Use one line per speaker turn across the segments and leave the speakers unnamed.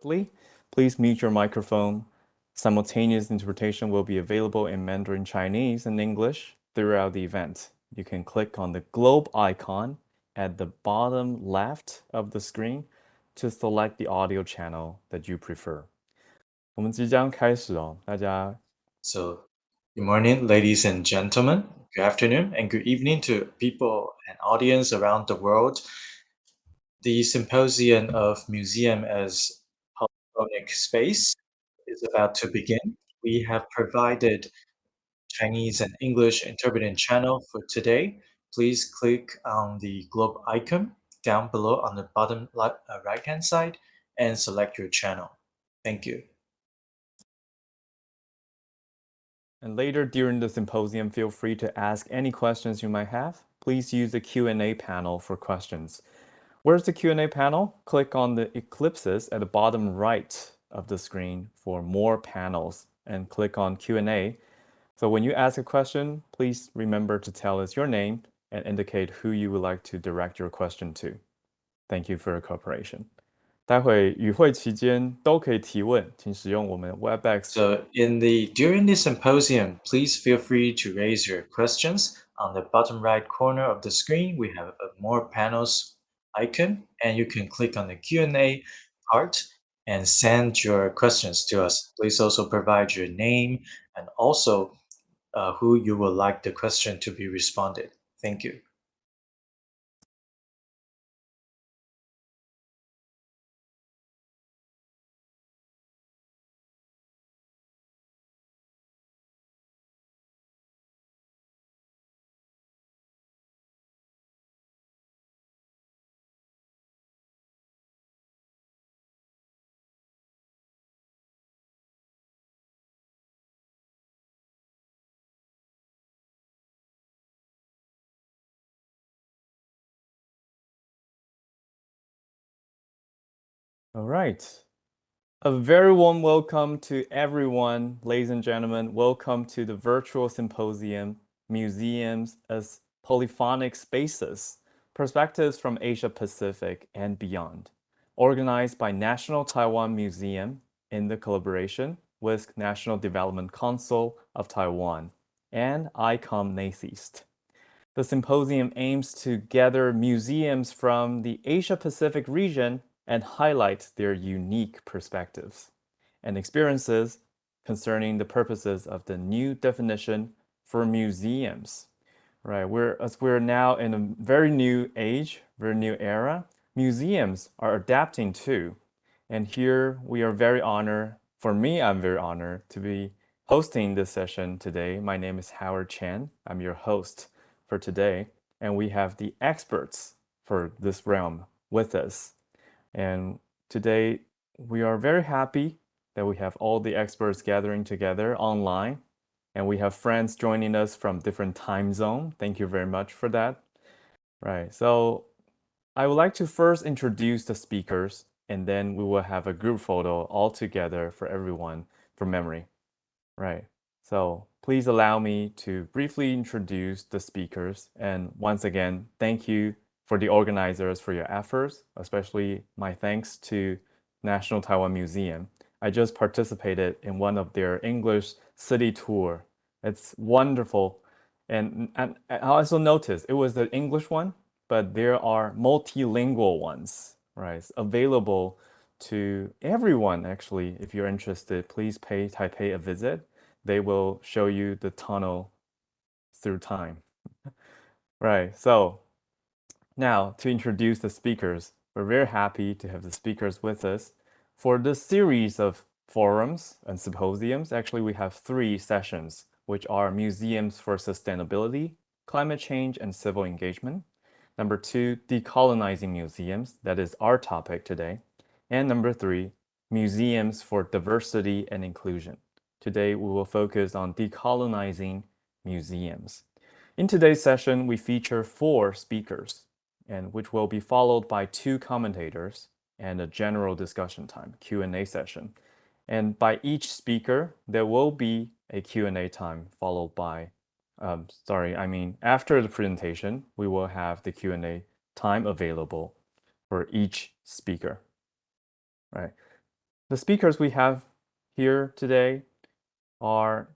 swiftly, please mute your microphone. Simultaneous interpretation will be available in Mandarin Chinese and English throughout the event. You can click on the globe icon at the bottom left of the screen to select the audio channel that you prefer. 我们即将开始哦，大家
So, good morning, ladies and gentlemen. Good afternoon and good evening to people and audience around the world. The Symposium of Museum as Polyphonic Space is about to begin. We have provided Chinese and English interpreting channel for today. Please click on the globe icon down below on the bottom right-hand side and select your channel. Thank you.
And later during the symposium, feel free to ask any questions you might have. Please use the Q&A panel for questions. Where's the Q&A panel? Click on the ellipses at the bottom right of the screen for more panels and click on Q&A. So when you ask a question, please remember to tell us your name and indicate who you would like to direct your question to. Thank you for your cooperation. 待会与会期间都可以提问，请使用我们 Webex
So during the symposium, please feel free to raise your questions. On the bottom right corner of the screen, we have a more panels icon, and you can click on the Q&A part and send your questions to us. Please also provide your name and also who you would like the question to be responded. Thank you.
All right. A very warm welcome to everyone, ladies and gentlemen. Welcome to the virtual symposium, Museums as Polyphonic Spaces, Perspectives from Asia Pacific and Beyond, organized by National Taiwan Museum in the collaboration with National Development Council of Taiwan and ICOM NATHIST. The symposium aims to gather museums from the Asia Pacific region and highlight their unique perspectives and experiences concerning the purposes of the new definition for museums. Right, we're now in a very new age, very new era. Museums are adapting too. And here we are very honored, for me, I'm very honored to be hosting this session today. My name is Howard Chan. I'm your host for today. And we have the experts for this realm with us. And today we are very happy that we have all the experts gathering together online. And we have friends joining us from different time zones. Thank you very much for that. Right. So I would like to first introduce the speakers, and then we will have a group photo all together for everyone for memory. Right. So please allow me to briefly introduce the speakers. And once again, thank you for the organizers for your efforts, especially my thanks to National Taiwan Museum. I just participated in one of their English city tour. It's wonderful. And I also noticed it was the English one, but there are multilingual ones, right? Available to everyone, actually. If you're interested, please pay Taipei a visit. They will show you the tunnel through time. Right, so now to introduce the speakers. We're very happy to have the speakers with us. For this series of forums and symposiums, actually we have 3 sessions, which are Museums for Sustainability, Climate Change and Civil Engagement. Number 2, Decolonizing Museums, that is our topic today. And number 3, Museums for Diversity and Inclusion. Today we will focus on decolonizing museums. In today's session, we feature 4 speakers, and which will be followed by 2 commentators and a general discussion time, Q&A session. And by each speaker, there will be a Q&A time followed by, after the presentation, we will have the Q&A time available for each speaker. Right. The speakers we have here today are,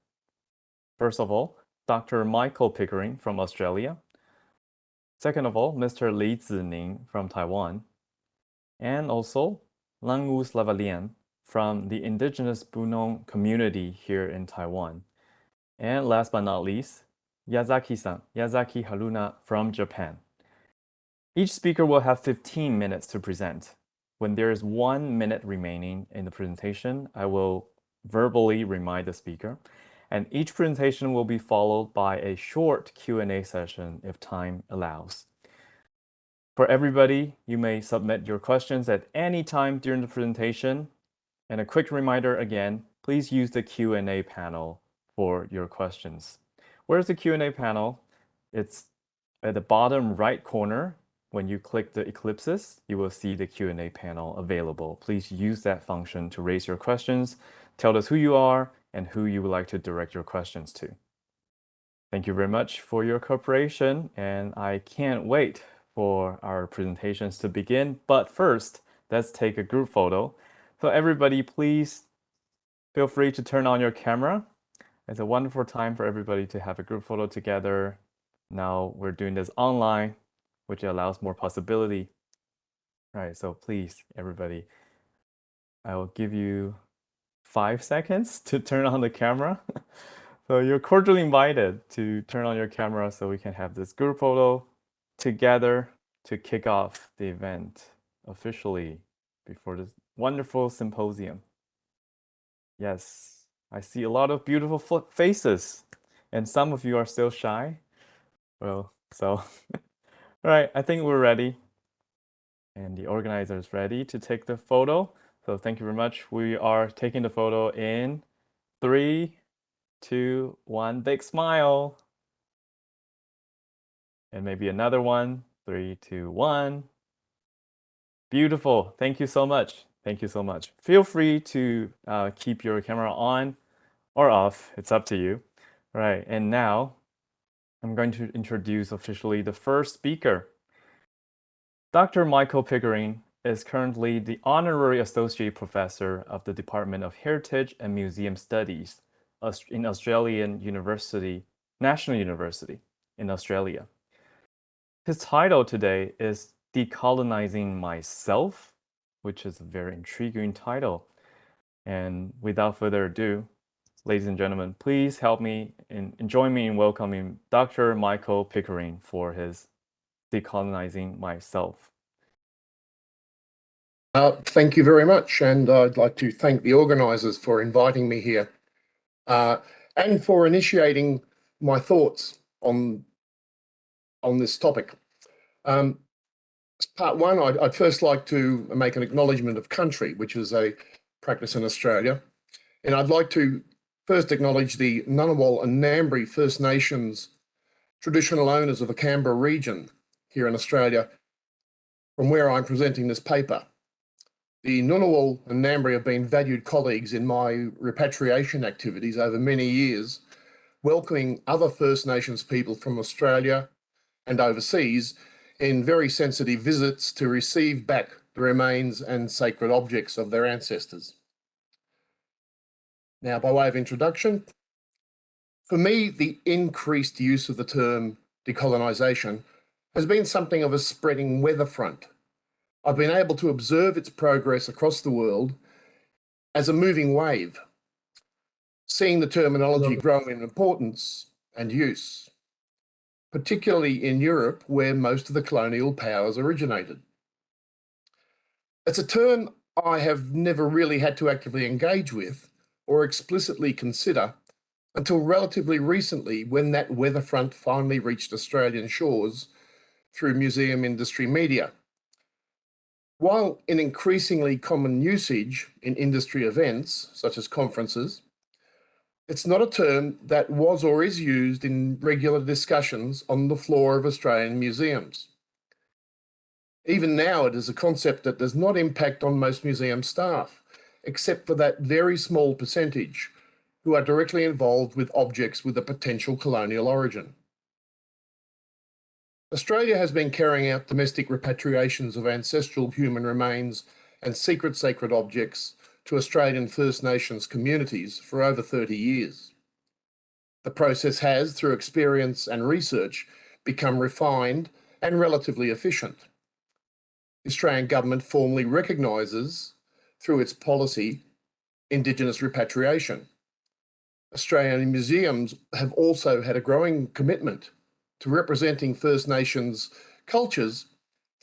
first of all, Dr. Michael Pickering from Australia. Second of all, Mr. Tzu-Ning from Taiwan. And also Langus Lavalian from the indigenous Bunun community here in Taiwan. And last but not least, YAZAKI-san, YAZAKI Haruna from Japan. Each speaker will have 15 minutes to present. When there is 1 minute remaining in the presentation, I will verbally remind the speaker, and each presentation will be followed by a short Q&A session if time allows. For everybody, you may submit your questions at any time during the presentation. And a quick reminder again, please use the Q&A panel for your questions. Where's the Q&A panel? It's at the bottom right corner. When you click the ellipsis, you will see the Q&A panel available. Please use that function to raise your questions, tell us who you are, and who you would like to direct your questions to. Thank you very much for your cooperation, and I can't wait for our presentations to begin. But first, let's take a group photo. So everybody, please feel free to turn on your camera. It's a wonderful time for everybody to have a group photo together. Now we're doing this online, which allows more possibility. All right, so please, everybody, I will give you 5 seconds to turn on the camera. So you're cordially invited to turn on your camera so we can have this group photo together to kick off the event officially before this wonderful symposium. Yes, I see a lot of beautiful faces, and some of you are still shy. Well, so, all right, I think we're ready. And the organizer is ready to take the photo. So thank you very much. We are taking the photo in 3, 2, 1, big smile. And maybe another one, 3, 2, 1. Beautiful, thank you so much. Thank you so much. Feel free to keep your camera on or off, it's up to you. All right, and now I'm going to introduce officially the first speaker. Dr. Michael Pickering is currently the Honorary Associate Professor of the Department of Heritage and Museum Studies in Australian University, National University in Australia. His title today is Decolonizing Myself, which is a very intriguing title. And without further ado, ladies and gentlemen, please help me and join me in welcoming Dr. Michael Pickering for his Decolonizing Myself.
Thank you very much, and I'd like to thank the organisers for inviting me here and for initiating my thoughts on this topic. As part one, I'd first like to make an acknowledgement of country, which is a practice in Australia, and I'd like to first acknowledge the Ngunnawal and Ngambri First Nations traditional owners of the Canberra region here in Australia, from where I'm presenting this paper. The Ngunnawal and Ngambri have been valued colleagues in my repatriation activities over many years, welcoming other First Nations people from Australia and overseas in very sensitive visits to receive back the remains and sacred objects of their ancestors. Now, by way of introduction, for me, the increased use of the term decolonisation has been something of a spreading weather front. I've been able to observe its progress across the world as a moving wave, seeing the terminology grow in importance and use, particularly in Europe, where most of the colonial powers originated. It's a term I have never really had to actively engage with or explicitly consider until relatively recently, when that weather front finally reached Australian shores through museum industry media. While in increasingly common usage in industry events, such as conferences, it's not a term that was or is used in regular discussions on the floor of Australian museums. Even now, it is a concept that does not impact on most museum staff, except for that very small percentage who are directly involved with objects with a potential colonial origin. Australia has been carrying out domestic repatriations of ancestral human remains and secret sacred objects to Australian First Nations communities for over 30 years. The process has, through experience and research, become refined and relatively efficient. The Australian government formally recognises, through its policy, Indigenous repatriation. Australian museums have also had a growing commitment to representing First Nations cultures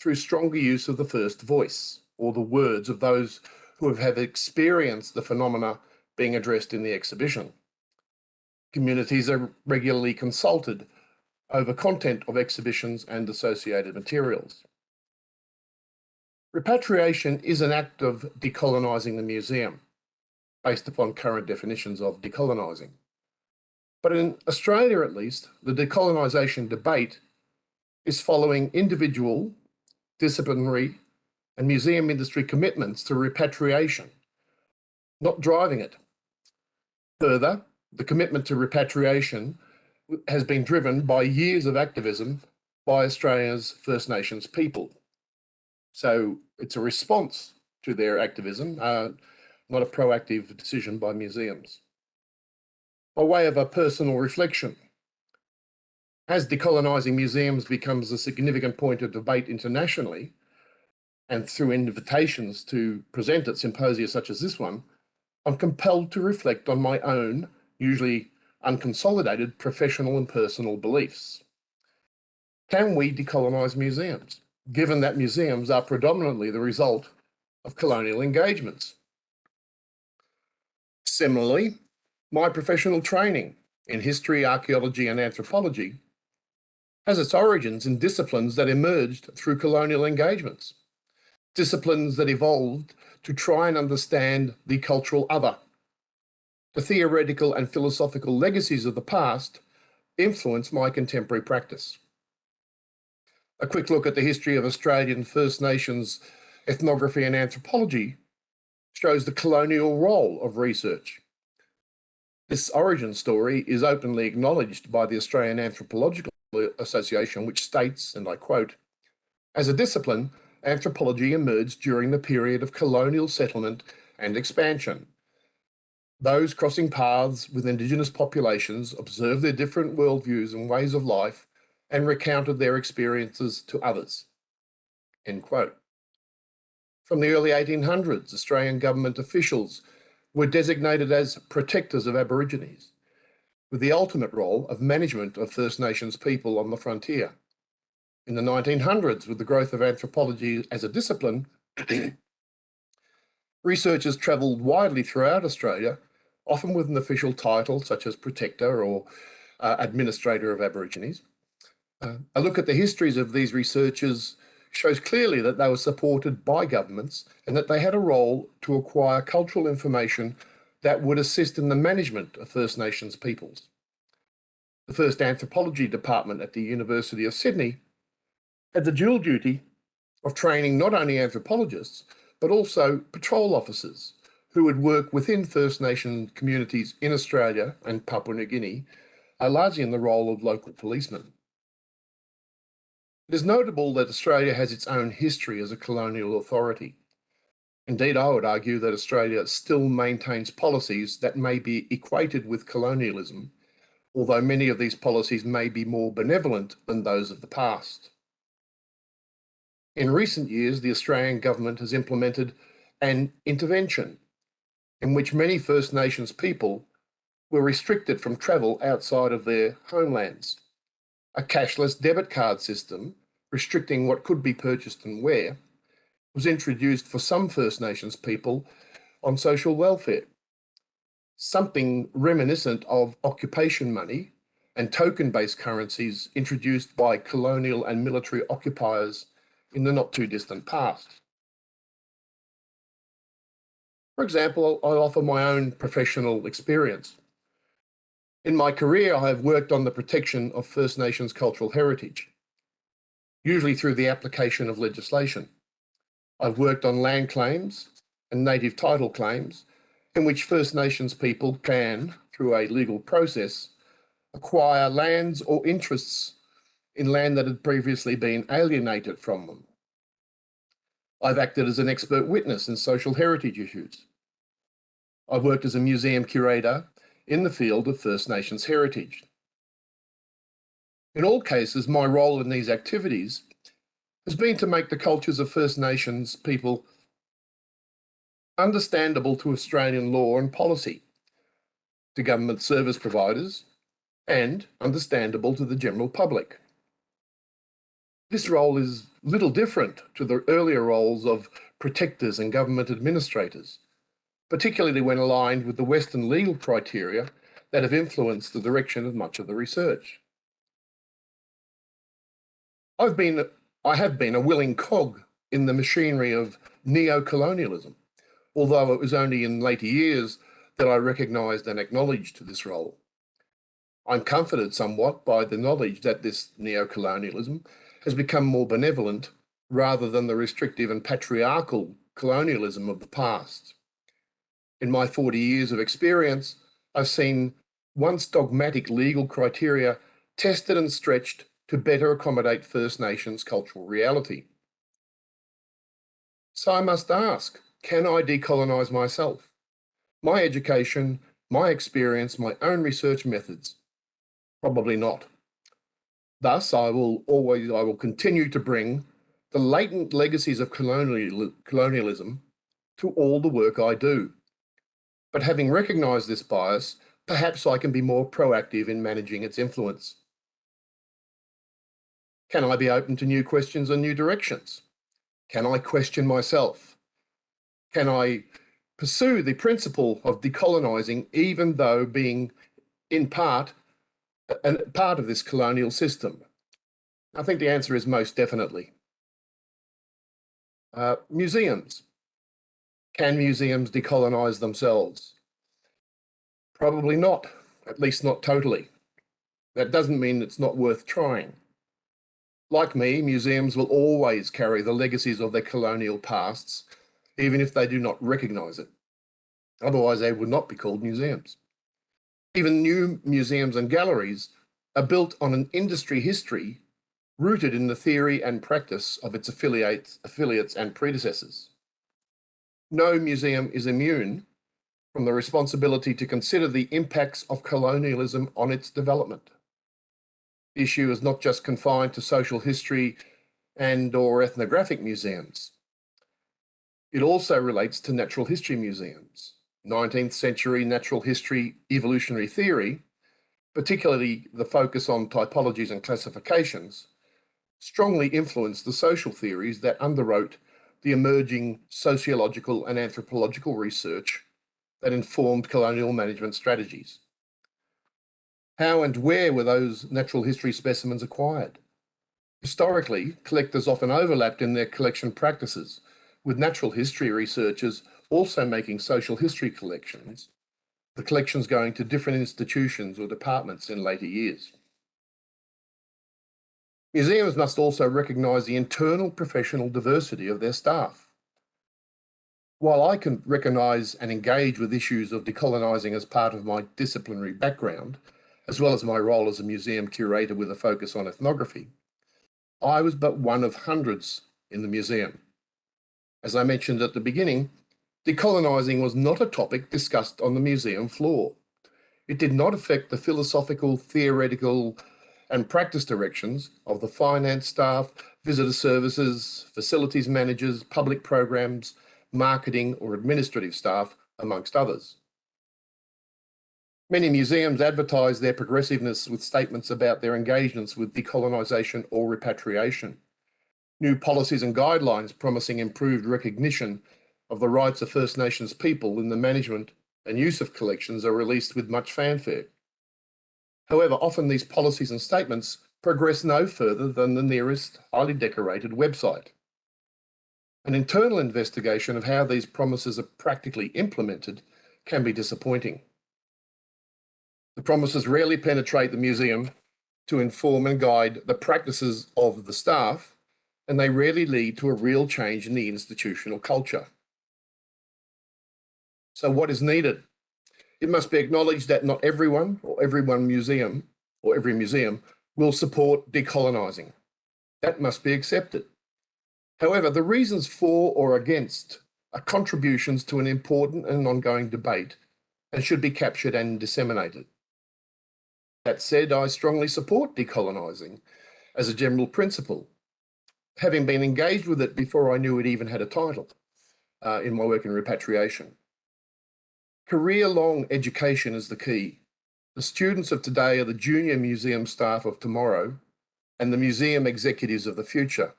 through stronger use of the first voice, or the words of those who have experienced the phenomena being addressed in the exhibition. Communities are regularly consulted over content of exhibitions and associated materials. Repatriation is an act of decolonising the museum, based upon current definitions of decolonising. But in Australia, at least, the decolonisation debate is following individual, disciplinary, and museum industry commitments to repatriation, not driving it. Further, the commitment to repatriation has been driven by years of activism by Australia's First Nations people. So it's a response to their activism, not a proactive decision by museums. By way of a personal reflection, as decolonising museums becomes a significant point of debate internationally, and through invitations to present at symposia such as this one, I'm compelled to reflect on my own, usually unconsolidated, professional and personal beliefs. Can we decolonise museums, given that museums are predominantly the result of colonial engagements? Similarly, my professional training in history, archaeology and anthropology has its origins in disciplines that emerged through colonial engagements, disciplines that evolved to try and understand the cultural other. The theoretical and philosophical legacies of the past influence my contemporary practice. A quick look at the history of Australian First Nations ethnography and anthropology shows the colonial role of research. This origin story is openly acknowledged by the Australian Anthropological Association, which states, and I quote, "As a discipline, anthropology emerged during the period of colonial settlement and expansion. Those crossing paths with Indigenous populations observed their different worldviews and ways of life and recounted their experiences to others." End quote. From the early 1800s, Australian government officials were designated as protectors of Aborigines, with the ultimate role of management of First Nations people on the frontier. In the 1900s, with the growth of anthropology as a discipline, researchers travelled widely throughout Australia, often with an official title such as protector or administrator of Aborigines. A look at the histories of these researchers shows clearly that they were supported by governments and that they had a role to acquire cultural information that would assist in the management of First Nations peoples. The first anthropology department at the University of Sydney had the dual duty of training not only anthropologists, but also patrol officers who would work within First Nation communities in Australia and Papua New Guinea, largely in the role of local policemen. It is notable that Australia has its own history as a colonial authority. Indeed, I would argue that Australia still maintains policies that may be equated with colonialism, although many of these policies may be more benevolent than those of the past. In recent years, the Australian government has implemented an intervention in which many First Nations people were restricted from travel outside of their homelands. A cashless debit card system restricting what could be purchased and where was introduced for some First Nations people on social welfare, something reminiscent of occupation money and token-based currencies introduced by colonial and military occupiers in the not too distant past. For example, I offer my own professional experience. In my career, I have worked on the protection of First Nations cultural heritage, usually through the application of legislation. I've worked on land claims and native title claims in which First Nations people can, through a legal process, acquire lands or interests in land that had previously been alienated from them. I've acted as an expert witness in social heritage issues. I've worked as a museum curator in the field of First Nations heritage. In all cases, my role in these activities has been to make the cultures of First Nations people understandable to Australian law and policy, to government service providers, and understandable to the general public. This role is little different to the earlier roles of protectors and government administrators, particularly when aligned with the Western legal criteria that have influenced the direction of much of the research. I have been a willing cog in the machinery of neo-colonialism, although it was only in later years that I recognised and acknowledged this role. I'm comforted somewhat by the knowledge that this neo-colonialism has become more benevolent rather than the restrictive and patriarchal colonialism of the past. In my 40 years of experience, I've seen once dogmatic legal criteria tested and stretched to better accommodate First Nations cultural reality. So I must ask, can I decolonise myself? My education, my experience, my own research methods? Probably not. Thus, I will continue to bring the latent legacies of colonialism to all the work I do. But having recognised this bias, perhaps I can be more proactive in managing its influence. Can I be open to new questions and new directions? Can I question myself? Can I pursue the principle of decolonising even though being in part of this colonial system? I think the answer is most definitely. Museums. Can museums decolonise themselves? Probably not, at least not totally. That doesn't mean it's not worth trying. Like me, museums will always carry the legacies of their colonial pasts, even if they do not recognise it. Otherwise, they would not be called museums. Even new museums and galleries are built on an industry history rooted in the theory and practice of its affiliates and predecessors. No museum is immune from the responsibility to consider the impacts of colonialism on its development. The issue is not just confined to social history and/or ethnographic museums. It also relates to natural history museums. 19th century natural history evolutionary theory, particularly the focus on typologies and classifications, strongly influenced the social theories that underwrote the emerging sociological and anthropological research that informed colonial management strategies. How and where were those natural history specimens acquired? Historically, collectors often overlapped in their collection practices, with natural history researchers also making social history collections, the collections going to different institutions or departments in later years. Museums must also recognise the internal professional diversity of their staff. While I can recognise and engage with issues of decolonising as part of my disciplinary background, as well as my role as a museum curator with a focus on ethnography, I was but one of hundreds in the museum. As I mentioned at the beginning, decolonising was not a topic discussed on the museum floor. It did not affect the philosophical, theoretical, and practice directions of the finance staff, visitor services, facilities managers, public programs, marketing, or administrative staff, amongst others. Many museums advertise their progressiveness with statements about their engagements with decolonisation or repatriation. New policies and guidelines promising improved recognition of the rights of First Nations people in the management and use of collections are released with much fanfare. However, often these policies and statements progress no further than the nearest highly decorated website. An internal investigation of how these promises are practically implemented can be disappointing. The promises rarely penetrate the museum to inform and guide the practices of the staff, and they rarely lead to a real change in the institutional culture. So what is needed? It must be acknowledged that not everyone or every museum will support decolonising. That must be accepted. However, the reasons for or against are contributions to an important and ongoing debate and should be captured and disseminated. That said, I strongly support decolonizing as a general principle, having been engaged with it before I knew it even had a title in my work in repatriation. Career-long education is the key. The students of today are the junior museum staff of tomorrow and the museum executives of the future.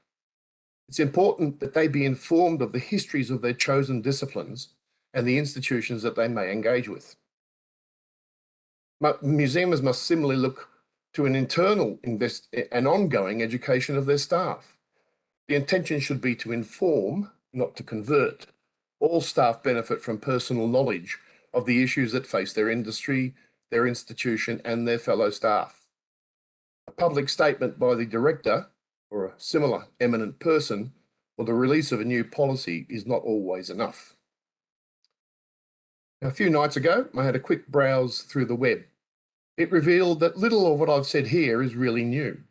It's important that they be informed of the histories of their chosen disciplines and the institutions that they may engage with. Museums must similarly look to an internal and ongoing education of their staff. The intention should be to inform, not to convert. All staff benefit from personal knowledge of the issues that face their industry, their institution, and their fellow staff. A public statement by the director or a similar eminent person or the release of a new policy is not always enough. A few nights ago, I had a quick browse through the web. It revealed that little of what I've said here is really new.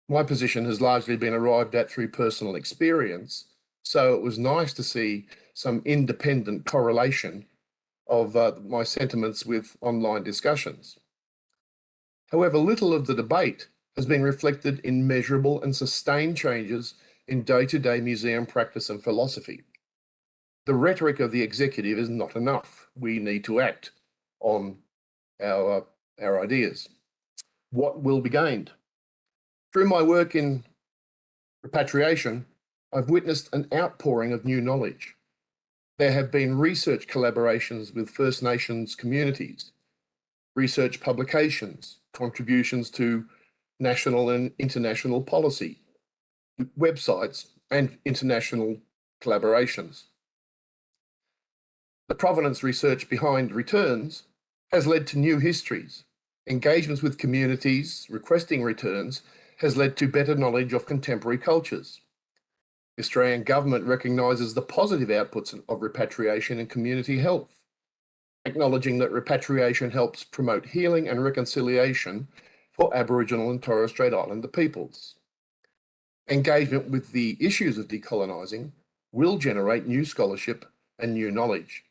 My position has largely been arrived at through personal experience, so it was nice to see some independent correlation of my sentiments with online discussions. However, little of the debate has been reflected in measurable and sustained changes in day-to-day museum practice and philosophy. The rhetoric of the executive is not enough. We need to act on our ideas. What will be gained? Through my work in repatriation, I've witnessed an outpouring of new knowledge. There have been research collaborations with First Nations communities, research publications, contributions to national and international policy, websites, and international collaborations. The provenance research behind returns has led to new histories. Engagements with communities requesting returns has led to better knowledge of contemporary cultures. The Australian government recognises the positive outputs of repatriation in community health, acknowledging that repatriation helps promote healing and reconciliation for Aboriginal and Torres Strait Islander peoples. Engagement with the issues of decolonising will generate new scholarship and new knowledge.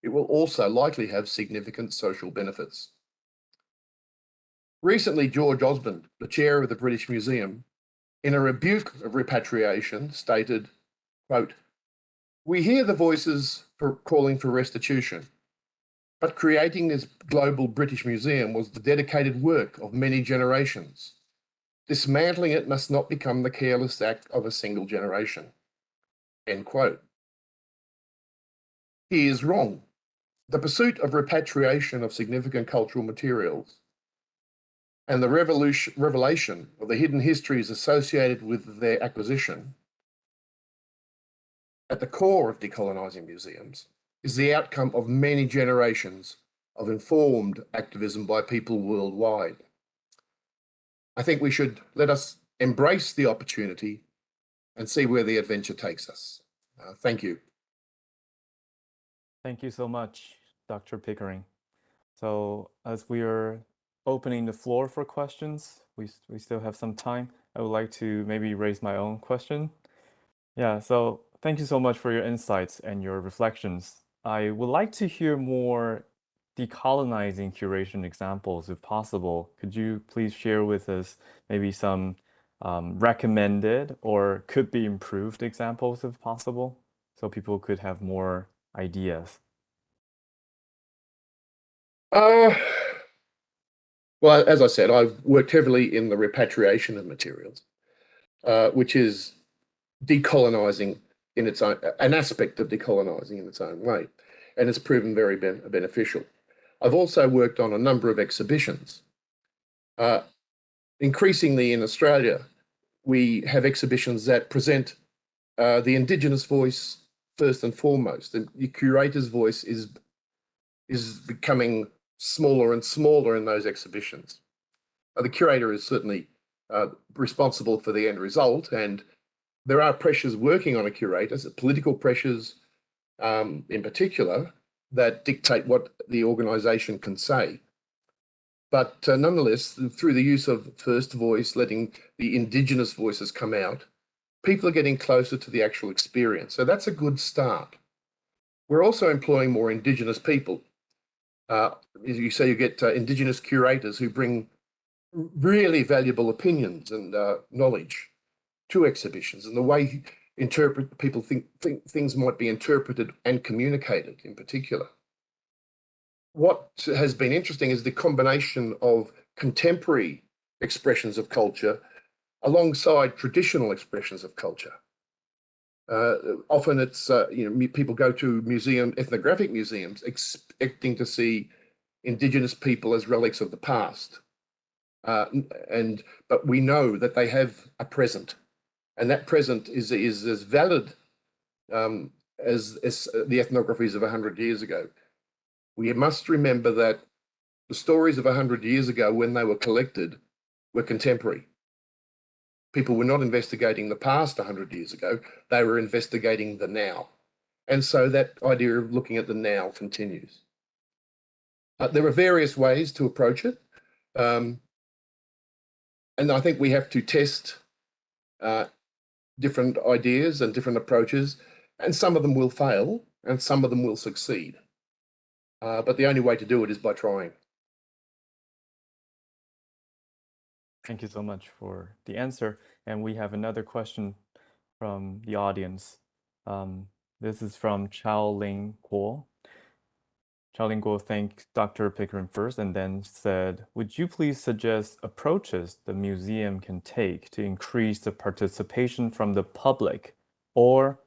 It will also likely have significant social benefits. Recently, George Osborne, the chair of the British Museum, in a rebuke of repatriation, stated, quote, "We hear the voices for calling for restitution, but creating this global British Museum was the dedicated work of many generations. Dismantling it must not become the careless act of a single generation." End quote. He is wrong. The pursuit of repatriation of significant cultural materials and the revelation of the hidden histories associated with their acquisition at the core of decolonising museums is the outcome of many generations of informed activism by people worldwide. I think we should let us embrace the opportunity and see where the adventure takes us. Thank you.
Thank you so much, Dr. Pickering. So as we are opening the floor for questions, we still have some time. I would like to maybe raise my own question. Yeah, so thank you so much for your insights and your reflections. I would like to hear more decolonizing curation examples if possible. Could you please share with us maybe some recommended or could be improved examples if possible, so people could have more ideas?
Well, as I said, I've worked heavily in the repatriation of materials, which is decolonising in its own, an aspect of decolonising in its own way, and it's proven very beneficial. I've also worked on a number of exhibitions. Increasingly in Australia, we have exhibitions that present the Indigenous voice first and foremost. The curator's voice is becoming smaller and smaller in those exhibitions. The curator is certainly responsible for the end result, and there are pressures working on a curator, so political pressures in particular, that dictate what the organisation can say. But nonetheless, through the use of first voice, letting the Indigenous voices come out, people are getting closer to the actual experience. So that's a good start. We're also employing more Indigenous people. As you say, you get Indigenous curators who bring really valuable opinions and knowledge to exhibitions, and the way people think things might be interpreted and communicated in particular. What has been interesting is the combination of contemporary expressions of culture alongside traditional expressions of culture. Often it's, people go to ethnographic museums expecting to see Indigenous people as relics of the past. But we know that they have a present, and that present is as valid as the ethnographies of 100 years ago. We must remember that the stories of 100 years ago, when they were collected, were contemporary. People were not investigating the past 100 years ago, they were investigating the now. And so that idea of looking at the now continues. There are various ways to approach it. And I think we have to test different ideas and different approaches, and some of them will fail and some of them will succeed. But the only way to do it is by trying.
Thank you so much for the answer. And we have another question from the audience. This is from Ling Guo. Ling Guo thanked Dr. Pickering first and then said, would you please suggest approaches the museum can take to increase the participation from the public or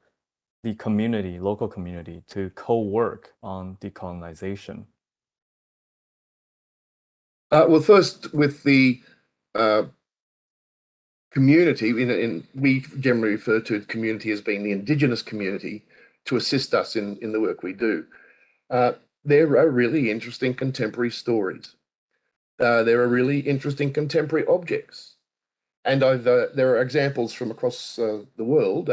the community, local community, to co-work on decolonization?
Well, first, with the community, we generally refer to the community as being the Indigenous community, to assist us in the work we do. There are really interesting contemporary stories. There are really interesting contemporary objects. And there are examples from across the world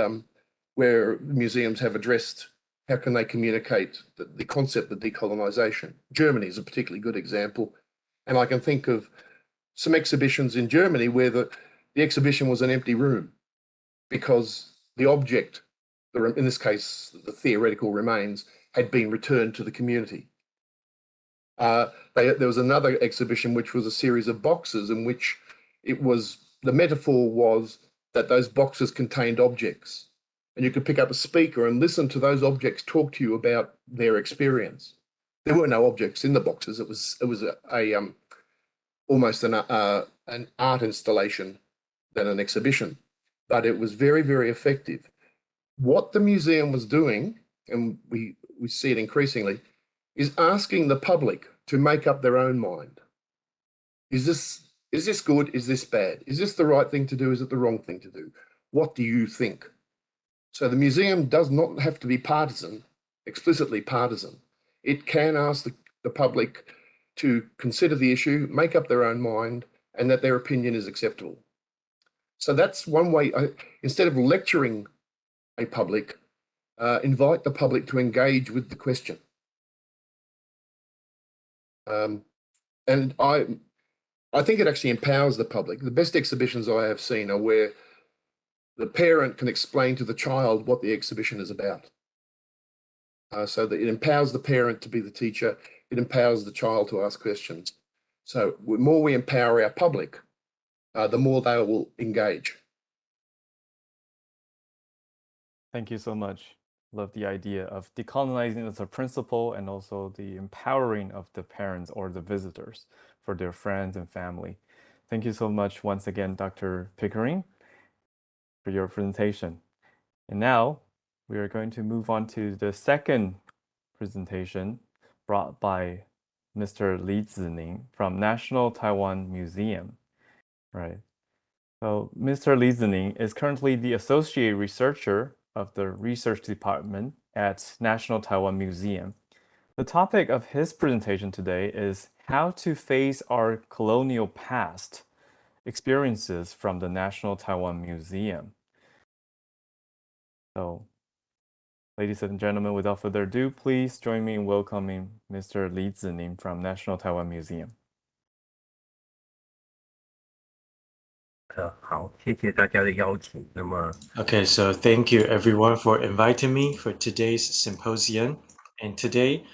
where museums have addressed how can they communicate the concept of decolonization. Germany is a particularly good example. And I can think of some exhibitions in Germany where the exhibition was an empty room because the object, in this case, the theoretical remains, had been returned to the community. There was another exhibition which was a series of boxes in which the metaphor was that those boxes contained objects, and you could pick up a speaker and listen to those objects talk to you about their experience. There were no objects in the boxes. It was almost an art installation than an exhibition, but it was very, very effective. What the museum was doing, and we see it increasingly, is asking the public to make up their own mind. Is this good? Is this bad? Is this the right thing to do? Is it the wrong thing to do? What do you think? So the museum does not have to be partisan, explicitly partisan. It can ask the public to consider the issue, make up their own mind, and that their opinion is acceptable. So that's one way. Instead of lecturing a public, invite the public to engage with the question. And I think it actually empowers the public. The best exhibitions I have seen are where the parent can explain to the child what the exhibition is about. So that it empowers the parent to be the teacher, it empowers the child to ask questions. So the more we empower our public, the more they will engage.
Thank you so much. Love the idea of decolonizing as a principle and also the empowering of the parents or the visitors for their friends and family. Thank you so much once again, Dr. Pickering, for your presentation. And now we are going to move on to the second presentation brought by Mr. Tzu-Ning from National Taiwan Museum. Right. So Mr. Tzu-Ning is currently the Associate Researcher of the Research Department at National Taiwan Museum. The topic of his presentation today is how to face our colonial past experiences from the National Taiwan Museum. So, ladies and gentlemen, without further ado, please join me in welcoming Mr. Tzu-Ning from National Taiwan Museum.
好，谢谢大家的邀请。那么
Okay, so thank you everyone for inviting me for today's symposium. and today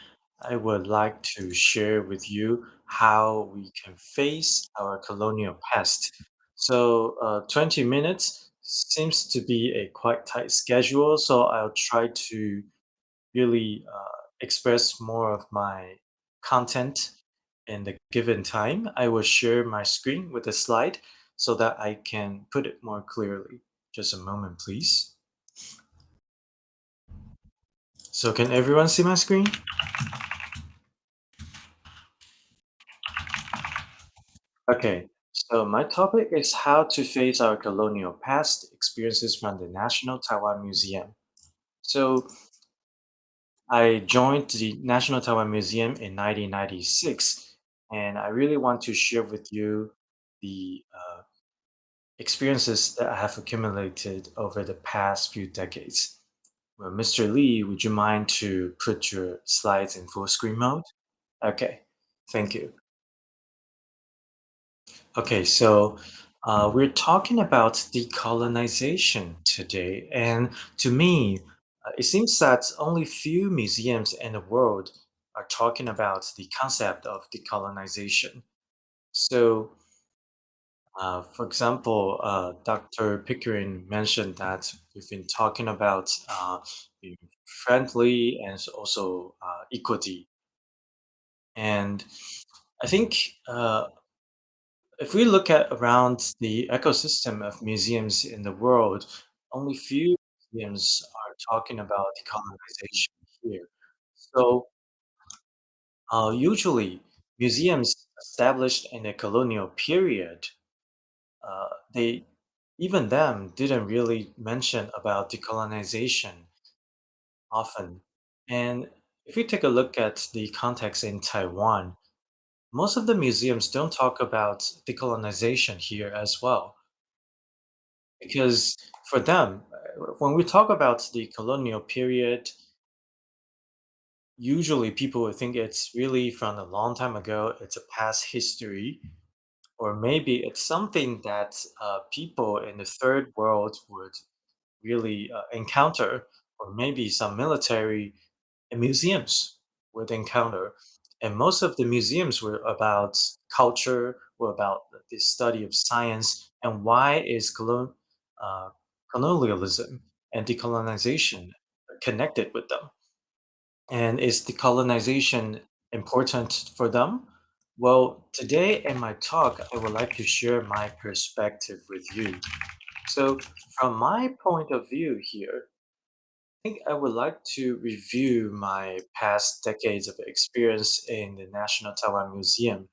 I would like to share with you how we can face our colonial past. So, 20 minutes seems to be a quite tight schedule, so I'll try to really express more of my content in the given time. I will share my screen with a slide so that I can put it more clearly. Just a moment, please. So can everyone see my screen? Okay, so my topic is how to face our colonial past experiences from the National Taiwan Museum. So I joined the National Taiwan Museum in 1996, and I really want to share with you the experiences that I have accumulated over the past few decades. Well, Mr. Lee, would you mind to put your slides in full screen mode? Okay, thank you. Okay, so we're talking about decolonization today, and to me, it seems that only few museums in the world are talking about the concept of decolonization. So, for example, Dr. Pickering mentioned that we've been talking about being friendly and also equity, and I think if we look at around the ecosystem of museums in the world, only few museums are talking about decolonization here. So usually museums established in the colonial period, they even them didn't really mention about decolonization often. And if we take a look at the context in Taiwan, most of the museums don't talk about decolonization here as well. Because for them, when we talk about the colonial period, usually people would think it's really from a long time ago, it's a past history, or maybe it's something that people in the third world would really encounter, or maybe some military and museums would encounter. And most of the museums were about culture, were about the study of science, and why is uh, colonialism and decolonization connected with them? And is decolonization important for them? Well, today in my talk, I would like to share my perspective with you. So, from my point of view here, I think I would like to review my past decades of experience in the National Taiwan Museum.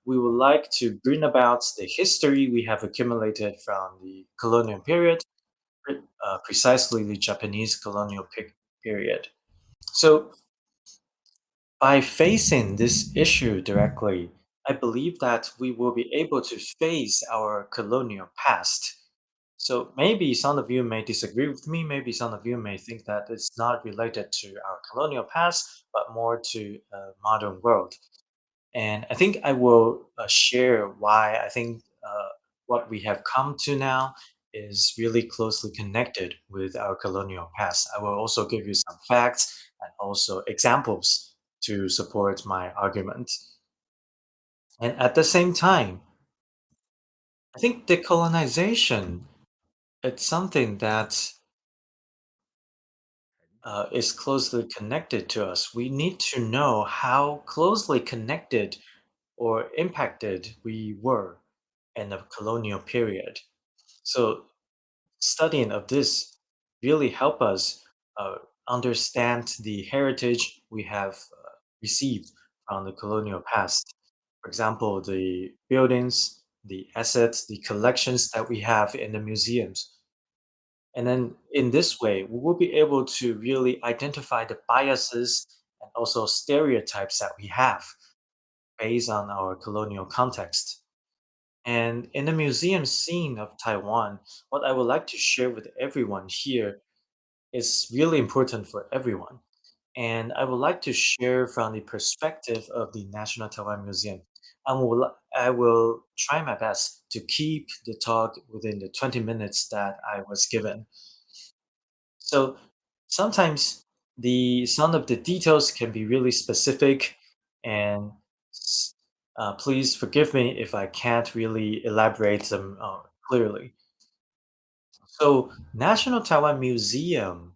We would like to bring about the history we have accumulated from the colonial period, precisely the Japanese colonial period. So, by facing this issue directly, I believe that we will be able to face our colonial past. So maybe some of you may disagree with me, maybe some of you may think that it's not related to our colonial past, but more to modern world. And I think I will share why I think what we have come to now is really closely connected with our colonial past. I will also give you some facts and also examples to support my argument. And at the same time, I think decolonization, it's something that is closely connected to us. We need to know how closely connected or impacted we were in the colonial period. So studying of this really help us uh, understand the heritage we have received from the colonial past. For example, the buildings, the assets, the collections that we have in the museums. And then in this way, we will be able to really identify the biases and also stereotypes that we have based on our colonial context. And in the museum scene of Taiwan, what I would like to share with everyone here is really important for everyone. And I would like to share from the perspective of the National Taiwan Museum. I will try my best to keep the talk within the 20 minutes that I was given. So sometimes some of the details can be really specific, and please forgive me if I can't really elaborate them clearly. So, National Taiwan Museum,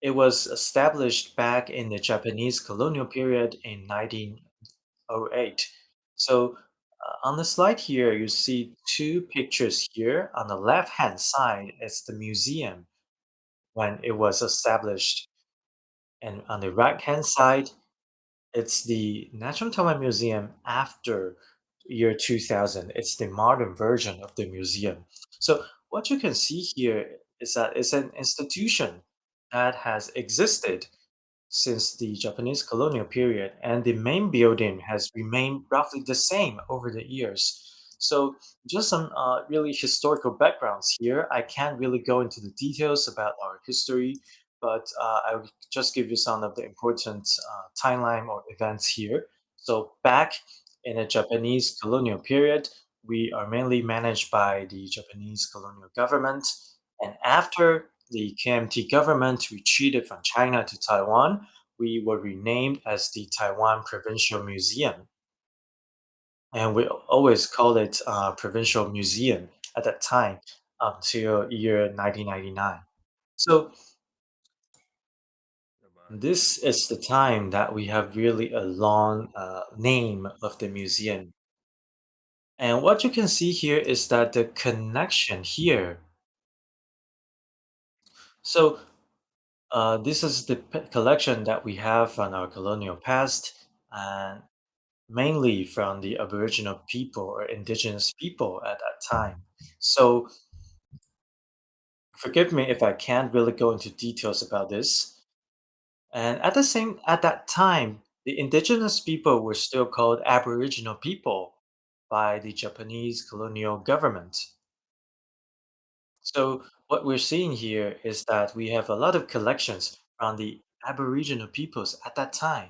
it was established back in the Japanese colonial period in 1908. So, on the slide here, you see two pictures here. On the left-hand side, it's the museum when it was established, and on the right-hand side, it's the National Taiwan Museum after year 2000. It's the modern version of the museum. So what you can see here is that it's an institution that has existed since the Japanese colonial period, and the main building has remained roughly the same over the years. So, just some really historical backgrounds here. I can't really go into the details about our history, but I will just give you some of the important timeline or events here. So, back in the Japanese colonial period, we are mainly managed by the Japanese colonial government. And after the KMT government retreated from China to Taiwan, we were renamed as the Taiwan Provincial Museum. And we always called it Provincial Museum at that time until year 1999. So this is the time that we have really a long name of the museum. And what you can see here is that the connection here. So this is the collection that we have from our colonial past, and mainly from the Aboriginal people or indigenous people at that time. So forgive me if I can't really go into details about this. And at that time, the indigenous people were still called Aboriginal people by the Japanese colonial government. So what we're seeing here is that we have a lot of collections from the Aboriginal peoples at that time.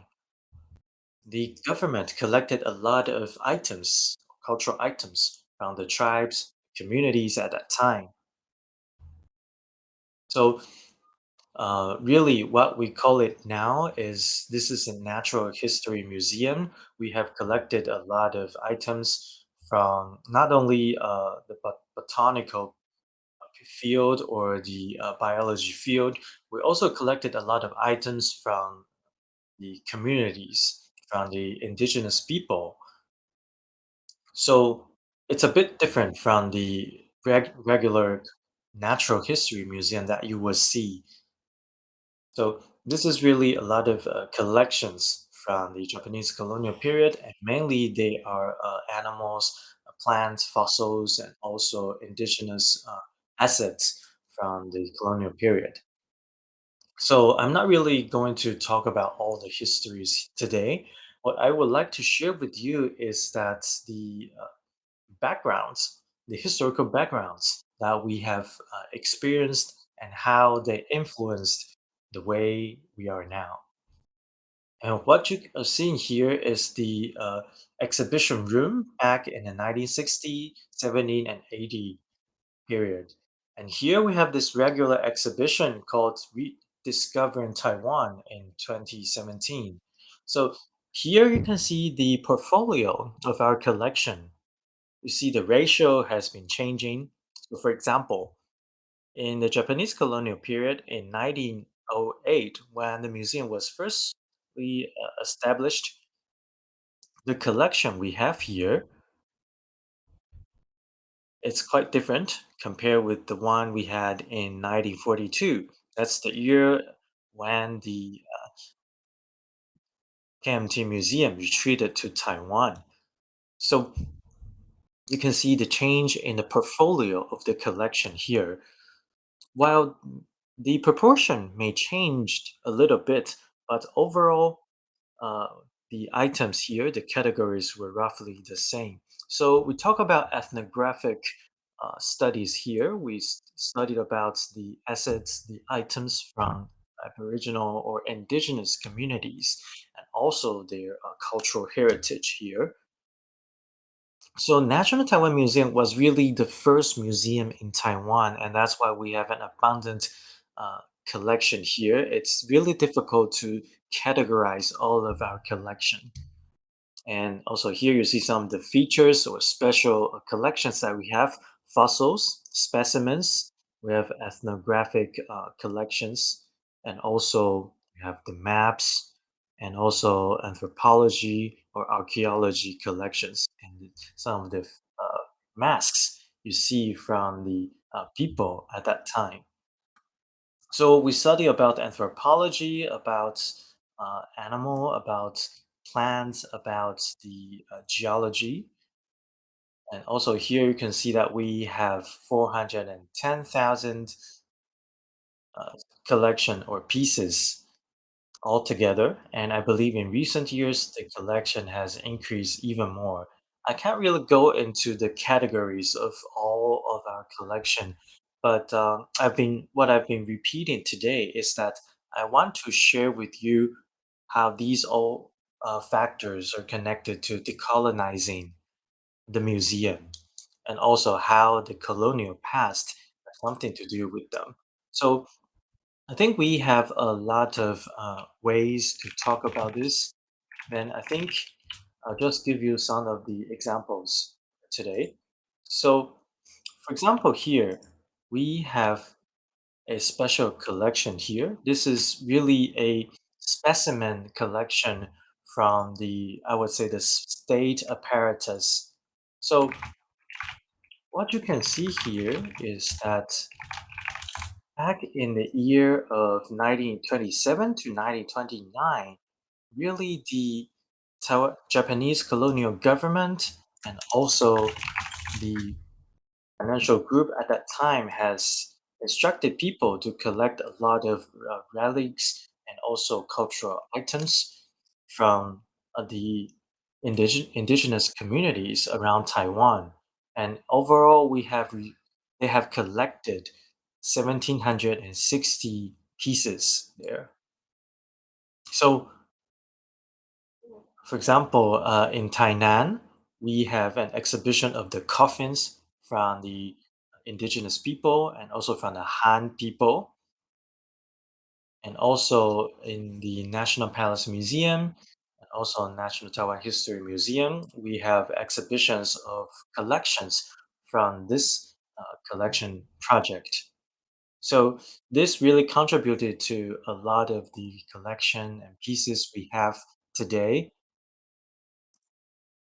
The government collected a lot of items, cultural items from the tribes, communities at that time. So really, what we call it now is this is a natural history museum. We have collected a lot of items from not only the botanical field or the biology field, we also collected a lot of items from the communities, from the indigenous people. So it's a bit different from the regular natural history museum that you will see. So this is really a lot of collections from the Japanese colonial period, and mainly they are animals, plants, fossils, and also indigenous assets from the colonial period. So I'm not really going to talk about all the histories today. What I would like to share with you is that the backgrounds, the historical backgrounds that we have experienced and how they influenced the way we are now. And what you are seeing here is the exhibition room back in the 1960, 70, and 80 period. And here we have this regular exhibition called Rediscovering Taiwan in 2017. So here you can see the portfolio of our collection. You see the ratio has been changing. So for example, in the Japanese colonial period in 1908, when the museum was firstly established, the collection we have here, it's quite different compared with the one we had in 1942. That's the year when the KMT Museum retreated to Taiwan. So you can see the change in the portfolio of the collection here. While the proportion may change a little bit, but overall, uh, the items here, the categories were roughly the same. So we talk about ethnographic studies here. We studied about the assets, the items from Aboriginal or indigenous communities, and also their cultural heritage here. So National Taiwan Museum was really the first museum in Taiwan, and that's why we have an abundant collection here, it's really difficult to categorize all of our collection. And also here you see some of the features or special collections that we have: fossils, specimens, we have ethnographic collections, and also we have the maps, and also anthropology or archaeology collections, and some of the masks you see from the people at that time. So we study about anthropology, about animal, about plants, about the geology. And also here you can see that we have 410,000 collection or pieces altogether. And I believe in recent years, the collection has increased even more. I can't really go into the categories of all of our collection, but what I've been repeating today is that I want to share with you how these all factors are connected to decolonizing the museum, and also how the colonial past has something to do with them. So I think we have a lot of ways to talk about this. And I think I'll just give you some of the examples today. So, for example, here we have a special collection here. This is really a specimen collection from I would say, the state apparatus. So, what you can see here is that back in the year of 1927 to 1929, really the Japanese colonial government and also the financial group at that time has instructed people to collect a lot of relics and also cultural items from the indigenous communities around Taiwan. And overall, they have collected 1,760 pieces there. So, for example, in Tainan, we have an exhibition of the coffins from the indigenous people and also from the Han people. And also in the National Palace Museum and also National Taiwan History Museum, we have exhibitions of collections from this collection project. So this really contributed to a lot of the collection and pieces we have today.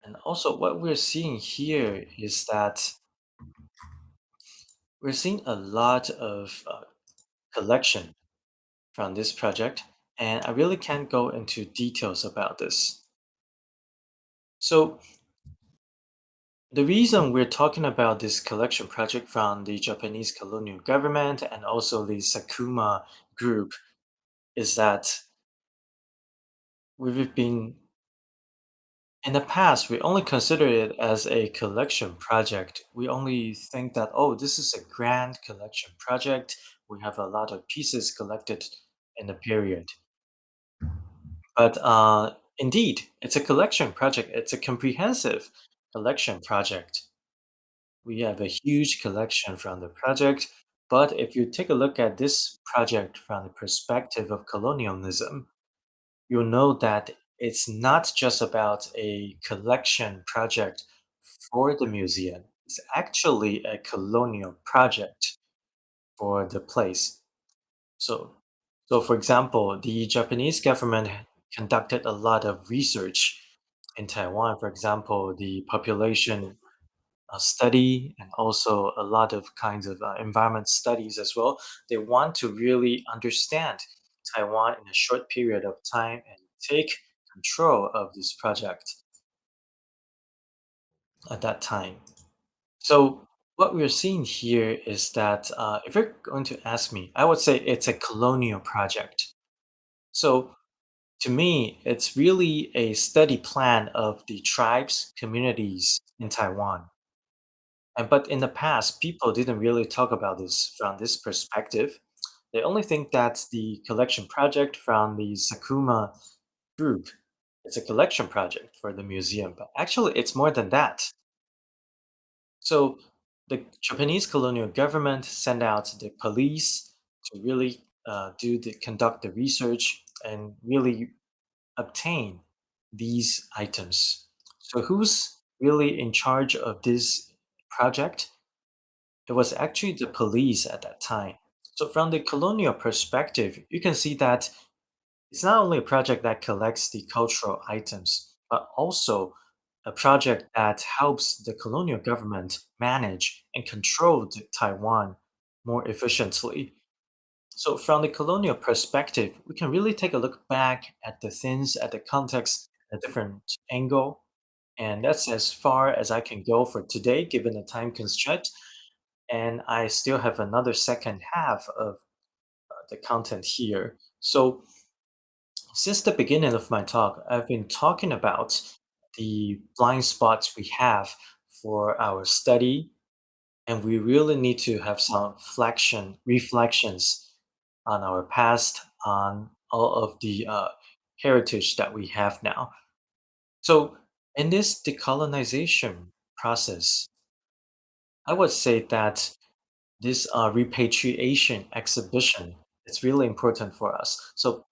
And also what we're seeing here is that we're seeing a lot of collection from this project, and I really can't go into details about this. So the reason we're talking about this collection project from the Japanese colonial government and also the Sakuma group is that we've been in the past, we only consider it as a collection project. We only think that, oh, this is a grand collection project. We have a lot of pieces collected in the period. But indeed, it's a collection project. It's a comprehensive collection project. We have a huge collection from the project. But if you take a look at this project from the perspective of colonialism, you'll know that it's not just about a collection project for the museum. It's actually a colonial project for the place. So, so for example, the Japanese government conducted a lot of research in Taiwan. For example, the population study and also a lot of kinds of environment studies as well. They want to really understand Taiwan in a short period of time and take control of this project at that time. So what we're seeing here is that if you're going to ask me, I would say it's a colonial project. So to me, it's really a study plan of the tribes, communities in Taiwan. But in the past, people didn't really talk about this from this perspective. They only think that the collection project from the Sakuma group is a collection project for the museum, but actually it's more than that. So the Japanese colonial government sent out the police to really conduct the research and really obtain these items. So who's really in charge of this project? It was actually the police at that time. So from the colonial perspective, you can see that it's not only a project that collects the cultural items, but also a project that helps the colonial government manage and control Taiwan more efficiently. So from the colonial perspective, we can really take a look back at the things, at the context, a different angle. And that's as far as I can go for today, given the time constraint. And I still have another second half of the content here. So since the beginning of my talk, I've been talking about the blind spots we have for our study, and we really need to have some reflections on our past, on all of the heritage that we have now. So, in this decolonization process, I would say that this repatriation exhibition is really important for us. So,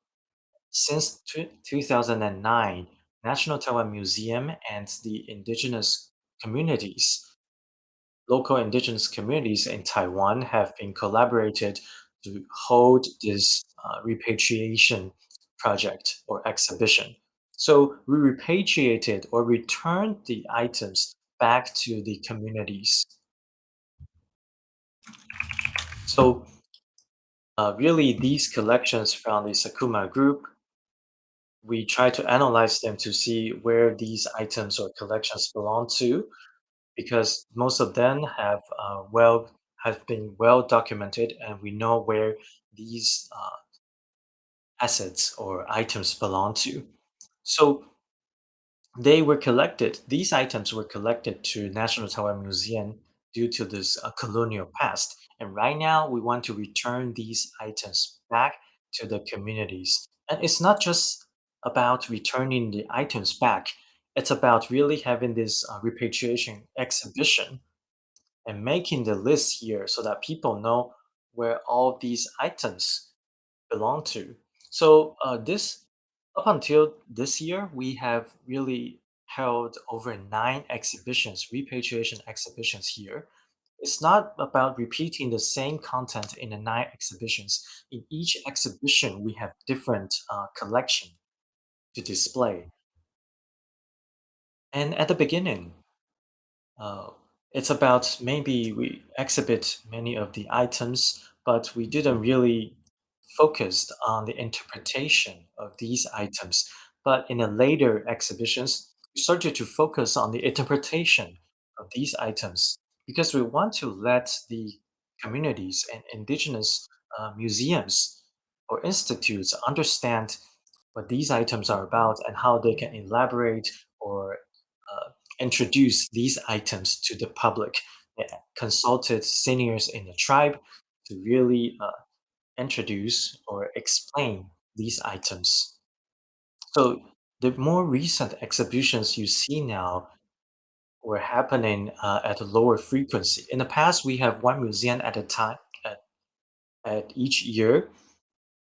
since 2009, National Taiwan Museum and the indigenous communities, local indigenous communities in Taiwan have been collaborated to hold this repatriation project or exhibition. So we repatriated or returned the items back to the communities. So really these collections from the Sakuma group, we try to analyze them to see where these items or collections belong to, because most of them have been well documented, and we know where these assets or items belong to. So these items were collected to National Taiwan Museum due to this colonial past. And right now, we want to return these items back to the communities. And it's not just about returning the items back, it's about really having this repatriation exhibition and making the list here so that people know where all these items belong to. So this up until this year, we have really held over 9 exhibitions, repatriation exhibitions here. It's not about repeating the same content in the 9 exhibitions. In each exhibition, we have different collection to display. And at the beginning, uh, it's about maybe we exhibit many of the items, but we didn't really focus on the interpretation of these items. But in the later exhibitions, we started to focus on the interpretation of these items because we want to let the communities and indigenous museums or institutes understand what these items are about and how they can elaborate or uh, introduce these items to the public. They consulted seniors in the tribe to really introduce or explain these items. So the more recent exhibitions you see now were happening at a lower frequency. In the past, we have one museum at a time at each year.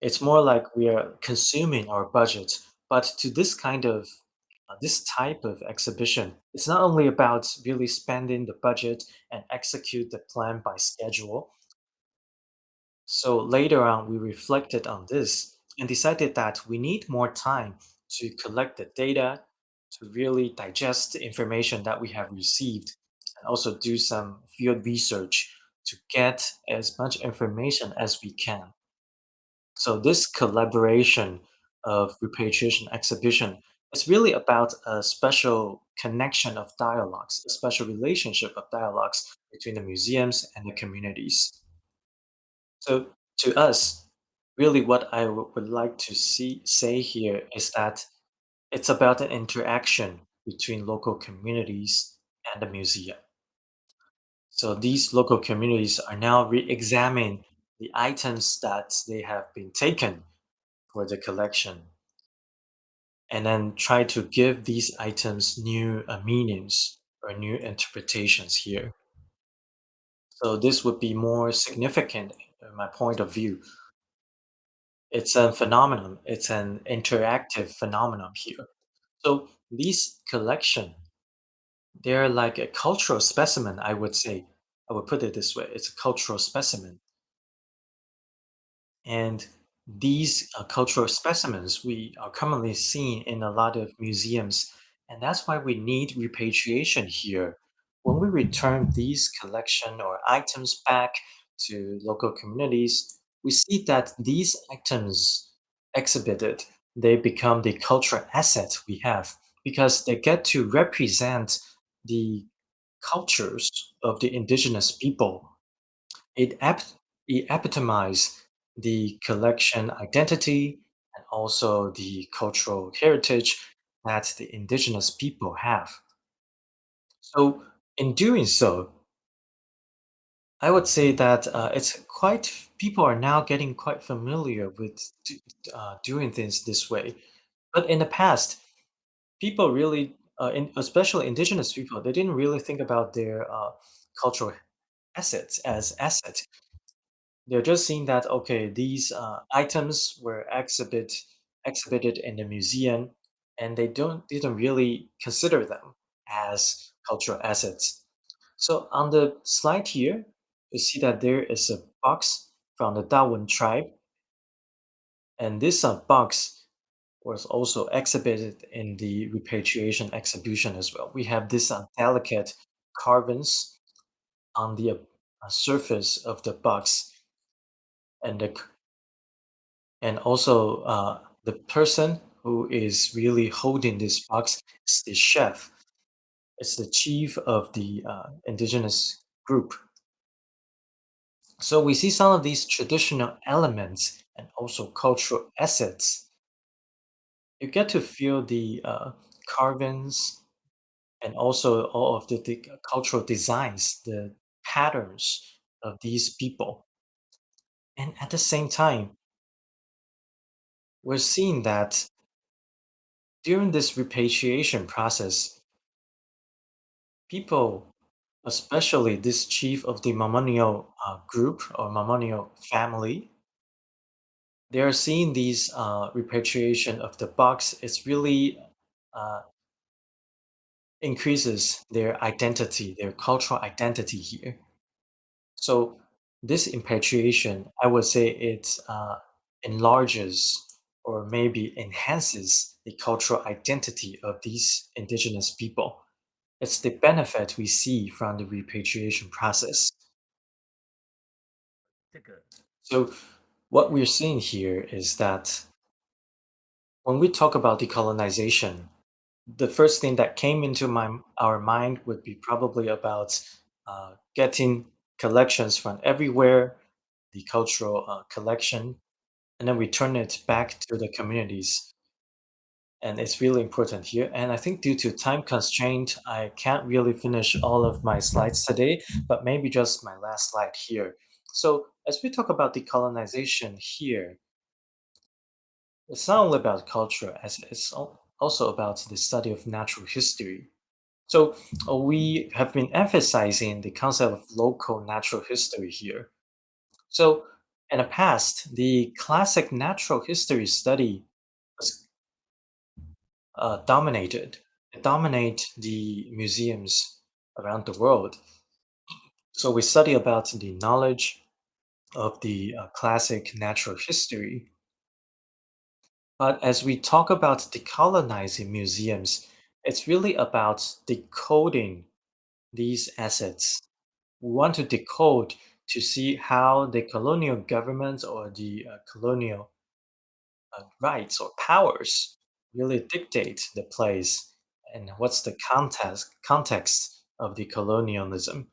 It's more like we are consuming our budget. But to this type of exhibition, it's not only about really spending the budget and execute the plan by schedule. So later on, we reflected on this and decided that we need more time to collect the data, to really digest the information that we have received, and also do some field research to get as much information as we can. So this collaboration of repatriation exhibition is really about a special connection of dialogues, a special relationship of dialogues between the museums and the communities. So to us, really what I would like to say here is that it's about an interaction between local communities and the museum. So these local communities are now re-examining the items that they have been taken for the collection and then try to give these items new meanings or new interpretations here. So this would be more significant in my point of view. It's a phenomenon. It's an interactive phenomenon here. So these collection, they're like a cultural specimen, I would say. I would put it this way. It's a cultural specimen. And these cultural specimens we are commonly seen in a lot of museums, and that's why we need repatriation here. When we return these collection or items back to local communities, we see that these items exhibited, they become the cultural asset we have because they get to represent the cultures of the indigenous people. It it epitomizes the collection identity and also the cultural heritage that the indigenous people have. So, in doing so, I would say that people are now getting quite familiar with doing things this way. But in the past, people really, especially indigenous people, they didn't really think about their cultural assets as assets. They're just seeing that, okay, these items were exhibited in the museum, and they didn't really consider them as cultural assets. So on the slide here, you see that there is a box from the Darwin tribe, and this box was also exhibited in the repatriation exhibition as well. We have this delicate carvings on the surface of the box, and also the person who is really holding this box is the chef. It's the chief of the indigenous group. So we see some of these traditional elements and also cultural assets. You get to feel the carvings and also all of the cultural designs, the patterns of these people. And at the same time, we're seeing that during this repatriation process, people, especially this chief of the Mamonio group or Mamonio family, they are seeing these repatriation of the box. It's really uh, increases their identity, their cultural identity here. So this repatriation, I would say it enlarges or maybe enhances the cultural identity of these indigenous people. It's the benefit we see from the repatriation process.
这个
So, what we're seeing here is that when we talk about decolonization, the first thing that came into our mind would be probably about getting collections from everywhere, the cultural collection, and then return it back to the communities. And it's really important here. And I think due to time constraint, I can't really finish all of my slides today, but maybe just my last slide here. So as we talk about decolonization here, it's not only about culture, as it's also about the study of natural history. So we have been emphasizing the concept of local natural history here. So in the past, the classic natural history study was dominated. It dominate the museums around the world. So we study about the knowledge of the classic natural history. But as we talk about decolonizing museums, it's really about decoding these assets. We want to decode to see how the colonial governments or the colonial rights or powers really dictate the place and what's the context of the colonialism.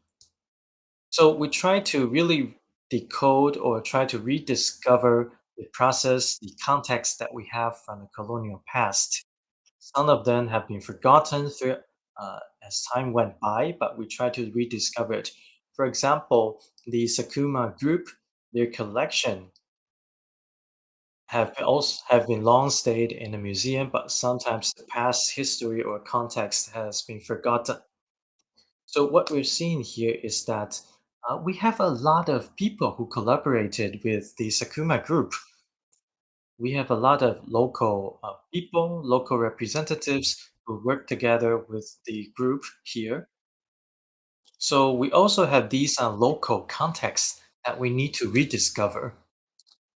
So we try to really decode or try to rediscover the process, the context that we have from the colonial past. Some of them have been forgotten as time went by, but we try to rediscover it. For example, the Sakuma group, their collection have been long stayed in the museum, but sometimes the past history or context has been forgotten. So what we're seeing here is that we have a lot of people who collaborated with the Sakuma group. we have a lot of local people, local representatives who work together with the group here. So we also have these local contexts that we need to rediscover,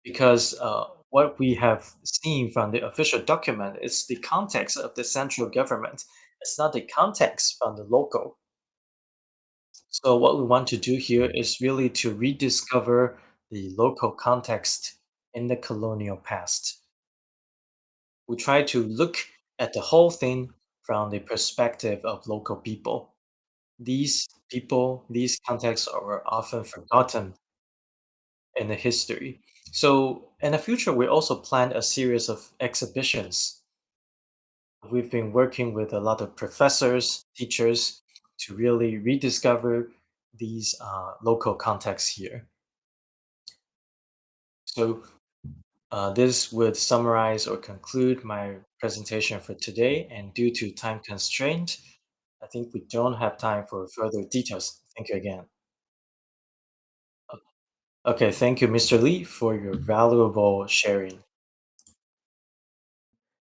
because what we have seen from the official document is the context of the central government. It's not the context from the local. So what we want to do here is really to rediscover the local context in the colonial past. We try to look at the whole thing from the perspective of local people. These people, these contexts are often forgotten in the history. So in the future, we also plan a series of exhibitions. We've been working with a lot of professors, teachers to really rediscover these local contexts here. So this would summarize or conclude my presentation for today, and due to time constraint, I think we don't have time for further details. Thank you again. Okay, thank you, Mr. Lee, for your valuable sharing.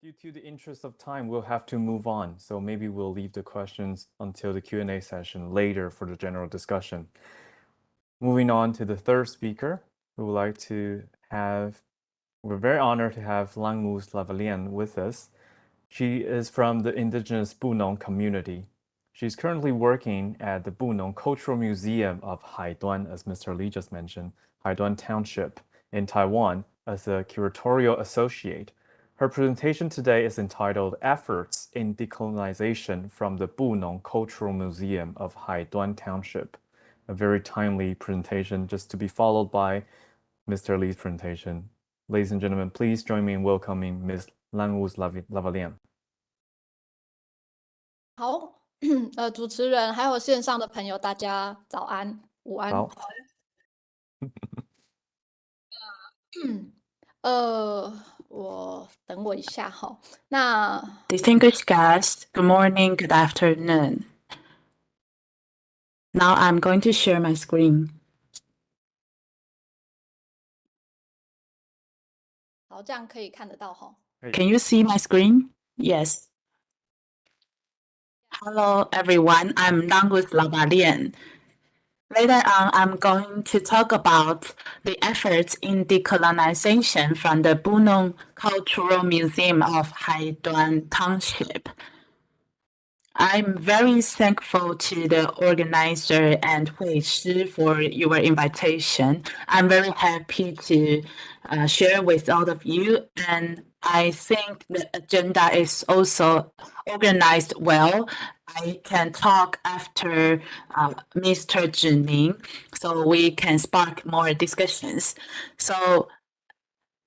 Due to the interest of time, we'll have to move on. So maybe we'll leave the questions until the Q&A session later for the general discussion. Moving on to the third speaker, we would like to have, we're very honored to have Langus Lavalian with us. She is from the indigenous Bunun community. She's currently working at the Bunun Cultural Museum of Haiduan, as Mr. Lee just mentioned, Haiduan Township in Taiwan, as a curatorial associate. Her presentation today is entitled Efforts in Decolonization from the Bunun Cultural Museum of Haiduan Township. A very timely presentation, just to be followed by Mr. Lee's presentation. Ladies and gentlemen, please join me in welcoming Ms. Langus Lavalian.
好，主持人还有线上的朋友，大家早安、午安。
好。
我等我一下哈。那
Distinguished guests, good morning, good afternoon. Now I'm going to share my screen.
好，这样可以看得到哈。
Can you see my screen? Yes. Hello, everyone. I'm Langus Lavalian. Later on, I'm going to talk about the efforts in decolonization from the Bunun Cultural Museum of Haiduan Township. I'm very thankful to the organizer and Hui Shi for your invitation. I'm very happy to share with all of you, and I think the agenda is also organized well. I can talk after Mr. Tzu-Ning, so we can spark more discussions. So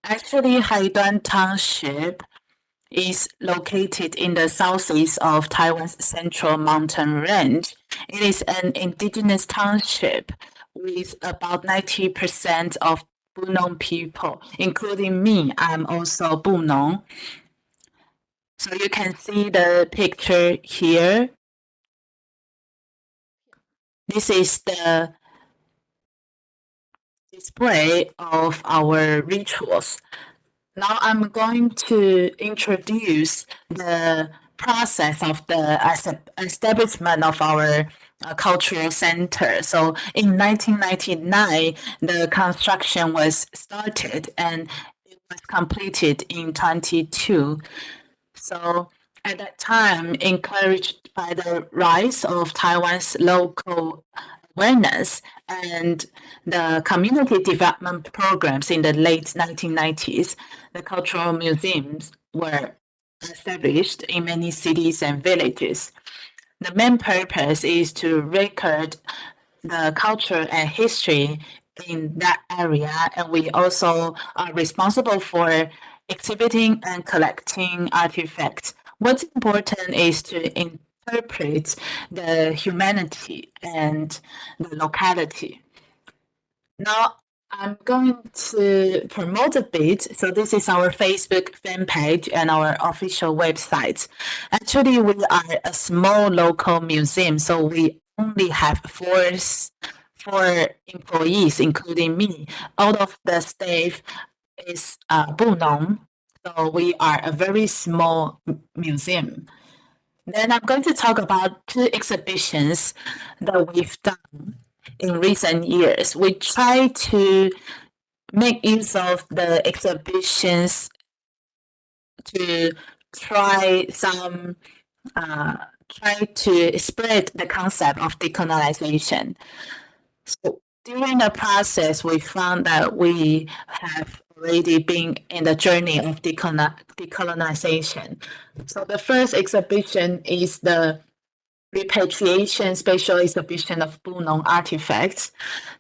actually, Haiduan Township is located in the southeast of Taiwan's central mountain range. It is an indigenous township with about 90% of Bunun people, including me. I'm also Bunun. So you can see the picture here. This is the display of our rituals. Now I'm going to introduce the process of the establishment of our cultural center. So in 1999, the construction was started and it was completed in 22. So at that time, encouraged by the rise of Taiwan's local awareness and the community development programs in the late 1990s, the cultural museums were established in many cities and villages. The main purpose is to record the culture and history in that area, and we also are responsible for exhibiting and collecting artifacts. What's important is to interpret the humanity and the locality. Now, I'm going to promote a bit. So this is our Facebook fan page and our official website. Actually, we are a small local museum, so we only have four employees, including me. All of the staff is Bunun. So we are a very small museum. Then I'm going to talk about 2 exhibitions that we've done in recent years. We try to make use of the exhibitions to try to spread the concept of decolonization. So during the process, we found that we have already been in the journey of decolonization. So the first exhibition is the repatriation special exhibition of Bunun artifacts.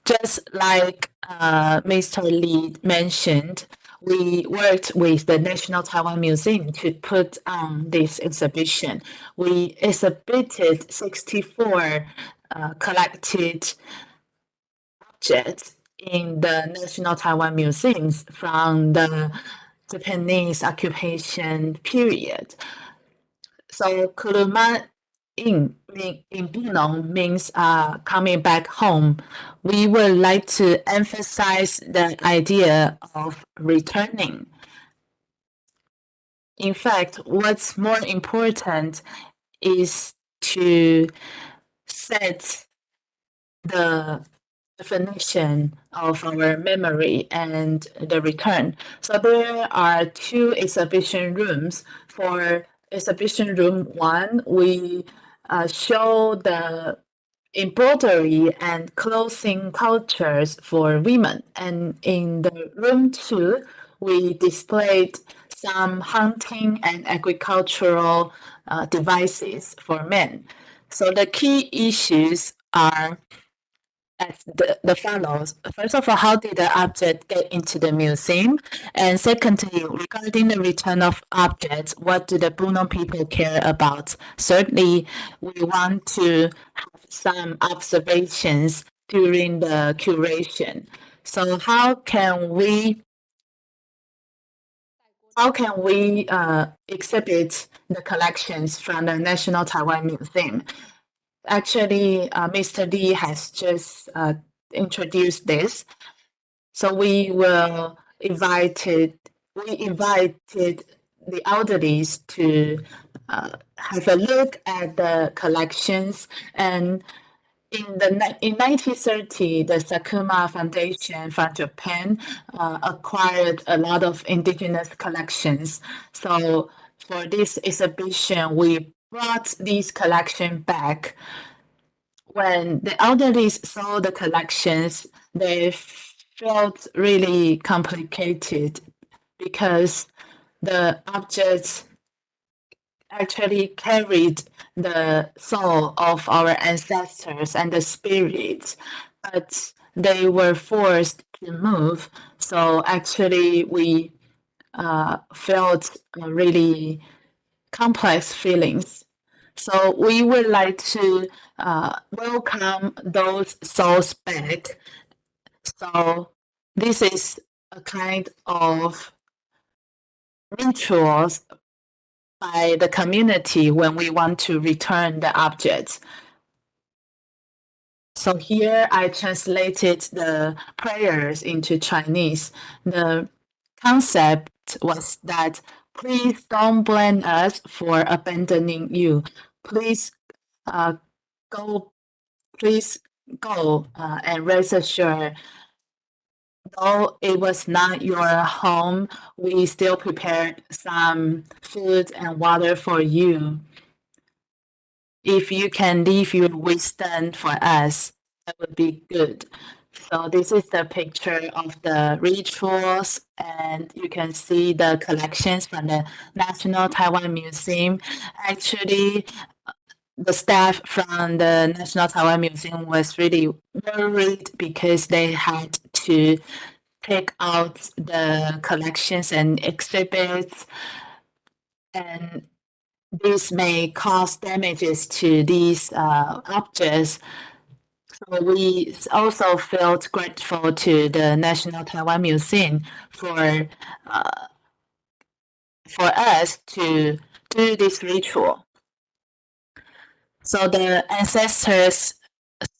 Just like Mr. Lee mentioned, we worked with the National Taiwan Museum to put on this exhibition. We exhibited 64 collected objects in the National Taiwan Museums from the Japanese occupation period. So kuruma in Bunun means coming back home. We would like to emphasize the idea of returning. In fact, what's more important is to set the definition of our memory and the return. So there are 2 exhibition rooms. For exhibition room 1, we show the embroidery and clothing cultures for women. And in the room 2, we displayed some hunting and agricultural devices for men. So the key issues are as the follows. First of all, how did the object get into the museum? And secondly, regarding the return of objects, what do the Bunun people care about? Thirdly, we want to have some observations during the curation. So how can we exhibit the collections from the National Taiwan Museum? Actually, Mr. Lee has just introduced this. So we invited the elderlies to have a look at the collections. And in 1930, the Sakuma Foundation from Japan acquired a lot of indigenous collections. So for this exhibition, we brought these collections back. When the elderly saw the collections, they felt really complicated because the objects actually carried the soul of our ancestors and the spirits, but they were forced to move. So actually, we felt really complex feelings. So we would like to welcome those souls back. So this is a kind of rituals by the community when we want to return the objects. So here I translated the prayers into Chinese. The concept was that please don't blame us for abandoning you. Please go and rest assured, though it was not your home, we still prepared some food and water for you. If you can leave your wisdom for us, that would be good. So this is the picture of the rituals, and you can see the collections from the National Taiwan Museum. Actually, the staff from the National Taiwan Museum was really worried because they had to take out the collections and exhibits, and this may cause damages to these objects. So we also felt grateful to the National Taiwan Museum for us to do this ritual. So the ancestors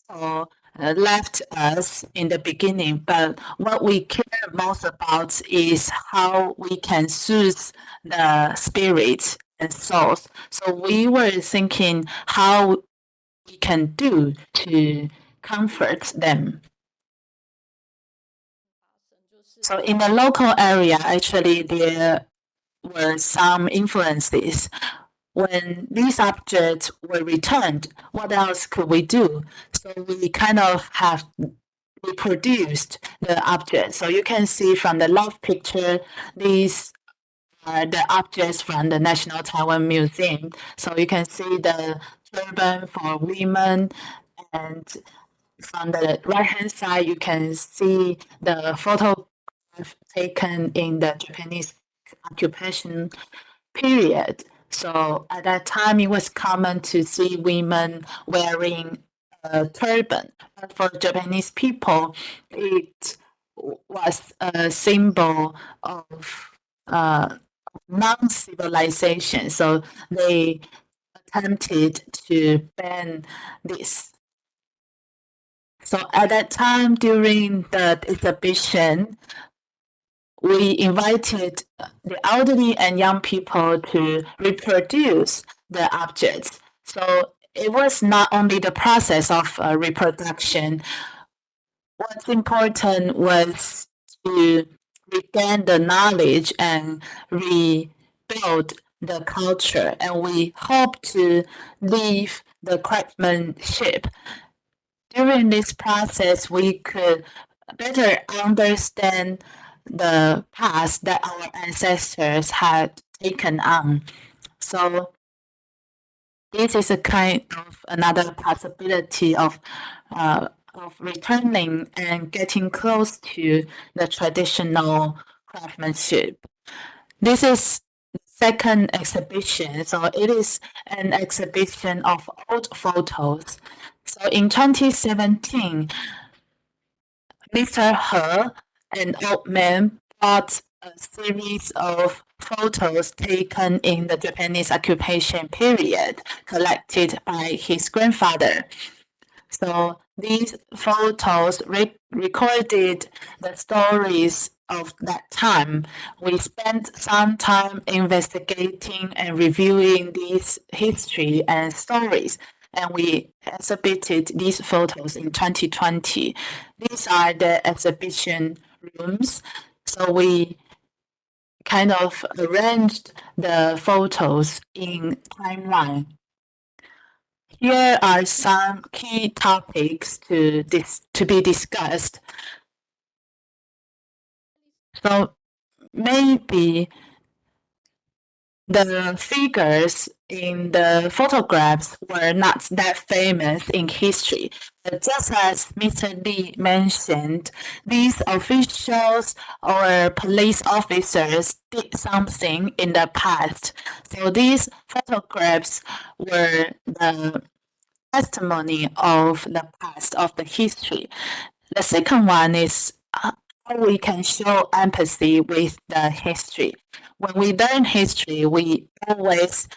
saw left us in the beginning, but what we care most about is how we can soothe the spirit and souls. So we were thinking how we can do to comfort them. So in the local area, actually, there were some influences. When these objects were returned, what else could we do? So we kind of have reproduced the objects. So you can see from the left picture, these are the objects from the National Taiwan Museum. So you can see the turban for women, and from the right-hand side, you can see the photograph taken in the Japanese occupation period. So at that time, it was common to see women wearing a turban. But for Japanese people, it was a symbol of non-civilization. So they attempted to ban this. So at that time, during the exhibition, we invited the elderly and young people to reproduce the objects. So it was not only the process of reproduction. What's important was to regain the knowledge and rebuild the culture. And we hope to leave the craftsmanship. During this process, we could better understand the path that our ancestors had taken on. So this is a kind of another possibility of returning and getting close to the traditional craftsmanship. This is the second exhibition. So it is an exhibition of old photos. So in 2017, Mr. He, an old man, brought a series of photos taken in the Japanese occupation period, collected by his grandfather. So these photos recorded the stories of that time. We spent some time investigating and reviewing these history and stories, and we exhibited these photos in 2020. These are the exhibition rooms. So we kind of arranged the photos in timeline. Here are some key topics to be discussed. So maybe the figures in the photographs were not that famous in history. But just as Mr. Lee mentioned, these officials or police officers did something in the past. So these photographs were the testimony of the past, of the history. The second one is how we can show empathy with the history. When we learn history, we always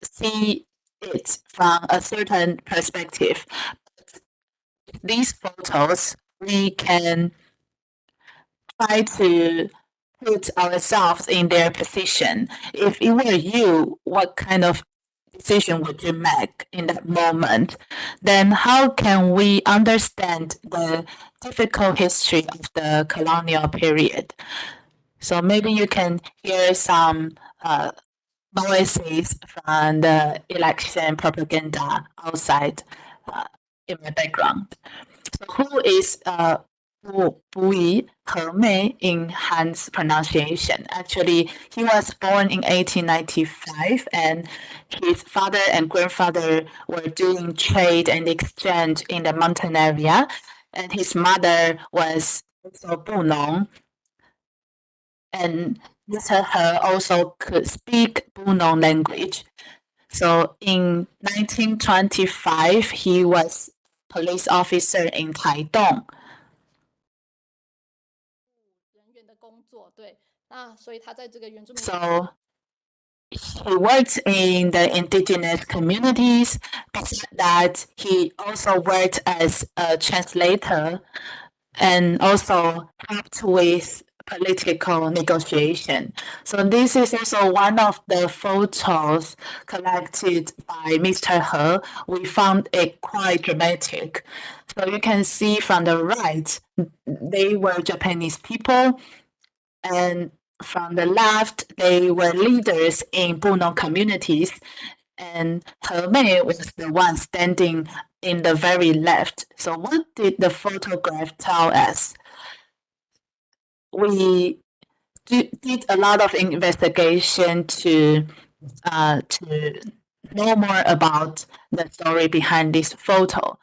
see it from a certain perspective. These photos, we can try to put ourselves in their position. If it were you, what kind of decision would you make in that moment? Then how can we understand the difficult history of the colonial period? So maybe you can hear some noises from the election propaganda outside in my background. So who is Bui He in Han's pronunciation? Actually, he was born in 1895, and his father and grandfather were doing trade and exchange in the mountain area, and his mother was also Bunun. And Mr. He also could speak Bunun language. So in 1925, he was police officer in Haiduan. So he worked in the indigenous communities. Besides that, he also worked as a translator and also helped with political negotiation. So this is also one of the photos collected by Mr. He. We found it quite dramatic. So you can see from the right, they were Japanese people, and from the left, they were leaders in Bunun communities, and He Mei was the one standing in the very left. So what did the photograph tell us? We did a lot of investigation to know more about the story behind this photo.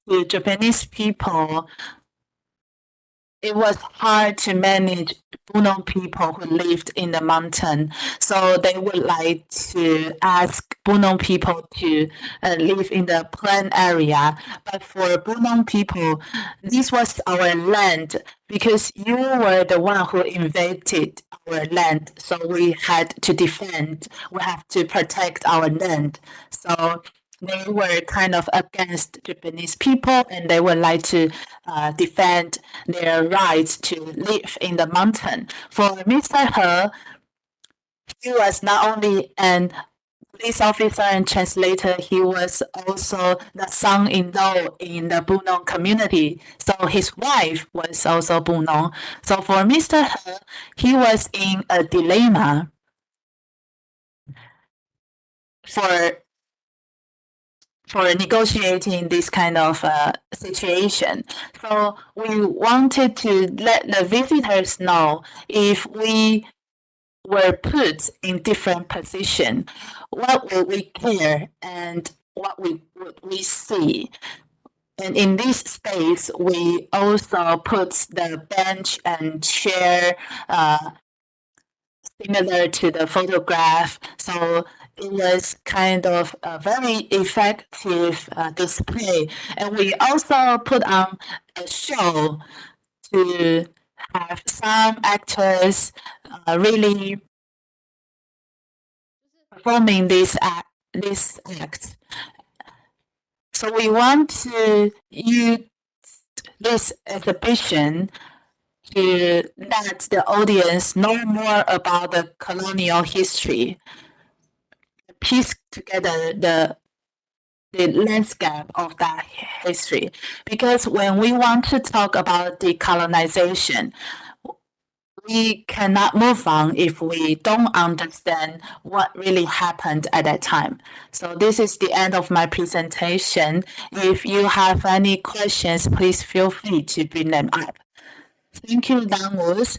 To Japanese people, it was hard to manage Bunun people who lived in the mountain. So they would like to ask Bunun people to live in the plain area. But for Bunun people, this was our land because you were the one who invaded our land. So we had to defend. We have to protect our land. So they were kind of against Japanese people, and they would like to defend their rights to live in the mountain. For Mr. He, he was not only an police officer and translator, he was also the son-in-law in the Bunun community. So his wife was also Bunun. So for Mr. He was in a dilemma for negotiating this kind of situation. So we wanted to let the visitors know if we were put in different position, what would we care and what would we see? And in this space, we also put the bench and chair similar to the photograph. So it was kind of a very effective display. And we also put on a show to have some actors really performing this act. So we want to use this exhibition to let the audience know more about the colonial history, piece together the landscape of that history. Because when we want to talk about decolonization, we cannot move on if we don't understand what really happened at that time. So this is the end of my presentation. If you have any questions, please feel free to bring them up. Thank you, Langus,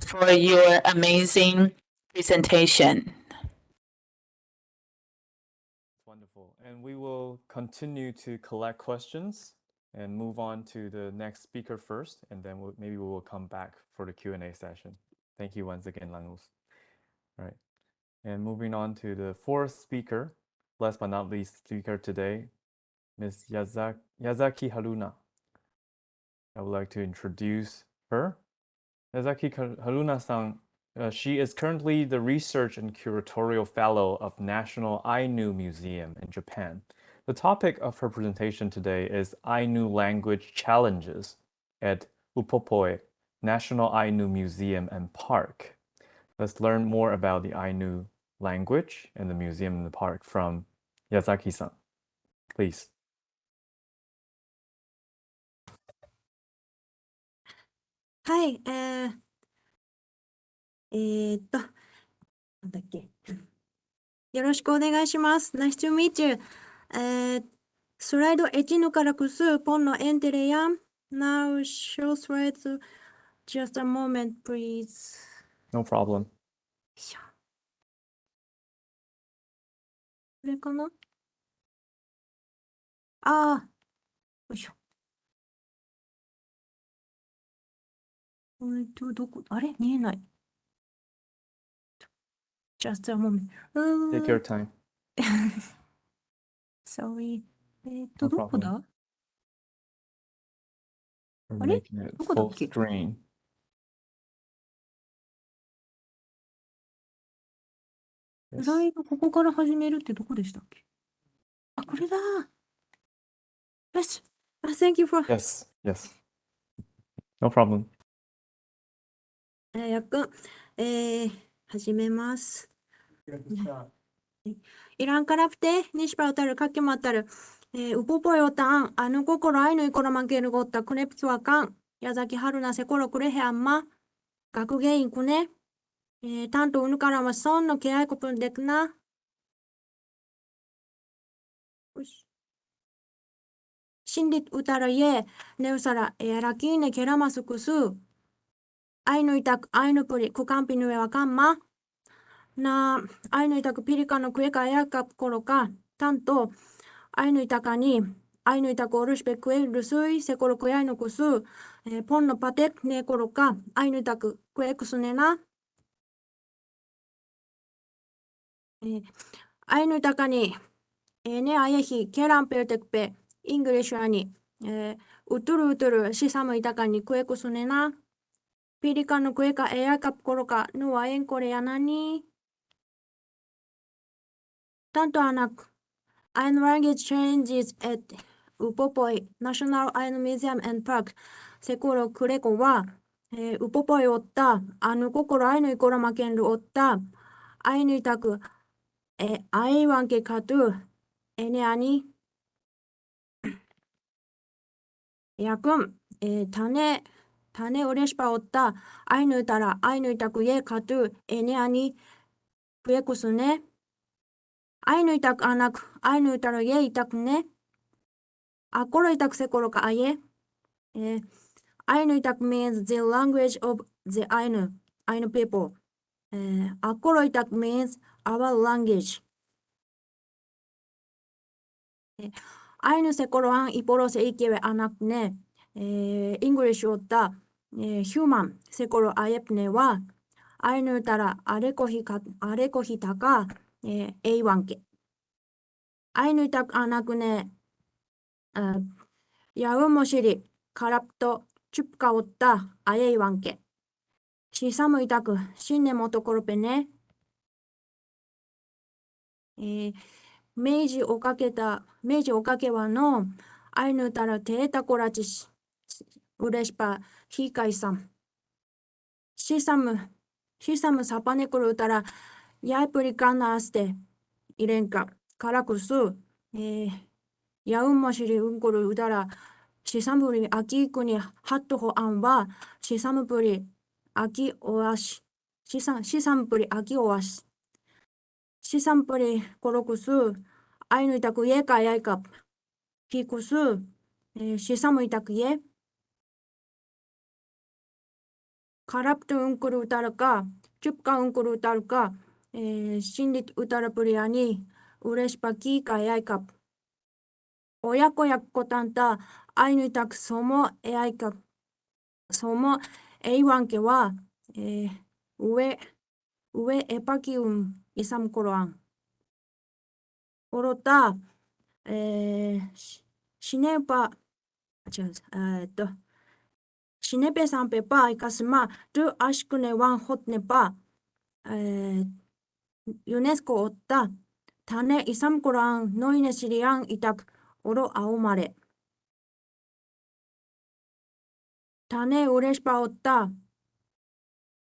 for your amazing presentation.
Wonderful. And we will continue to collect questions and move on to the next speaker first, and then maybe we will come back for the Q&A session. Thank you once again, Langus. All right. And moving on to the fourth speaker, last but not least speaker today, Ms. YAZAKI Haruna. I would like to introduce her. YAZAKI Haruna-san, she is currently the Research and Curatorial Fellow of National Ainu Museum in Japan. The topic of her presentation today is Ainu language challenges at Upopoi National Ainu Museum and Park. Let's learn more about the Ainu language and the museum and the park from YAZAKI-san. Please.
はい、なんだっけ。よろしくお願いします。Nice to meet you. スライド1のからくす、ポンのエンテレヤン。Now show slides. Just a moment, please.
No problem.
これかなああ、よいしょ。どこあれ見えない。Just a moment.
Take your time.
Sorry.
No
どこ
problem.
だ
We're
あれ
making it
どこだっ
full
け
screen.
スラ
Yes.
イドここから始めるってどこでしたっけ？あ、これだ。よし。Thank you for
Yes. Yes. No problem.
やっくん。始めます。이러한 카라프 때 니시바우타를 각기 맡다를 우포포요탄 아는 코코로 아이누 이코로 만케를 걷다 쿠네프스와 간 야자키 하루나 세코로 그래 해안마 각국의 군에 탄도 우누카라마 선노 계약 코픈 데크나 신릿 우타라예 네우사라 에라키네 게라마스쿠스 아이누 이탁 아이누 뿌리 쿠캄피누에와 깐마 나 아이누 이탁 피리카노 쿠에카 에아캅 코로카 탄도 아이누 이타카니 아이누 이타코 오르시베쿠에 루스이 세코로 쿠야이노 쿠스 폰노 파텍 네 코로카 아이누 이타크 쿠에쿠스네나 아이누 이타카니 네 아예히 케란페르텍페 잉글리쉬 아니 우뚜루 우뚜루 시사무 이타카니 쿠에쿠스네나 피리카노 쿠에카 에아캅 코로카 누와엔 코레아나니 tanto anak Ainu language changes at Upopoi National Ainu Museum and Park 세코로 그레고와 우포포에 왔다 아누 코코로 아이누 이코로 마켄루 왔다 아이누 이타크 아이완케 카투 에네 아니 야금 타네 오레시파 왔다 아이누 이타라 아이누 이타크 예 카투 에네 아니 부에쿠스네 아이누 이타크 아낙 아이누 이타로 예 이타크네 아코로 이타크 세코로카 아예 Ainu Itak means the language of the Ainu people. Akoro Itak means our language. Ainu sekoroan iporo se ikewe anakne English otta human sekoro ayepne wa Ainu tara arekohi taka eiwanke. Ainu Itak anakne 야우모시리 카랍토 춥가 왔다 아예이 완케 시사무 이타크 신네 모토코로ペね明治おかけはのアイヌタラテータコラチウレシパヒカイサムシサムサパネクルタラヤイプリカナーステイレンカカラクスヤウンモシリウンコルウダラシサムブリアキイクにハットホアンはシサムブリアキオアシシサムブリアキオアシシサムブリコロクスアイヌイタクイエカヤイカピクスシサムイタクイエカラプトウンクルウタルカチュプカウンクルウタルカシンリトウタラプリアニウレシパキーカヤイカ親子やこたんたアイヌイタクソモエアイカソモエイワンケは上エパキウンイサムコロアンコロタシネパ違うシネペサンペパイカスマドゥアシクネワンホッネパユネスコオッタタネイサムコロアンノイネシリアンイタクオロアオマレタネウレシパオッタ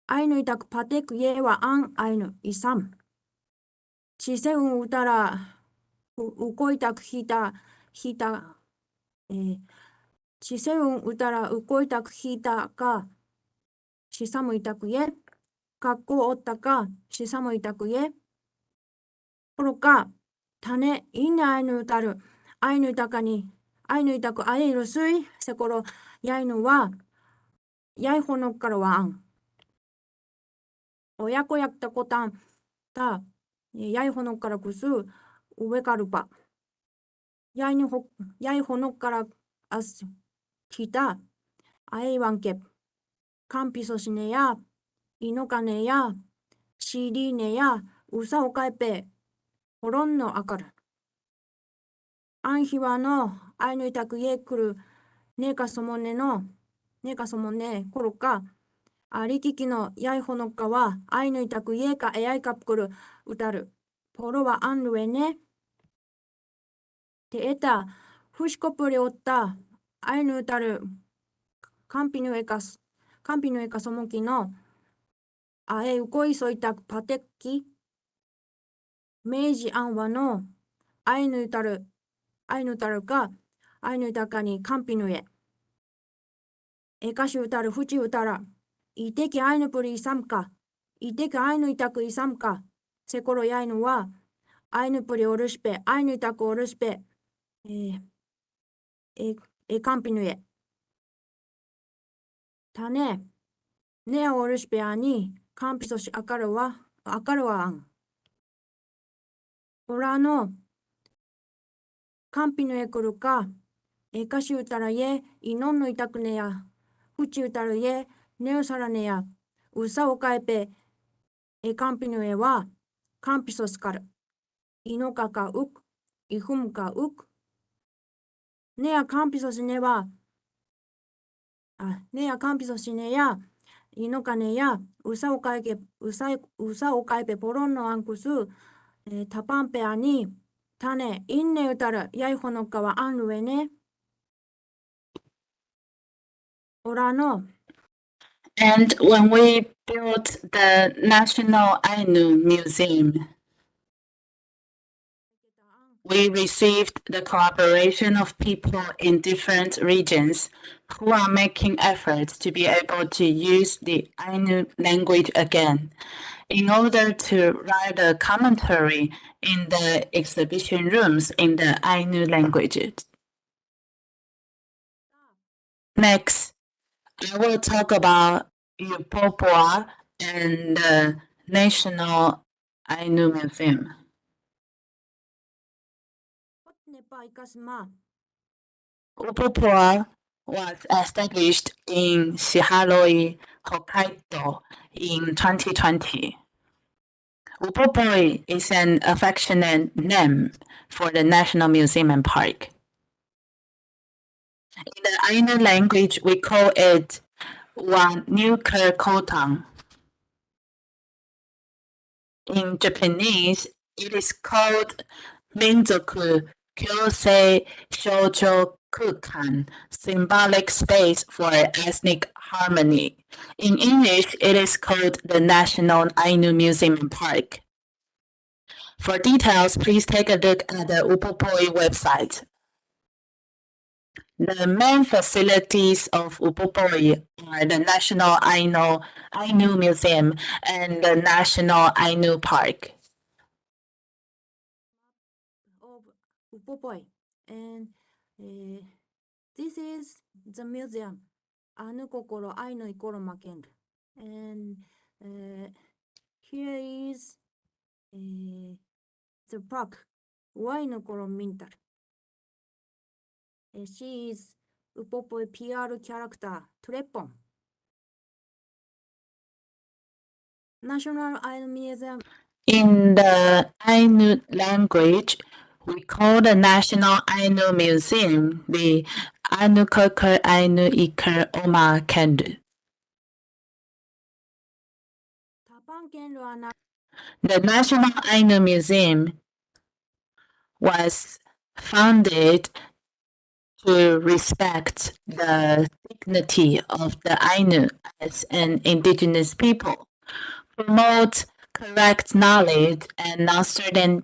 アイヌイタクパテクイエワアンアイヌイサムチセウンウタラウコイタクヒタチセウンウタラウコイタクヒタかシサムイタクイエ学校おったかシサムイタクイエコロかタネインネアイヌウタルアイヌイタカにアイヌイタクアイルスイセコロヤイヌはヤイホノからはアン親子やったこたんたヤイホノからくす上カルパヤイホノからあすきたアイワンケカンピソシネやイノカネやシリネやウサオカイペホロンのアカルアンヒワのアイヌイタクイエクルネカソモネコロカ 아리키키のやいほのかは、アイヌイタクイエカエアイカプクル歌る。ポロはアンルエネ。てえた、フシコプリオッタ、アイヌ歌る。カンピヌエカソモキの、あえうこいそいたくパテッキ。明治アンワの、アイヌ歌るか、アイヌ歌かにカンピヌエ。エカシ歌る、フチ歌ら。いてきアイヌプリイサムか。いてきアイヌイタクイサムか。セコロヤイヌは、アイヌプリオルシペ、アイヌイタクオルシペ、カンピヌエ。たね、ねあオルシペアに、カンピソシアカルワアン。オラの、カンピヌエクルか、カシウタライエ、イノンのイタクネや、フチウタルイエ、ネオサラネや、ウサオカエペ、カンピヌエは、カンピソスカル。イノカカウク、イフムカウク。ネアカンピソシネは、ネアカンピソシネや、イノカネや、ウサオカエペポロンのアンクス、タパンペアに、タネ、インネウタル、ヤイホノカワアンルエネ。オラの、
And when we built the National Ainu Museum, we received the collaboration of people in different regions who are making efforts to be able to use the Ainu language again in order to write a commentary in the exhibition rooms in the Ainu languages. Next, I will talk about Upopua and the National Ainu Museum.
ネパイカスマ、
Upopua was established in Shiharoi, Hokkaido in 2020. Upopoi is an affectionate name for the National Museum and Park. In the Ainu language, we call it Wanuker Kotang. In Japanese, it is called Minzoku Kyosei Shoujo Kukan, symbolic space for ethnic harmony. In English, it is called the National Ainu Museum and Park. For details, please take a look at the Upopoi website. The main facilities of Upopoi are the National Ainu Museum and the National Ainu Park.
of Upopoi. And this is the museum. Anu kokoro ainu ikoro maken. And here is the park. Wainu koro mintar. She is Upopoi PR character, Trepon. National Ainu Museum.
In the Ainu language, we call the National Ainu Museum the Anu Koker Ainu Iker Oma Kendu. The National Ainu Museum was founded to respect the dignity of the Ainu as an indigenous people, promote correct knowledge and understanding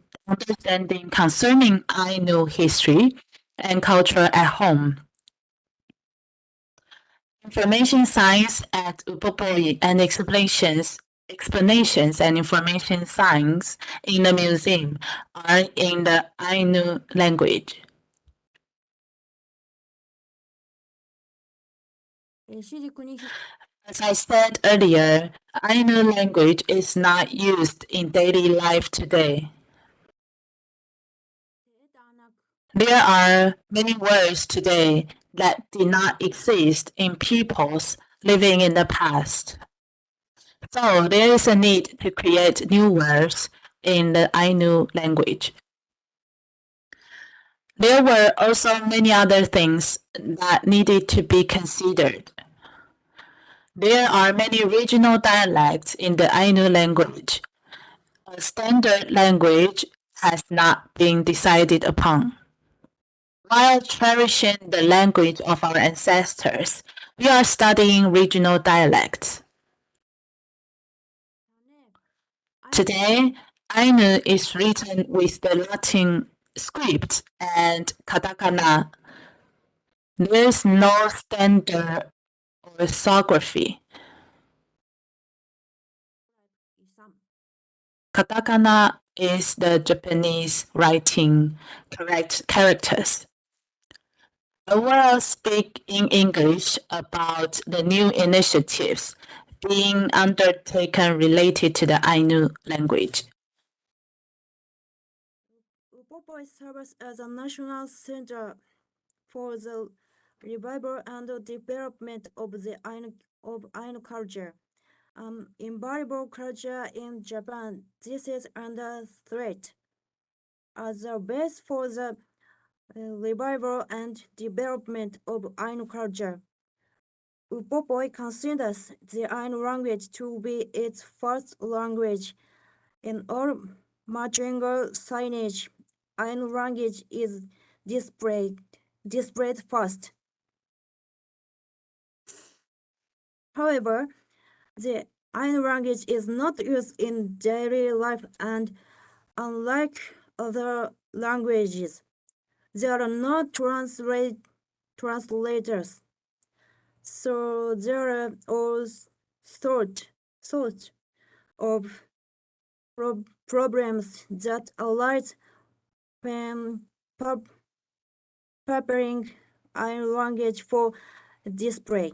concerning Ainu history and culture at home. Information science at Upopoi and explanations and information science in the museum are in the Ainu language. As I said earlier, Ainu language is not used in daily life today. There are many words today that did not exist in peoples living in the past. So there is a need to create new words in the Ainu language. There were also many other things that needed to be considered. There are many regional dialects in the Ainu language. A standard language has not been decided upon. While cherishing the language of our ancestors, we are studying regional dialects. Today, Ainu is written with the Latin script and katakana. There is no standard orthography. Katakana is the Japanese writing characters. I will speak in English about the new initiatives being undertaken related to the Ainu language.
Upopo serves as a national center for the revival and development of the Ainu culture. Invaluable culture in Japan, this is under threat. As a base for the revival and development of Ainu culture, Upopoi considers the Ainu language to be its first language. In all multilingual signage, Ainu language is displayed first. However, the Ainu language is not used in daily life, and unlike other languages, there are no translators. So there are all sorts of problems that arise when preparing Ainu language for display.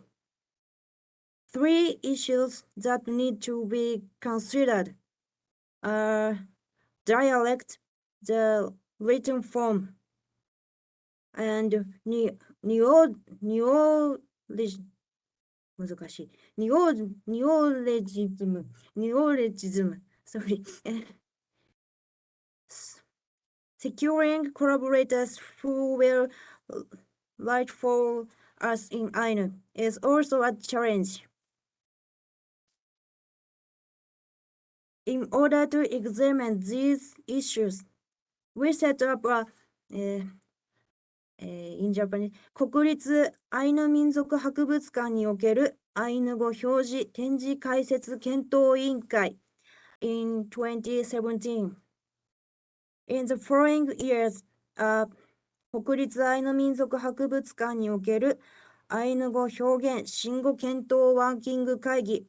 3 issues that need to be considered are dialect, the written form, and neologism. Sorry. Securing collaborators who will write for us in Ainu is also a challenge. In order to examine these issues, we set up a in Japanese 国立アイヌ民族博物館におけるアイヌ語表示展示解説検討委員会 in 2017. In the following years, 国立アイヌ民族博物館におけるアイヌ語表現新語検討ワーキング会議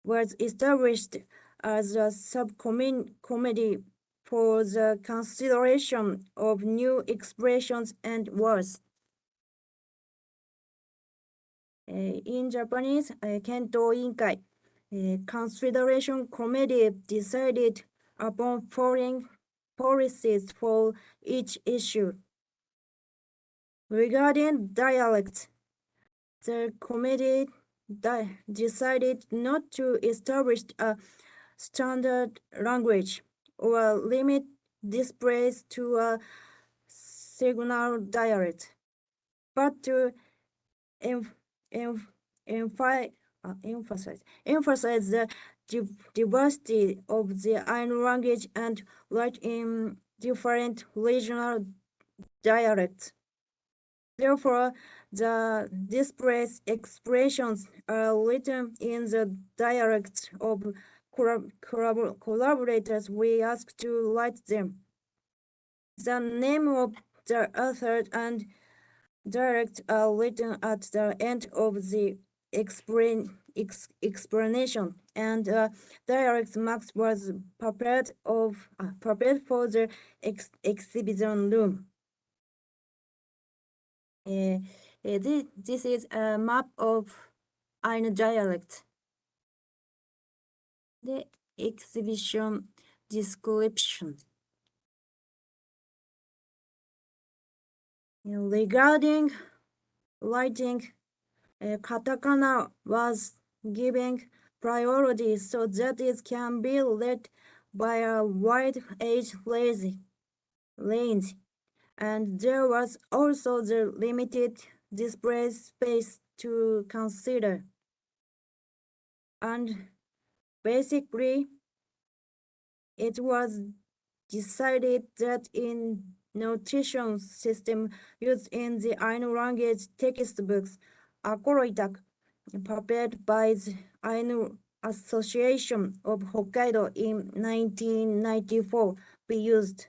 was established as a subcommittee for the consideration of new expressions and words. In Japanese, 検討委員会 consideration committee decided upon foreign policies for each issue. Regarding dialects, the committee decided not to establish a standard language or limit displays to a signal dialect, but to emphasize the diversity of the Ainu language and write in different regional dialects. Therefore, the displays expressions are written in the dialects of collaborators we ask to write them. The name of the author and dialect are written at the end of the explanation, and dialect maps was prepared for the exhibition room. This is a map of Ainu dialect. The exhibition description. Regarding writing, katakana was given priority so that it can be read by a wide age range, and there was also the limited display space to consider. And basically, it was decided that in notation system used in the Ainu language textbooks, Akoroitak, prepared by the Ainu Association of Hokkaido in 1994, be used.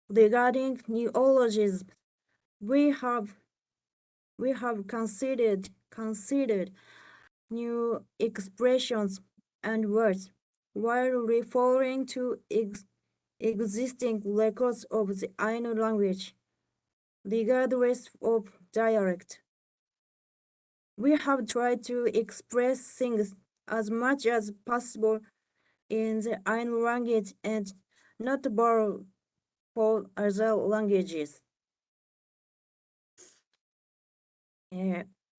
Regarding neologisms, we have considered new expressions and words while referring to existing records of the Ainu language, regardless of dialect. We have tried to express things as much as possible in the Ainu language and not borrow for other languages.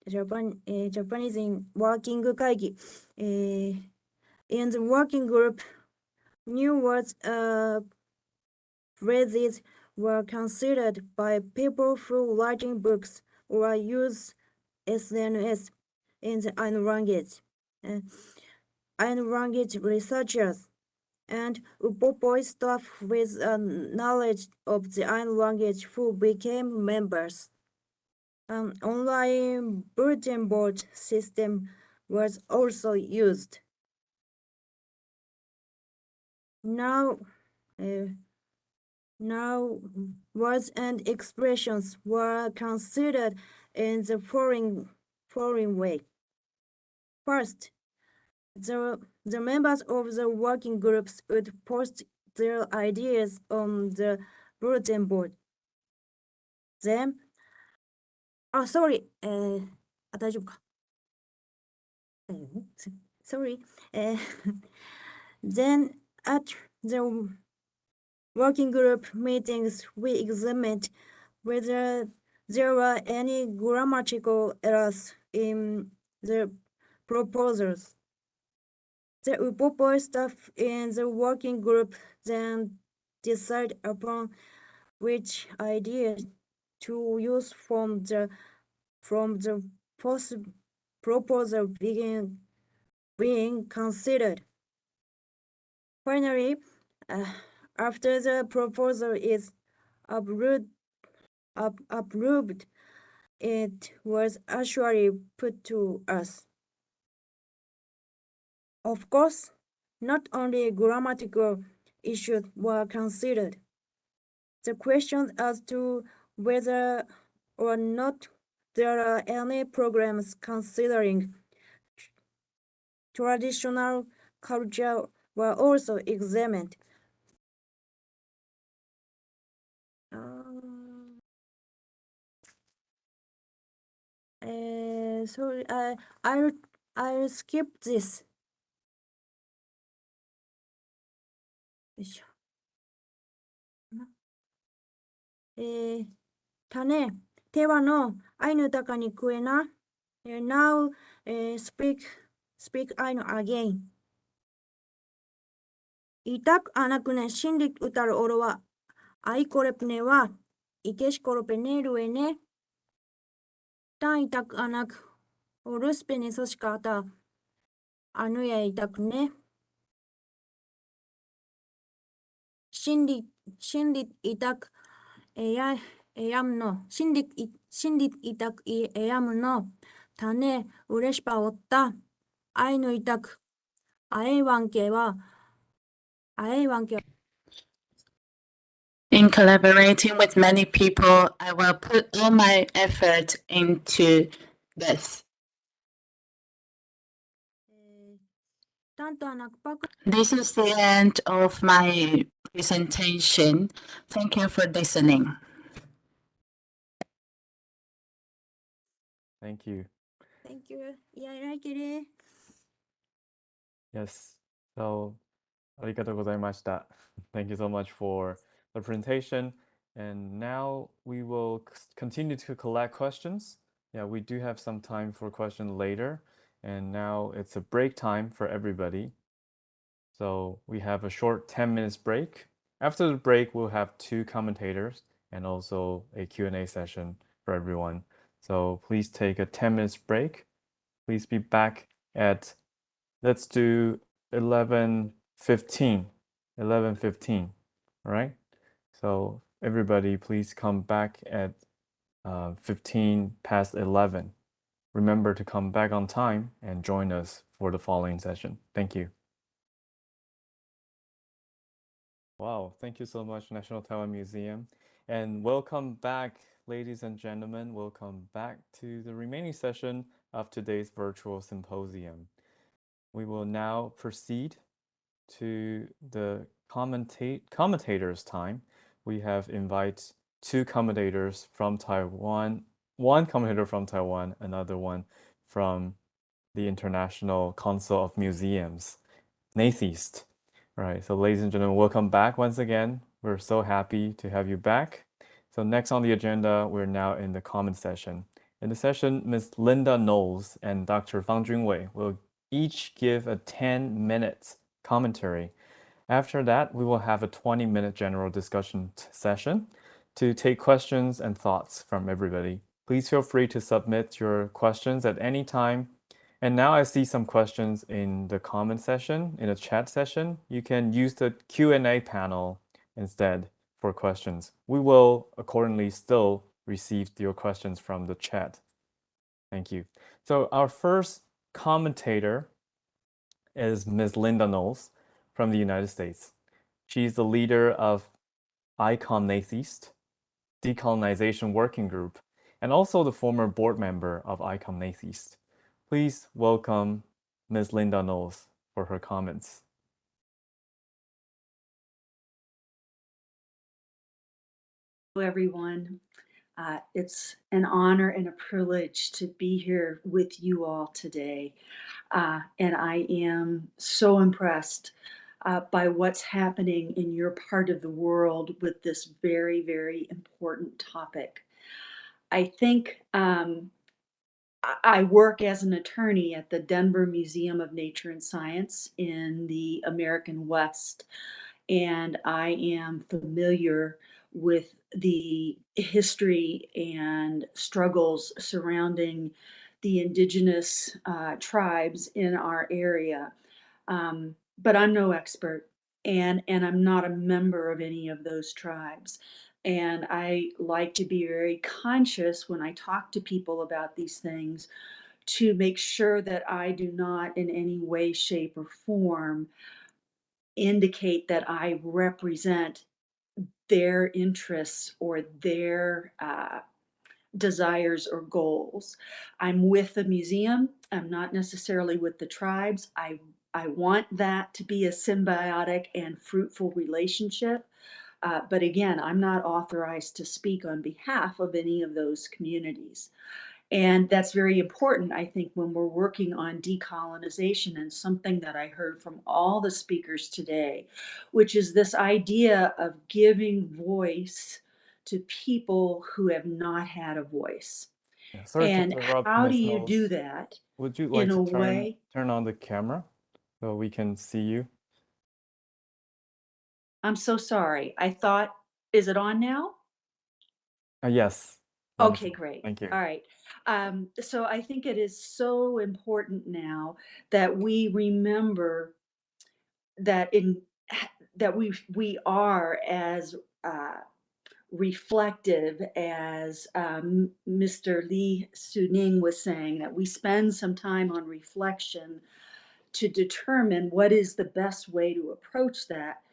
Japanese in working 会議。In the working group, new words, phrases were considered by people who writing books or use SNS in the Ainu language. Ainu language researchers and Upopoi staff with knowledge of the Ainu language who became members. An online bulletin board system was also used. Now words and expressions were considered in the following way. First, the members of the working groups would post their ideas on the bulletin board. Then, sorry, 大丈夫か。Sorry. Then at the working group meetings, we examined whether there were any grammatical errors in the proposals. The Upopoi staff in the working group then decide upon which idea to use from the proposal being considered. Finally, after the proposal is approved, it was actually put to us. Of course, not only grammatical issues were considered. The question as to whether or not there are any programs considering traditional culture were also examined. Sorry, I'll skip this. よいしょ。種、手話のアイヌ高に食えな。Now speak Ainu again. Itak anak ne shindik utar orowa. Ai korepne wa ikesh koropene ruene. Tan itak anak oruspene soshikata. Anu ya itak ne. Shindik itak eyam no. Shindik itak eyam no. Tane ureshpa otta. Ainu itak aewanke wa.
In collaborating with many people, I will put all my effort into this. This is the end of my presentation. Thank you for listening.
Thank you.
Thank you. Yeah, I like it.
Yes. So, ありがとうございました. Thank you so much for the presentation. And now we will continue to collect questions. Yeah, we do have some time for questions later. And now it's a break time for everybody. So we have a short 10 minutes break. After the break, we'll have 2 commentators and also a Q&A session for everyone. So please take a 10 minutes break. Please be back at, let's do 11:15. 11:15, all right? So everybody, please come back at 15 past 11. Remember to come back on time and join us for the following session. Thank you. Wow, thank you so much, National Taiwan Museum. And welcome back, ladies and gentlemen. Welcome back to the remaining session of today's virtual symposium. We will now proceed to the commentators time. We have invited two commentators from Taiwan, one commentator from Taiwan, another one from the International Council of Museums, NATHIST. All right, so ladies and gentlemen, welcome back once again. We're so happy to have you back. So next on the agenda, we're now in the comment session. In the session, Ms. Lynda Knowles and Dr. FANG Chun-Wei will each give a 10-minute commentary. After that, we will have a 20-minute general discussion session to take questions and thoughts from everybody. Please feel free to submit your questions at any time. And now I see some questions in the comment session, in the chat session. You can use the Q&A panel instead for questions. We will accordingly still receive your questions from the chat. Thank you. So our first commentator is Ms. Lynda Knowles from the United States. She's the leader of ICOM NATHIST, Decolonization Working Group, and also the former board member of ICOM NATHIST. Please welcome Ms. Lynda Knowles for her comments.
Hello, everyone. It's an honor and a privilege to be here with you all today. And I am so impressed by what's happening in your part of the world with this very, very important topic. I think I work as an attorney at the Denver Museum of Nature and Science in the American West, and I am familiar with the history and struggles surrounding the indigenous tribes in our area. But I'm no expert, and I'm not a member of any of those tribes. And I like to be very conscious when I talk to people about these things to make sure that I do not in any way, shape, or form indicate that I represent their interests or their desires or goals. I'm with the museum. I'm not necessarily with the tribes. I want that to be a symbiotic and fruitful relationship. But again, I'm not authorized to speak on behalf of any of those communities. And that's very important, I think, when we're working on decolonization, and something that I heard from all the speakers today, which is this idea of giving voice to people who have not had a voice.
Yeah, sorry to
And
interrupt,
how do
Ms.
you do
Knowles.
that
Would you
in
like
a
to
way?
turn on the camera so we can see you?
I'm so sorry. I thought, is it on now?
Yes.
Okay,
Wonderful.
great.
Thank you.
All right. So I think it is so important now that we remember that we are as reflective as Mr. Tzu-Ning was saying, that we spend some time on reflection to determine what is the best way to approach that,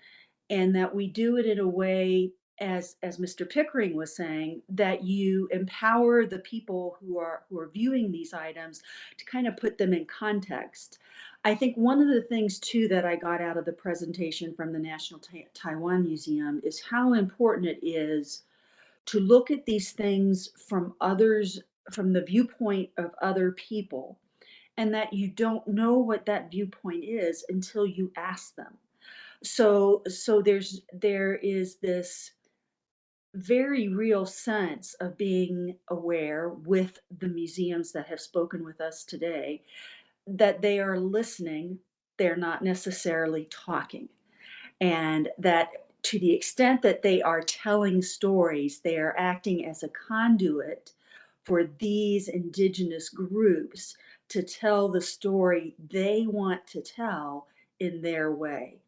and that we do it in a way, as Mr. Pickering was saying, that you empower the people who are viewing these items to kind of put them in context. I think one of the things too that I got out of the presentation from the National Taiwan Museum is how important it is to look at these things from the viewpoint of other people, and that you don't know what that viewpoint is until you ask them. So there is this very real sense of being aware with the museums that have spoken with us today, that they are listening, they're not necessarily talking. And that to the extent that they are telling stories, they are acting as a conduit for these indigenous groups to tell the story they want to tell in their way.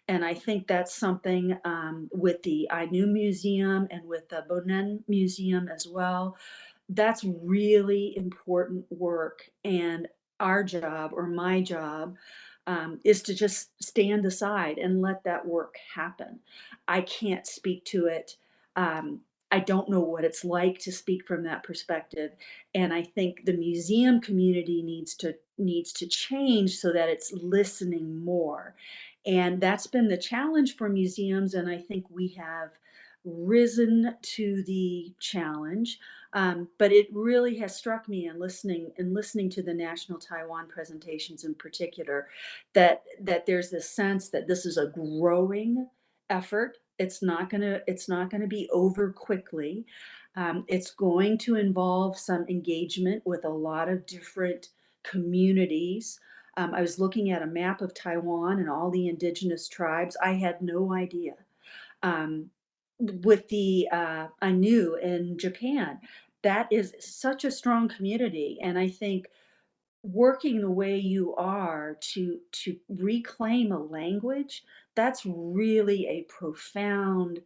And I think that's something with the Ainu Museum and with the Bunun Museum as well. That's really important work. And our job, or my job, is to just stand aside and let that work happen. I can't speak to it. I don't know what it's like to speak from that perspective. And I think the museum community needs to change so that it's listening more. And that's been the challenge for museums, and I think we have risen to the challenge. But it really has struck me in listening to the National Taiwan presentations in particular, that there's this sense that this is a growing effort. It's not gonna be over quickly. It's going to involve some engagement with a lot of different communities. I was looking at a map of Taiwan and all the indigenous tribes. I had no idea. With the Ainu in Japan, that is such a strong community, and I think working the way you are to reclaim a language, that's really a profound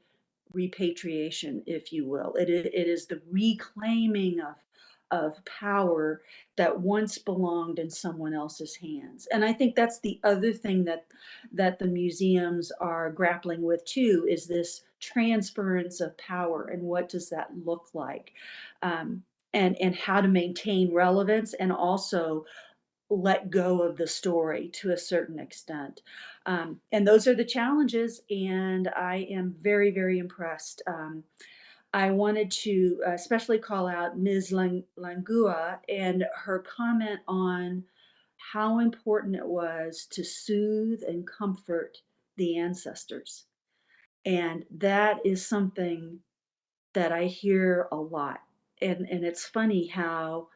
repatriation, if you will. It is the reclaiming of power that once belonged in someone else's hands. And I think that's the other thing that the museums are grappling with too, is this transference of power, and what does that look like, and how to maintain relevance and also let go of the story to a certain extent. And those are the challenges, and I am very, very impressed. I wanted to especially call out Ms. Langua and her comment on how important it was to soothe and comfort the ancestors. And that is something that I hear a lot. And it's funny how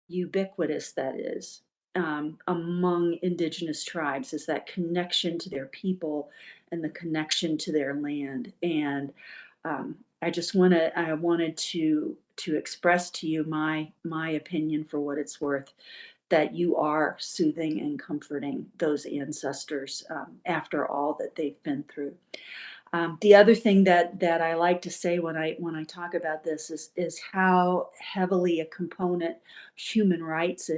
ubiquitous that is among indigenous tribes, is that connection to their people and the connection to their land. And I wanted to express to you my opinion, for what it's worth, that you are soothing and comforting those ancestors after all that they've been through. The other thing that I like to say when I talk about this is how heavily a component human rights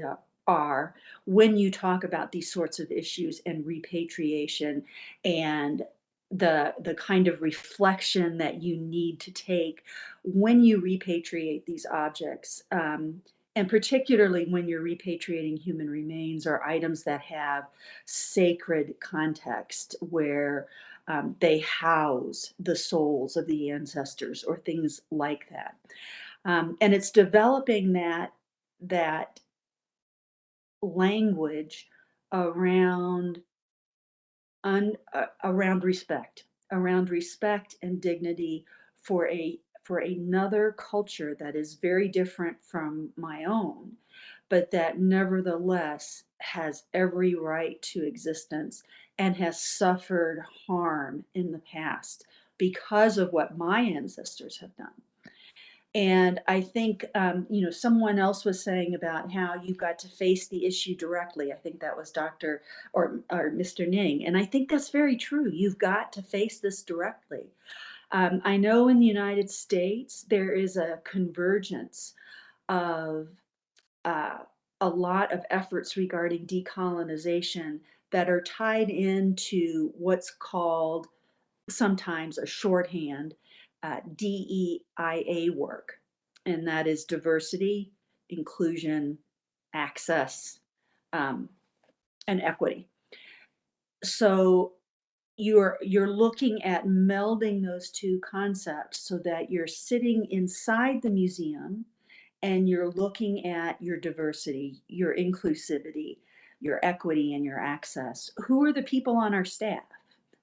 are when you talk about these sorts of issues and repatriation, and the kind of reflection that you need to take when you repatriate these objects. And particularly when you're repatriating human remains or items that have sacred context, where they house the souls of the ancestors or things like that. And it's developing that language around around respect and dignity for another culture that is very different from my own, but that nevertheless has every right to existence and has suffered harm in the past because of what my ancestors have done. And I think, someone else was saying about how you've got to face the issue directly. I think that was Dr. or Mr. Ning. And I think that's very true. You've got to face this directly. I know in the United States, there is a convergence of a lot of efforts regarding decolonization that are tied into what's called sometimes a shorthand DEIA work, and that is diversity, inclusion, access, and equity. So you're looking at melding those two concepts so that you're sitting inside the museum and you're looking at your diversity, your inclusivity, your equity, and your access. Who are the people on our staff?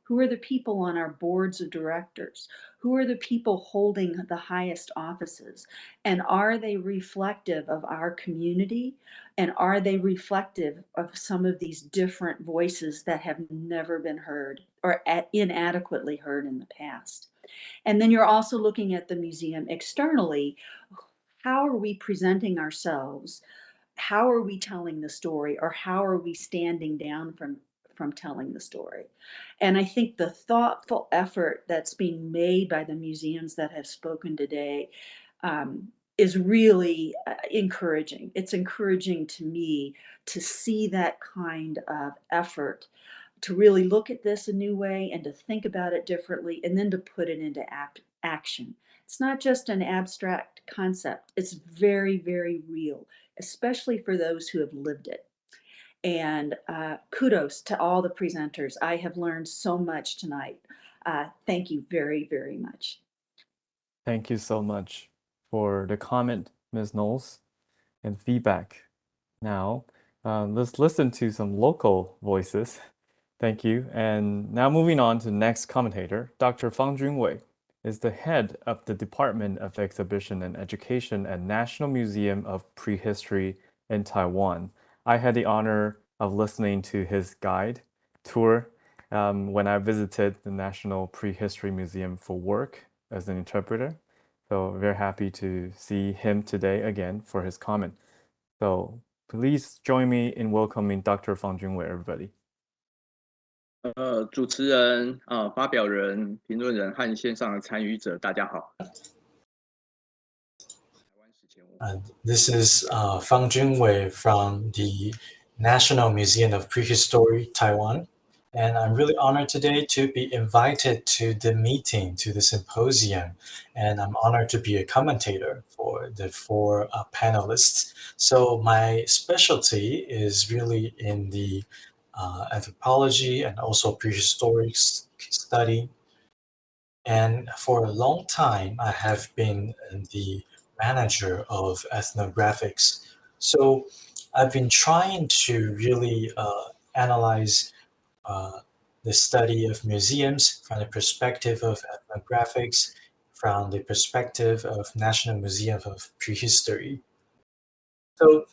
Who are the people on our boards of directors? Who are the people holding the highest offices? And are they reflective of our community? And are they reflective of some of these different voices that have never been heard or inadequately heard in the past? And then you're also looking at the museum externally. how are we presenting ourselves? How are we telling the story, or how are we standing down from telling the story? And I think the thoughtful effort that's being made by the museums that have spoken today is really encouraging. It's encouraging to me to see that kind of effort, to really look at this a new way and to think about it differently, and then to put it into action. It's not just an abstract concept, it's very, very real, especially for those who have lived it. And kudos to all the presenters. I have learned so much tonight. Thank you very, very much.
Thank you so much for the comment, Ms. Knowles, and feedback. Now, let's listen to some local voices. Thank you. And now moving on to the next commentator, Dr. Fang Chun-Wei is the head of the Department of Exhibition and Education at National Museum of Prehistory in Taiwan. I had the honor of listening to his guide tour when I visited the National Prehistory Museum for work as an interpreter. So very happy to see him today again for his comment. So please join me in welcoming Dr. Fang Chun-Wei, everybody.
主持人、发表人、评论人和线上的参与者，大家好。
This is Fang Junwei from the National Museum of Prehistory, Taiwan. And I'm really honored today to be invited to the meeting, to the symposium. And I'm honored to be a commentator for the 4 panelists. So my specialty is really in the anthropology and also prehistoric study. And for a long time, I have been the manager of ethnographics. So I've been trying to really analyze the study of museums from the perspective of ethnographics, from the perspective of National Museum of Prehistory. So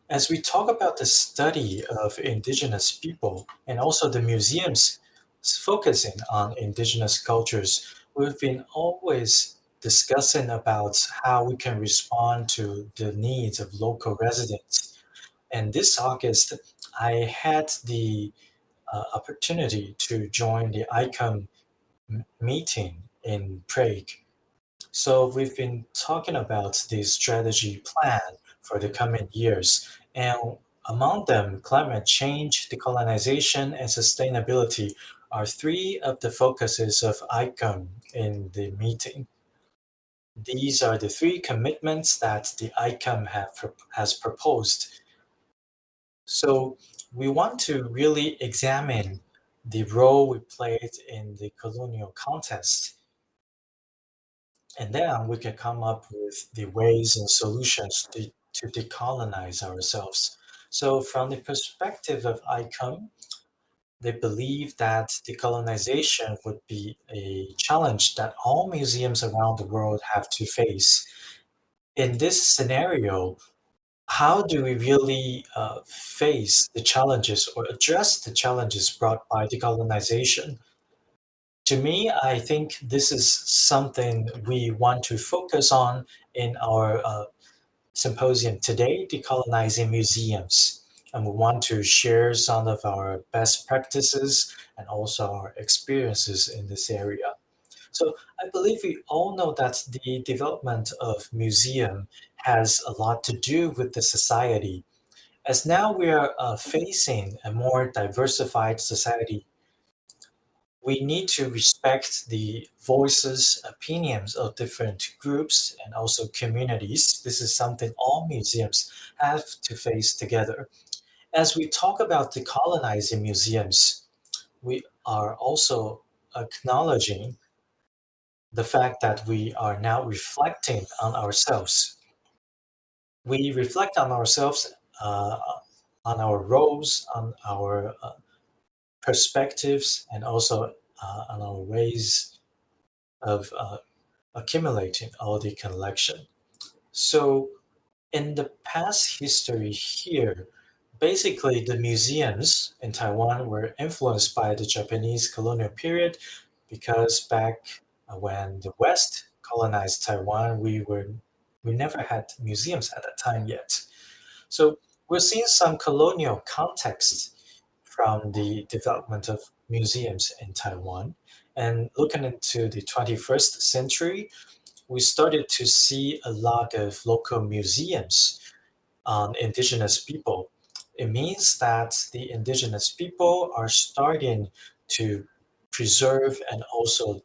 as we talk about the study of indigenous people and also the museums focusing on indigenous cultures, we've been always discussing about how we can respond to the needs of local residents. And this August, I had the opportunity to join the ICOM meeting in Prague. So we've been talking about the strategy plan for the coming years, and among them, climate change, decolonization, and sustainability are 3 of the focuses of ICOM in the meeting. These are the 3 commitments that the ICOM has proposed. So we want to really examine the role we played in the colonial context. And then we can come up with the ways and solutions to decolonize ourselves. So from the perspective of ICOM, they believe that decolonization would be a challenge that all museums around the world have to face. In this scenario, how do we really face the challenges or address the challenges brought by decolonization? To me, I think this is something we want to focus on in our symposium today, Decolonizing Museums. And we want to share some of our best practices and also our experiences in this area. So I believe we all know that the development of museum has a lot to do with the society. As now we are facing a more diversified society, we need to respect the voices, opinions of different groups and also communities. This is something all museums have to face together. As we talk about decolonizing museums, we are also acknowledging the fact that we are now reflecting on ourselves. We reflect on ourselves, on our roles, on our perspectives, and also on our ways of accumulating all the collection. So in the past history here, basically the museums in Taiwan were influenced by the Japanese colonial period because back when the West colonized Taiwan, we never had museums at that time yet. So we're seeing some colonial context from the development of museums in Taiwan. And looking into the 21st century, we started to see a lot of local museums on indigenous people. It means that the indigenous people are starting to preserve and also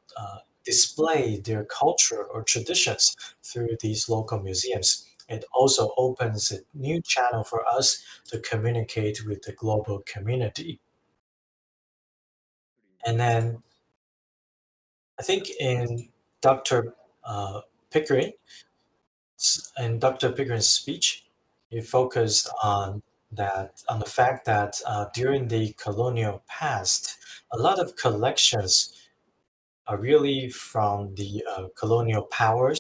display their culture or traditions through these local museums. It also opens a new channel for us to communicate with the global community. And then I think in Dr. Pickering, in Dr. Pickering's speech, he focused on the fact that during the colonial past, a lot of collections are really from the colonial powers,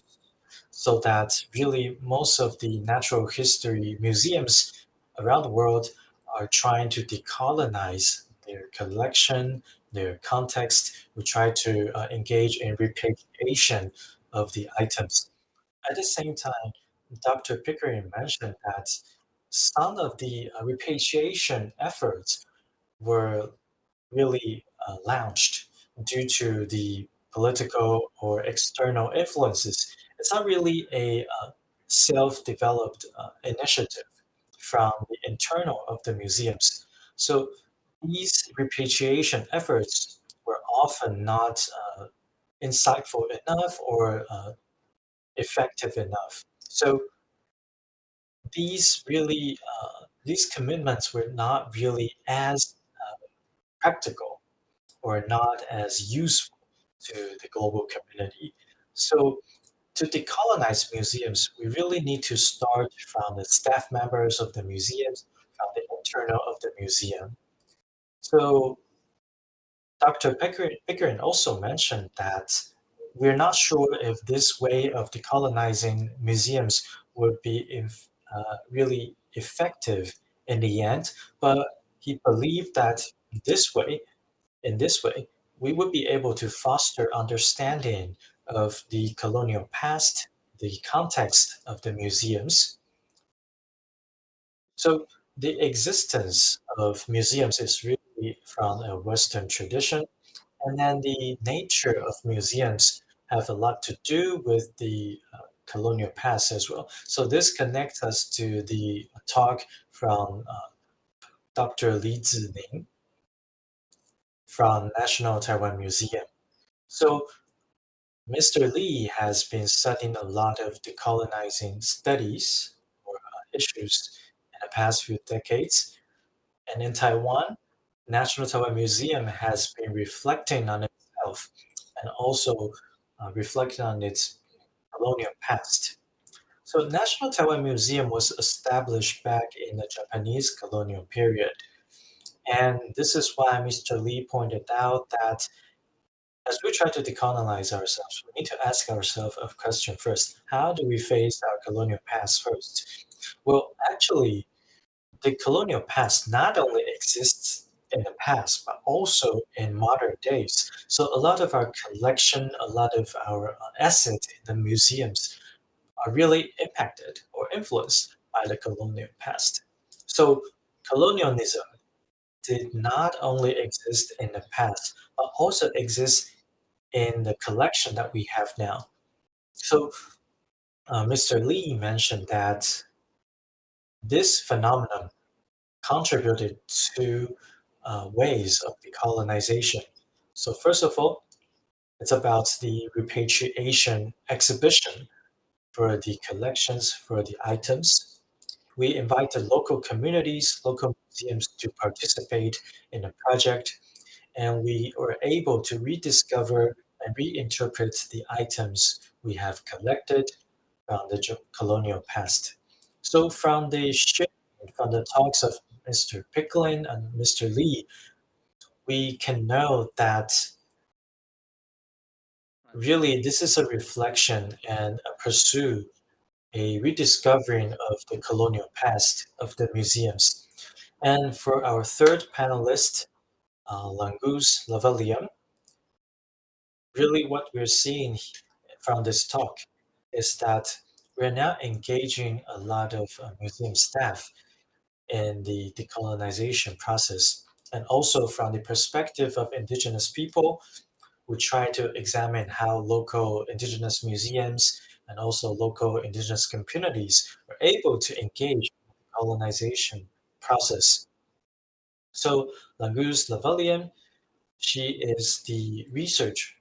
so that really most of the natural history museums around the world are trying to decolonize their collection, their context. We try to engage in repatriation of the items. At the same time, Dr. Pickering mentioned that some of the repatriation efforts were really launched due to the political or external influences. It's not really a self-developed initiative from the internal of the museums. So these repatriation efforts were often not insightful enough or effective enough. So these really these commitments were not really as practical or not as useful to the global community. So to decolonize museums, we really need to start from the staff members of the museums, from the internal of the museum. So Dr. Pickering also mentioned that we're not sure if this way of decolonizing museums would be really effective in the end, but he believed that in this way, we would be able to foster understanding of the colonial past, the context of the museums. So the existence of museums is really from a Western tradition, and then the nature of museums have a lot to do with the colonial past as well. So this connects us to the talk from Dr. Tzu-Ning from National Taiwan Museum. So Mr. Lee has been studying a lot of decolonizing studies or issues in the past few decades. And in Taiwan, National Taiwan Museum has been reflecting on itself and also reflecting on its colonial past. So National Taiwan Museum was established back in the Japanese colonial period. And this is why Mr. Lee pointed out that as we try to decolonize ourselves, we need to ask ourselves a question first. How do we face our colonial past first? Well, actually, the colonial past not only exists in the past, but also in modern days. So a lot of our collection, a lot of our assets in the museums are really impacted or influenced by the colonial past. So colonialism did not only exist in the past, but also exists in the collection that we have now. So Mr. Lee mentioned that this phenomenon contributed to ways of decolonization. So first of all, it's about the repatriation exhibition for the collections, for the items. We invited local communities, local museums to participate in the project, and we were able to rediscover and reinterpret the items we have collected from the colonial past. So from the talks of Mr. Pickering and Mr. Lee, we can know that really this is a reflection and a pursuit, a rediscovering of the colonial past of the museums. And for our third panelist, Langus Lavalian, really what we're seeing from this talk is that we're now engaging a lot of museum staff in the decolonization process. And also from the perspective of indigenous people, we try to examine how local indigenous museums and also local indigenous communities are able to engage in the colonization process. So Langus Lavalian, she is the research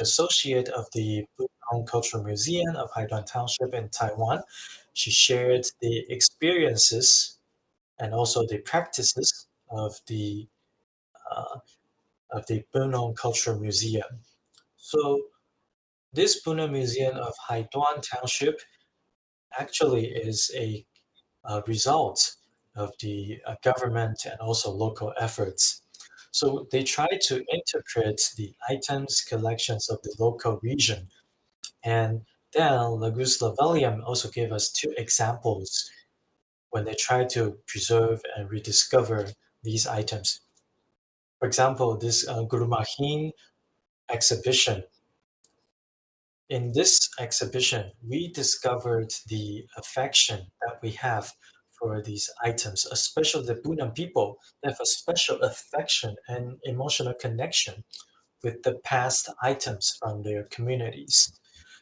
associate of the Bunun Cultural Museum of Haiduan Township in Taiwan. She shared the experiences and also the practices of the Bunun Cultural Museum. So this Bunun Museum of Haiduan Township actually is a result of the government and also local efforts. So they try to interpret the items collections of the local region. And then Langus Lavalian also gave us two examples when they try to preserve and rediscover these items. For example, this Gurumahin exhibition. In this exhibition, we discovered the affection that we have for these items, especially the Bunun people. They have a special affection and emotional connection with the past items from their communities.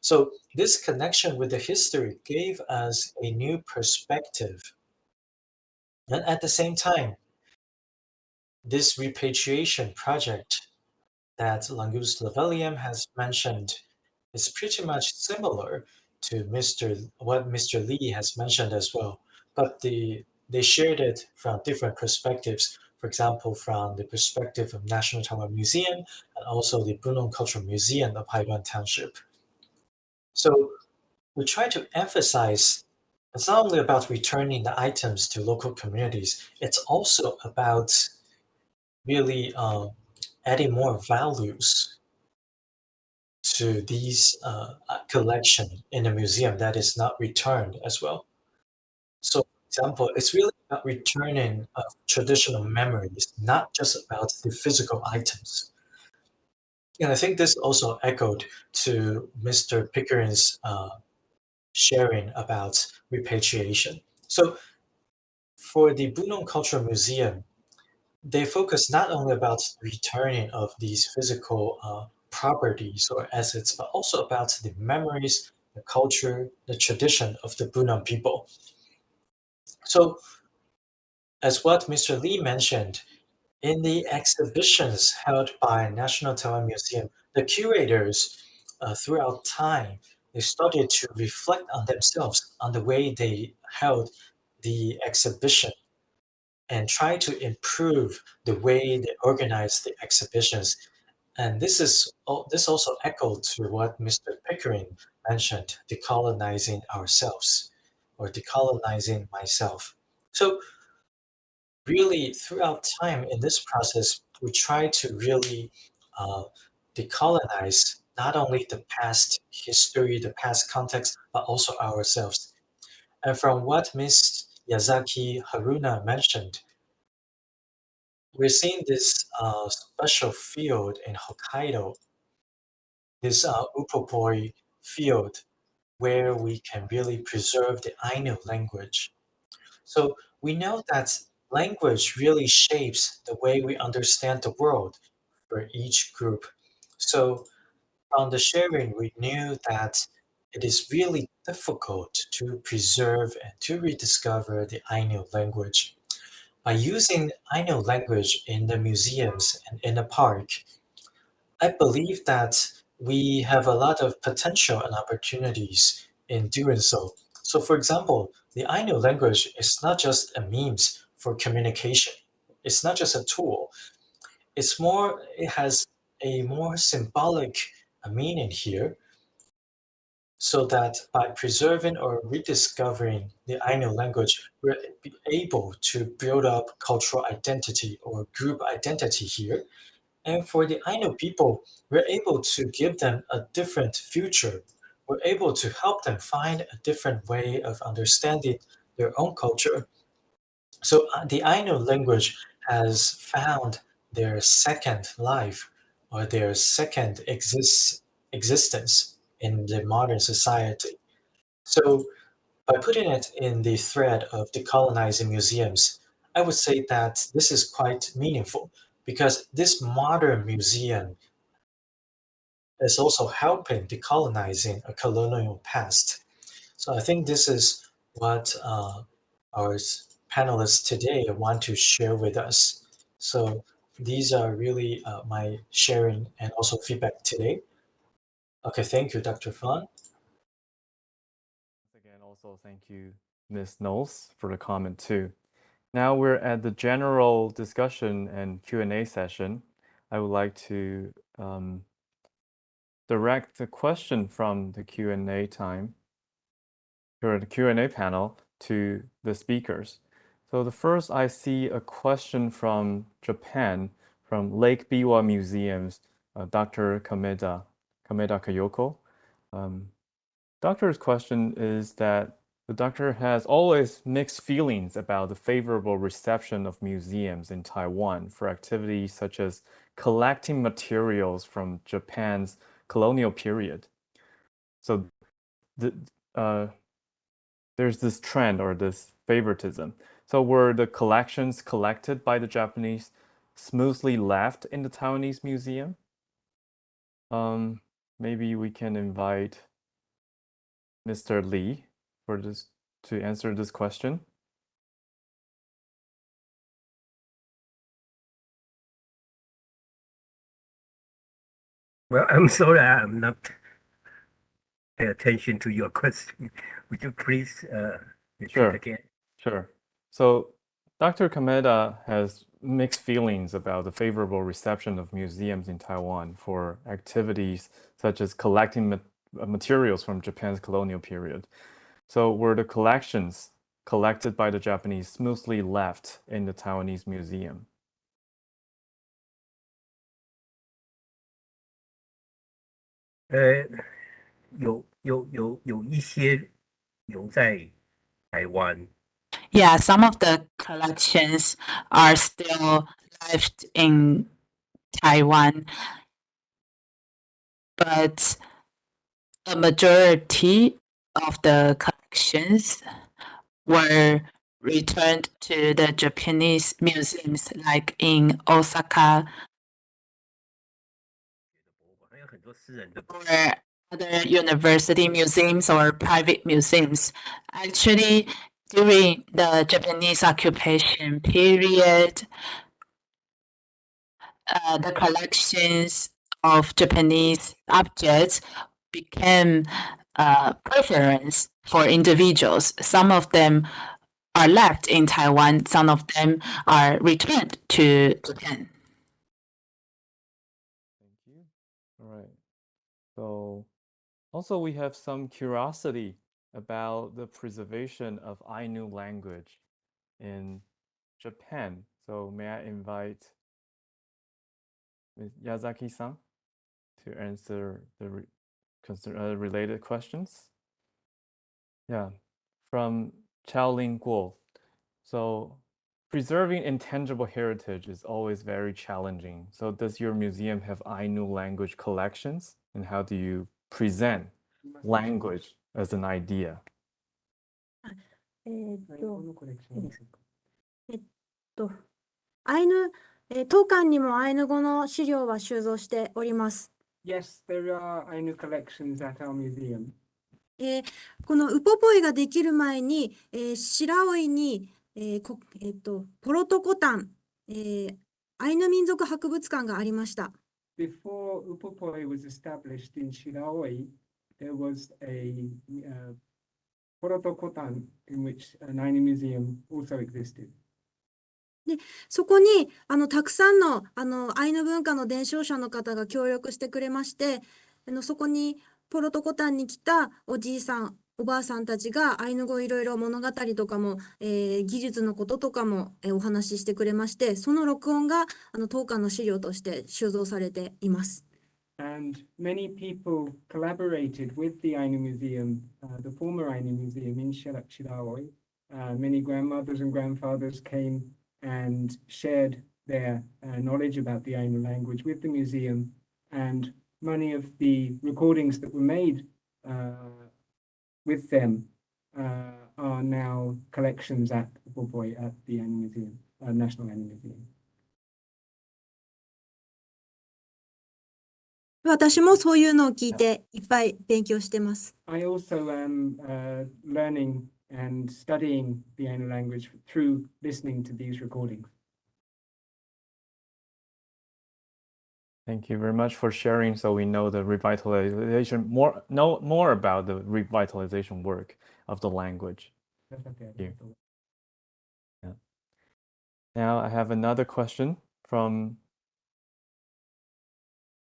So this connection with the history gave us a new perspective. And at the same time, this repatriation project that Langus Lavalian has mentioned is pretty much similar to what Mr. Lee has mentioned as well, but they shared it from different perspectives. For example, from the perspective of National Taiwan Museum and also the Bunun Cultural Museum of Haiduan Township. So we try to emphasize it's not only about returning the items to local communities, it's also about really adding more values to these collection in a museum that is not returned as well. So, for example, it's really about returning traditional memories, not just about the physical items. And I think this also echoed to Mr. Pickering's sharing about repatriation. So, for the Bunun Cultural Museum, they focus not only about returning of these physical properties or assets, but also about the memories, the culture, the tradition of the Bunun people. So, as what Mr. Lee mentioned, in the exhibitions held by National Taiwan Museum, the curators throughout time, they started to reflect on themselves, on the way they held the exhibition and try to improve the way they organize the exhibitions. And this also echoed to what Mr. Pickering mentioned, decolonizing ourselves or decolonizing myself. So really throughout time in this process, we try to really decolonize not only the past history, the past context, but also ourselves. And from what Ms. YAZAKI Haruna mentioned, we're seeing this special field in Hokkaido, this Upopoi field, where we can really preserve the Ainu language. So we know that language really shapes the way we understand the world for each group. So from the sharing, we knew that it is really difficult to preserve and to rediscover the Ainu language. By using Ainu language in the museums and in the park, I believe that we have a lot of potential and opportunities in doing so. So for example, the Ainu language is not just a means for communication. It's not just a tool. It has a more symbolic meaning here, so that by preserving or rediscovering the Ainu language, we're able to build up cultural identity or group identity here. And for the Ainu people, we're able to give them a different future. We're able to help them find a different way of understanding their own culture. So the Ainu language has found their second life or their second existence. in the modern society. So by putting it in the thread of decolonizing museums, I would say that this is quite meaningful because this modern museum is also helping decolonizing a colonial past. So I think this is what our panelists today want to share with us. So these are really my sharing and also feedback today. Okay, thank you, Dr. Fan.
Again, also thank you, Ms. Knowles, for the comment too. Now we're at the general discussion and Q&A session. I would like to direct the question from the Q&A time, or the Q&A panel, to the speakers. So the first, I see a question from Japan, from Lake Biwa Museums, Dr. Kameda Kayoko. Doctor's question is that the doctor has always mixed feelings about the favorable reception of museums in Taiwan for activities such as collecting materials from Japan's colonial period. So there's this trend or this favoritism. So were the collections collected by the Japanese smoothly left in the Taiwanese museum? Maybe we can invite Mr. Lee for this to answer this question.
Well, I'm sorry, I'm not paying attention to your question. Would you please repeat
Sure.
again?
Sure. So Dr. Kameda has mixed feelings about the favorable reception of museums in Taiwan for activities such as collecting materials from Japan's colonial period. So were the collections collected by the Japanese smoothly left in the Taiwanese museum?
Uh, 有一些留在台湾。
Yeah, some of the collections are still left in Taiwan, but a majority of the collections were returned to the Japanese museums, like in Osaka
还有很多私人的
or other university museums or private museums. Actually, during the Japanese occupation period, the collections of Japanese objects became preference for individuals. Some of them are left in Taiwan, some of them are returned to Japan.
Thank you. All right. So also we have some curiosity about the preservation of Ainu language in Japan. So may I invite Ms. YAZAKI-san to answer the related questions? Yeah, from Chaoling Guo. So preserving intangible heritage is always very challenging. So does your museum have Ainu language collections? And how do you present language as an idea?
アイヌ、当館にもアイヌ語の資料は収蔵しております。
Yes, there are Ainu collections at our museum.
このウポポイができる前に、白老に、ポロトコタン、アイヌ民族博物館がありました。
Before Upopoi was established in Shiraoi, there was a Porotokotan in which an Ainu museum also existed.
で、そこにたくさんのアイヌ文化の伝承者の方が協力してくれまして、そこにポロトコタンに来たおじいさん、おばあさんたちがアイヌ語いろいろ物語とかも、技術のこととかも、お話ししてくれまして、その録音が当館の資料として収蔵されています。
And many people collaborated with the Ainu Museum, the former Ainu Museum in Shiraoi. Many grandmothers and grandfathers came and shared their knowledge about the Ainu language with the museum, and many of the recordings that were made with them are now collections at Boboi at the Ainu Museum, National Ainu Museum.
私もそういうのを聞いていっぱい勉強してます。
I also am learning and studying the Ainu language through listening to these recordings.
Thank you very much for sharing, so we know the revitalization know more about the revitalization work of the language. Thank you. Yeah. Now I have another question from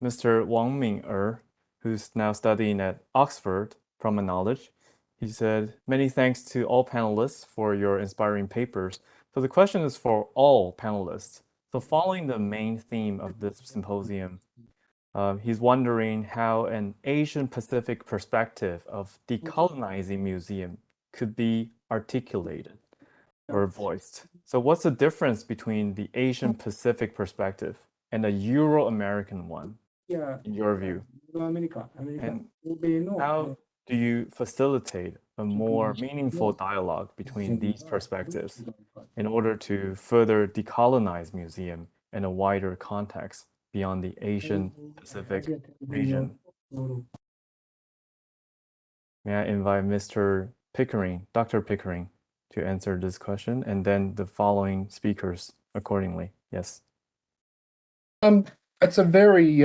Mr. Wang Ming-er, who's now studying at Oxford from a knowledge. He said, many thanks to all panelists for your inspiring papers. So the question is for all panelists. So following the main theme of this symposium, he's wondering how an Asian Pacific perspective of decolonizing museum could be articulated or voiced. So what's the difference between the Asian Pacific perspective and a Euro-American one, in your view? And how do you facilitate a more meaningful dialogue between these perspectives in order to further decolonize museum in a wider context beyond the Asian Pacific region? May I invite Mr. Pickering, Dr. Pickering, to answer this question, and then the following speakers accordingly. Yes.
It's a very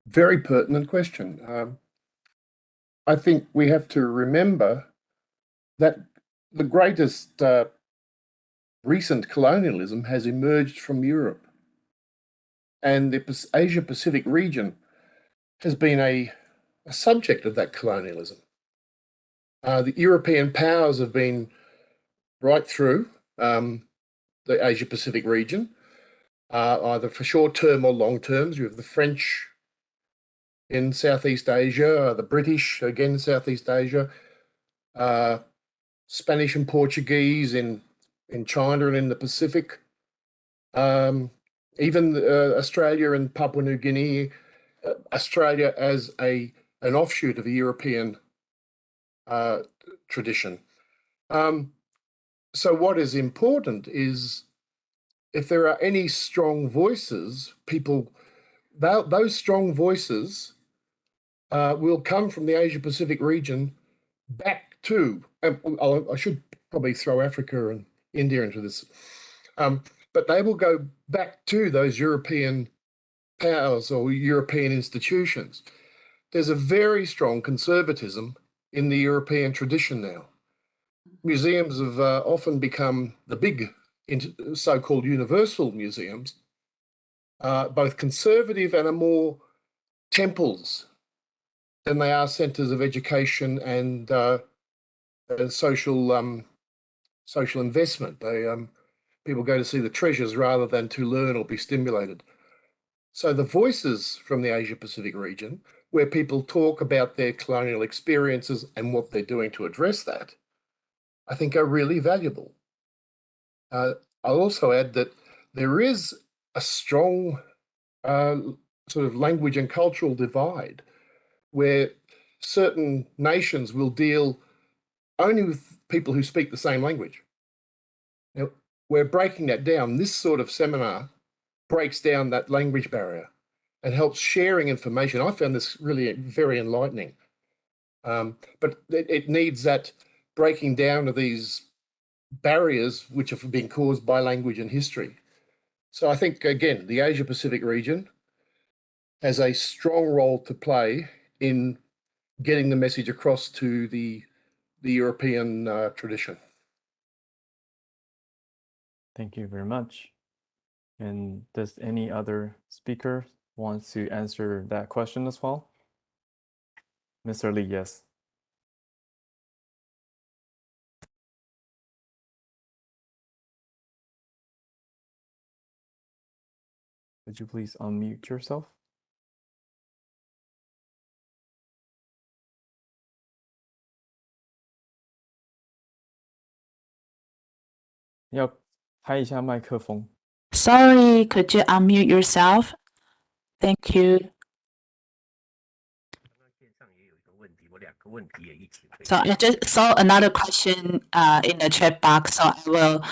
pertinent question. I think we have to remember that the greatest recent colonialism has emerged from Europe, and the Asia Pacific region has been a subject of that colonialism. The European powers have been right through the Asia Pacific region, either for short term or long terms. You have the French in Southeast Asia, the British again in Southeast Asia, Spanish and Portuguese in China and in the Pacific, even Australia and Papua New Guinea, Australia as an offshoot of a European tradition. So what is important is if there are any strong voices, those strong voices will come from the Asia Pacific region back to, I should probably throw Africa and India into this, but they will go back to those European powers or European institutions. There's a very strong conservatism in the European tradition now. Museums have often become the big so-called universal museums, both conservative and are more temples than they are centres of education and social investment. People go to see the treasures rather than to learn or be stimulated. So the voices from the Asia Pacific region, where people talk about their colonial experiences and what they're doing to address that, I think are really valuable. I'll also add that there is a strong sort of language and cultural divide where certain nations will deal only with people who speak the same language. Now, we're breaking that down. This sort of seminar breaks down that language barrier and helps sharing information. I found this really very enlightening. But it needs that breaking down of these barriers which have been caused by language and history. So I think, again, the Asia Pacific region has a strong role to play in getting the message across to the European tradition.
Thank you very much. And does any other speaker want to answer that question as well? Mr. Lee, yes. Would you please unmute yourself?要开一下麦克风。
Sorry, could you unmute yourself? Thank you. So I just saw another question in the chat box, so I will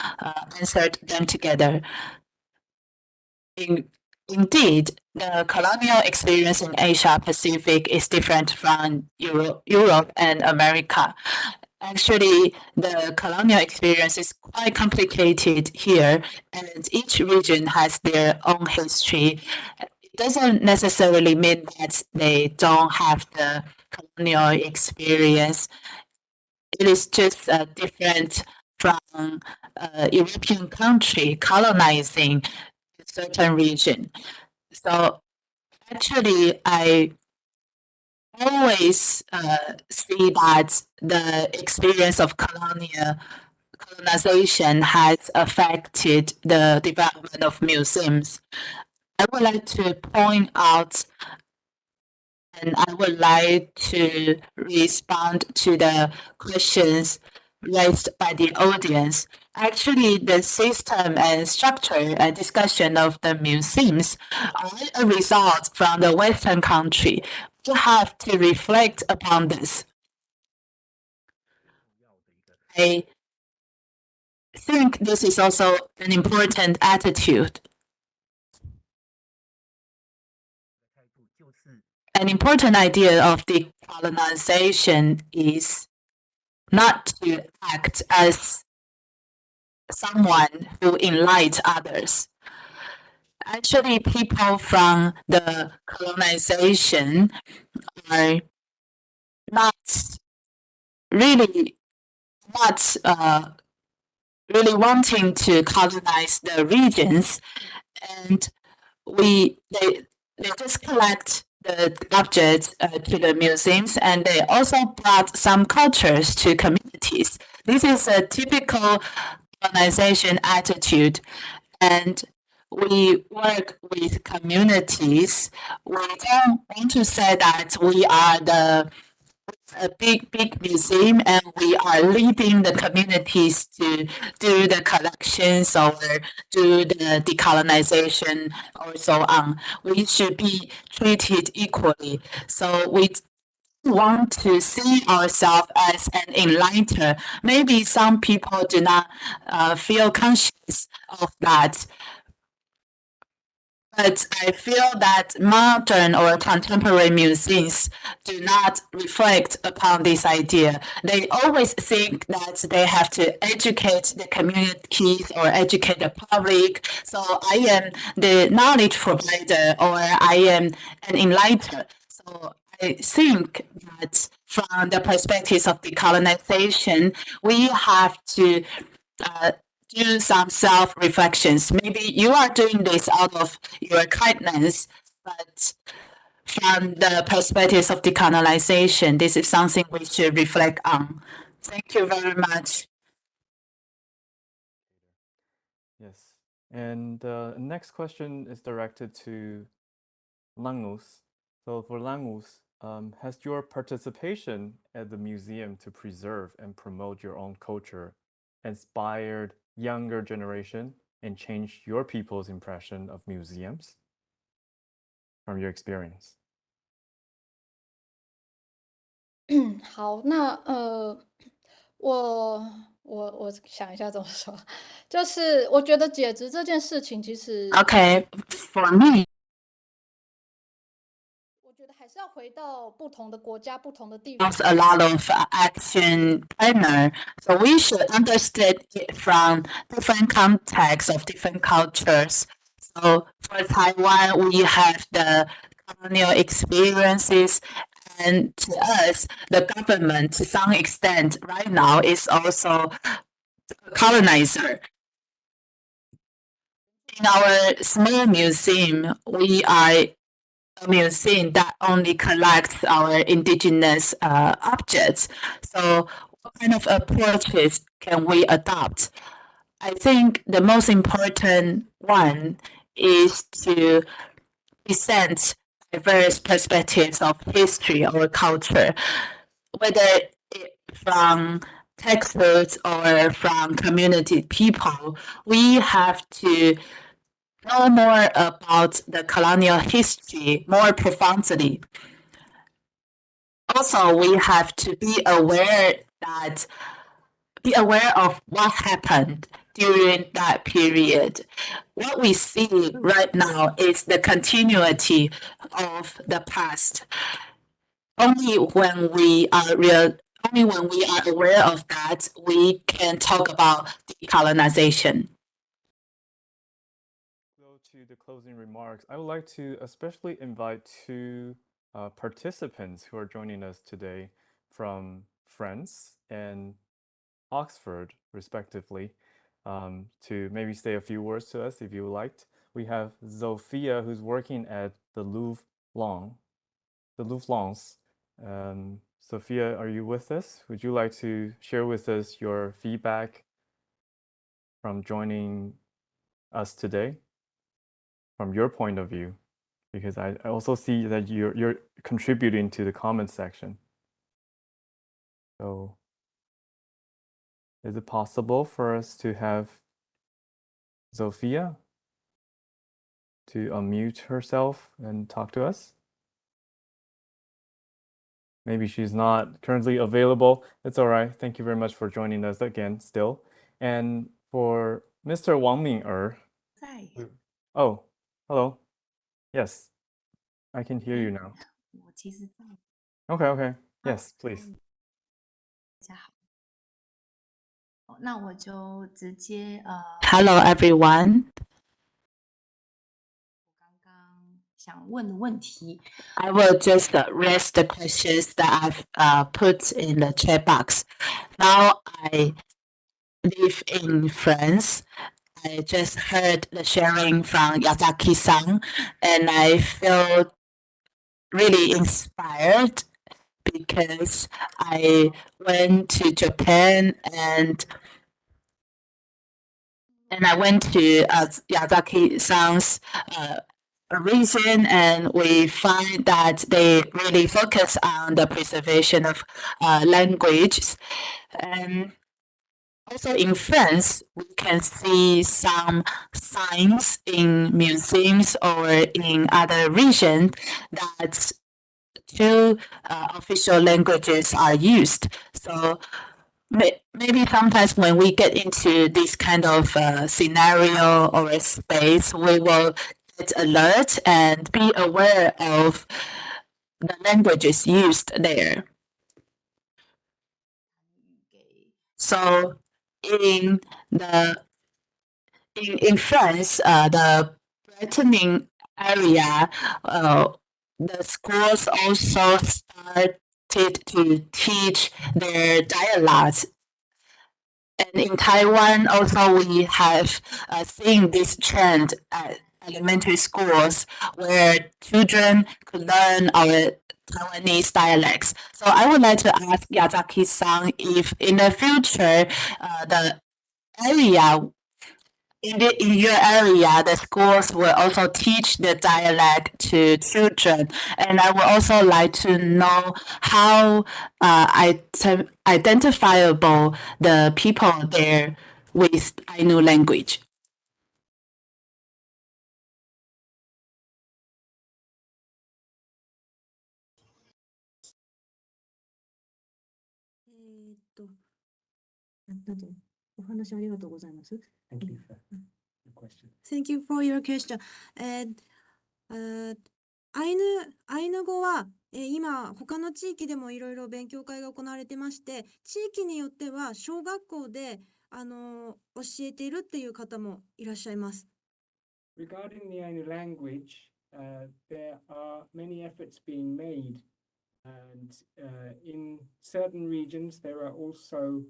answer them together. Indeed, the colonial experience in Asia Pacific is different from Europe and America. Actually, the colonial experience is quite complicated here, and each region has their own history. It doesn't necessarily mean that they don't have the colonial experience. It is just different from a European country colonizing a certain region. So actually, I always see that the experience of colonization has affected the development of museums. I would like to point out, and I would like to respond to the questions raised by the audience. Actually, the system and structure and discussion of the museums are a result from the Western country. We have to reflect upon this. I think this is also an important attitude. An important idea of decolonization is not to act as someone who enlightens others. Actually, people from the colonization are not really wanting to colonize the regions, and they just collect the objects to the museums, and they also brought some cultures to communities. This is a typical colonization attitude, and we work with communities. We don't want to say that we are a big museum and we are leading the communities to do the collections or do the decolonization or so on. We should be treated equally. So we want to see ourselves as an enlightener. Maybe some people do not feel conscious of that. But I feel that modern or contemporary museums do not reflect upon this idea. They always think that they have to educate the communities or educate the public. So I am the knowledge provider or I am an enlightener. So I think that from the perspectives of decolonization, we have to do some self-reflections. Maybe you are doing this out of your kindness, but from the perspectives of decolonization, this is something we should reflect on. Thank you very much.
Yes, and the next question is directed to Langus. So for Langus, has your participation at the museum to preserve and promote your own culture inspired younger generation and changed your people's impression of museums from your experience?
好，那我想一下怎么说，就是我觉得解职这件事情其实
Okay, for me,
我觉得还是要回到不同的国家、不同的地方。
there's a lot of action planner, so we should understand it from different contexts of different cultures. So for Taiwan, we have the colonial experiences, and to us, the government, to some extent, right now is also a colonizer. In our small museum, we are a museum that only collects our indigenous objects. So what kind of approaches can we adopt? I think the most important one is to present diverse perspectives of history or culture, whether from textbooks or from community people. We have to know more about the colonial history more profoundly. also we have to be aware of what happened during that period. What we see right now is the continuity of the past. Only when we are aware of that, we can talk about decolonization.
Go to the closing remarks. I would like to especially invite two participants who are joining us today from France and Oxford, respectively, to maybe say a few words to us if you would like. We have Sophia, who's working at the Louvre Lens. Sophia, are you with us? Would you like to share with us your feedback from joining us today, from your point of view? Because I also see that you're contributing to the comments section. So is it possible for us to have Sophia to unmute herself and talk to us? Maybe she's not currently available. It's all right. Thank you very much for joining us again still. And for Mr. Wang Ming'er. Oh, hello. Yes, I can hear you now. Okay. Yes, please.
Hello, everyone. I will just raise the questions that I've put in the chat box. Now I live in France. I just heard the sharing from YAZAKI-san, and I feel really inspired because I went to Japan and I went to YAZAKI-san's region, and we find that they really focus on the preservation of languages. And also in France, we can see some signs in museums or in other regions that two official languages are used. So maybe sometimes when we get into this kind of scenario or a space, we will get alert and be aware of the languages used there. So in France, the Brittany area, the schools also started to teach their dialects. And in Taiwan, also we have seen this trend at elementary schools where children could learn our Taiwanese dialects. So I would like to ask YAZAKI-san if in the future, the area in your area, the schools will also teach the dialect to children. And I would also like to know how identifiable the people there with Ainu language.
Thank you for the question.
Thank you for your question. アイヌ語は、今他の地域でもいろいろ勉強会が行われてまして、地域によっては小学校で教えているっていう方もいらっしゃいます。
Regarding the Ainu language, there are many efforts being made, and in certain regions there are also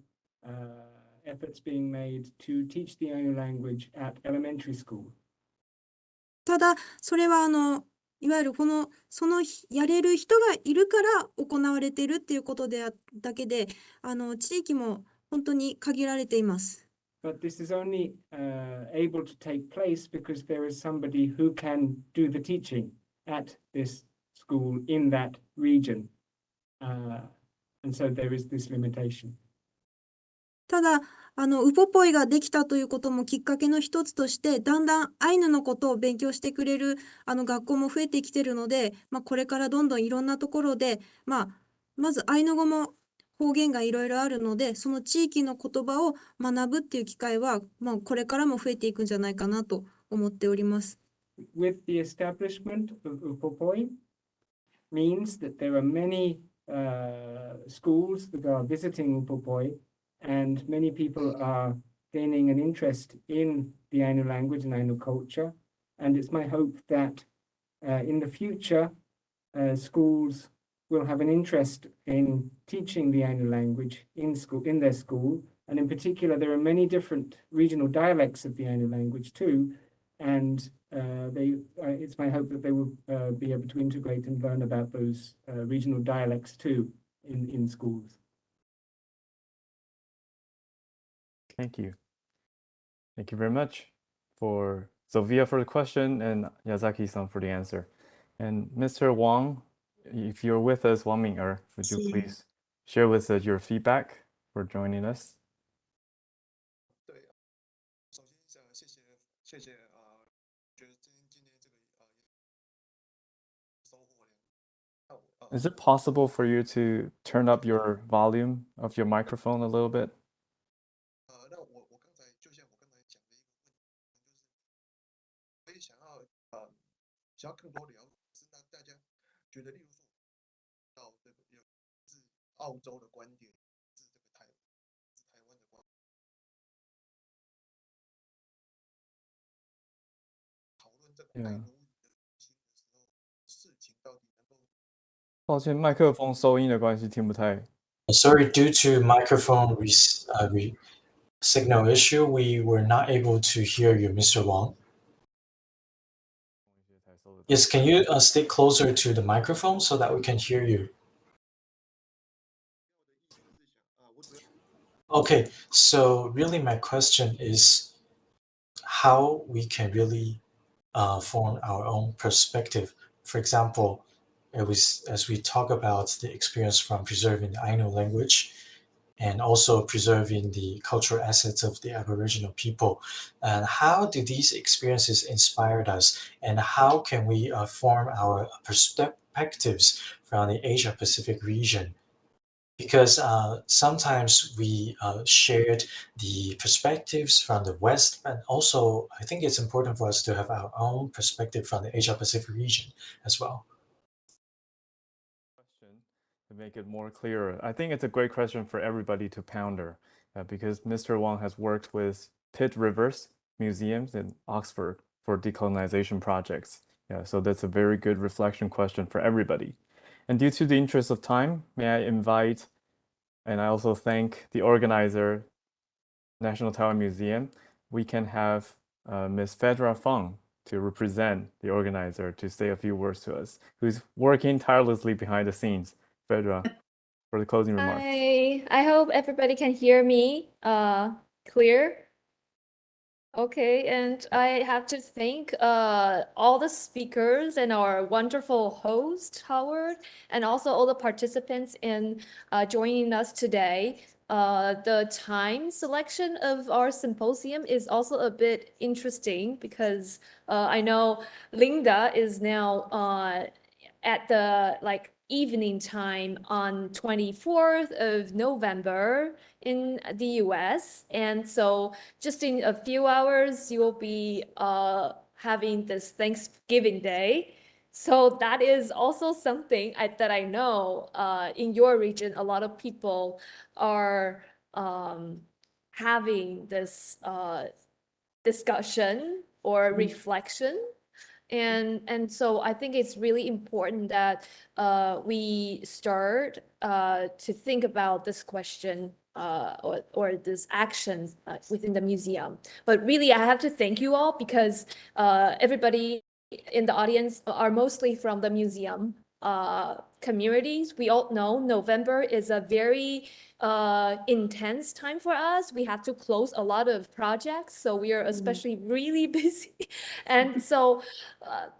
efforts being made to teach the Ainu language at elementary school.
ただそれはいわゆるそのやれる人がいるから行われているっていうことだけで、地域も本当に限られています。
But this is only able to take place because there is somebody who can do the teaching at this school in that region. And so there is this limitation.
ただ、ウポポイができたということもきっかけの一つとして、だんだんアイヌのことを勉強してくれる学校も増えてきているので、これからどんどんいろんなところで、まずアイヌ語も方言がいろいろあるので、その地域の言葉を学ぶっていう機会は、これからも増えていくんじゃないかなと思っております。
With the establishment of Upopoi means that there are many schools that are visiting Upopoi, and many people are gaining an interest in the Ainu language and Ainu culture. And it's my hope that in the future, schools will have an interest in teaching the Ainu language in their school. And in particular, there are many different regional dialects of the Ainu language too. And it's my hope that they will be able to integrate and learn about those regional dialects too in schools.
Thank you. Thank you very much for Sophia for the question and Yazaki-san for the answer. And Mr. Wang, if you're with us, Wang Ming-er, would you please share with us your feedback for joining us?
对，首先谢谢觉得今天这个收获良。
Is it possible for you to turn up your volume of your microphone a little bit?
那我刚才就像我刚才讲的一个问题，就是我也想要更多了解，是让大家觉得，例如说到这个是澳洲的观点，是这个台湾的观点，讨论这个爱奴语的事情的时候，事情到底能够。
抱歉，麦克风收音的关系听不太。
Sorry, due to microphone signal issue, we were not able to hear you, Mr. Wang. Yes, can you stay closer to the microphone so that we can hear you? Okay, so really my question is how we can really form our own perspective. For example, as we talk about the experience from preserving the Ainu language and also preserving the cultural assets of the Aboriginal people, and how do these experiences inspired us, and how can we form our perspectives from the Asia-Pacific region? Because sometimes we shared the perspectives from the West, but also I think it's important for us to have our own perspective from the Asia-Pacific region as well.
To make it more clearer, I think it's a great question for everybody to ponder because Mr. Wang has worked with Pitt Rivers Museums in Oxford for decolonization projects. Yeah, so that's a very good reflection question for everybody. And due to the interest of time, may I invite, and I also thank the organizer, National Taiwan Museum, we can have Ms. Phaedra Feng to represent the organizer to say a few words to us, who's working tirelessly behind the scenes. Phaedra, for the closing remarks.
Hi, I hope everybody can hear me clear. Okay, and I have to thank all the speakers and our wonderful host, Howard, and also all the participants in joining us today. The time selection of our symposium is also a bit interesting because I know Lynda is now at the evening time on 24th of November in the US. And so just in a few hours, you will be having this Thanksgiving Day. So that is also something that I know in your region, a lot of people are having this discussion or reflection. And so I think it's really important that we start to think about this question or this action within the museum. But really, I have to thank you all because everybody in the audience are mostly from the museum communities. We all know November is a very intense time for us. We have to close a lot of projects, so we are especially really busy. And so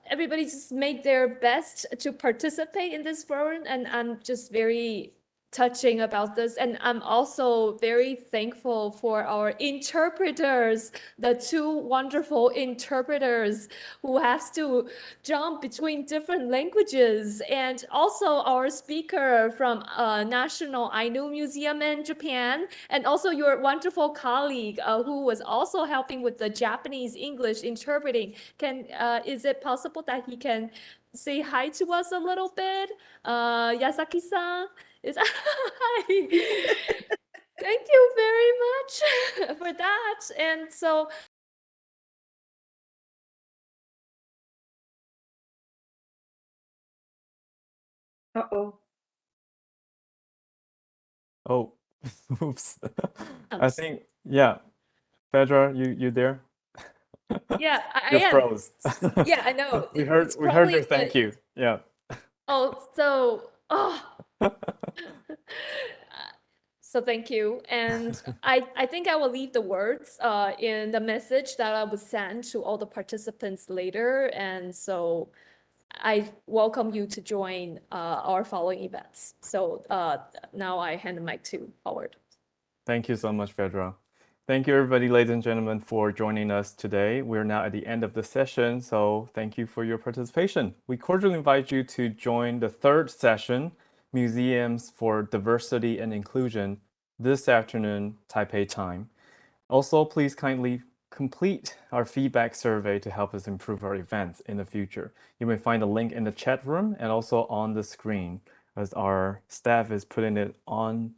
everybody just made their best to participate in this forum, and I'm just very touching about this. And I'm also very thankful for our interpreters, the two wonderful interpreters who has to jump between different languages. And also our speaker from National Ainu Museum in Japan, and also your wonderful colleague who was also helping with the Japanese English interpreting. Is it possible that he can say hi to us a little bit? YAZAKI-san? Is hi. Thank you very much for that. And so
Uh-oh.
Oh, oops. I think, yeah. Pedro, you there?
yeah, I
You
am.
froze.
Yeah, I know.
We heard
It's
we heard your
probably
thank you. Yeah.
Oh, so so thank you. And I think I will leave the words in the message that I will send to all the participants later. And so I welcome you to join our following events. So now I hand the mic to Howard.
Thank you so much, Pedro. Thank you, everybody, ladies and gentlemen, for joining us today. We're now at the end of the session, so thank you for your participation. We cordially invite you to join the third session, Museums for Diversity and Inclusion, this afternoon, Taipei time. Also, please kindly complete our feedback survey to help us improve our events in the future. You may find the link in the chat room and also on the screen as our staff is putting it on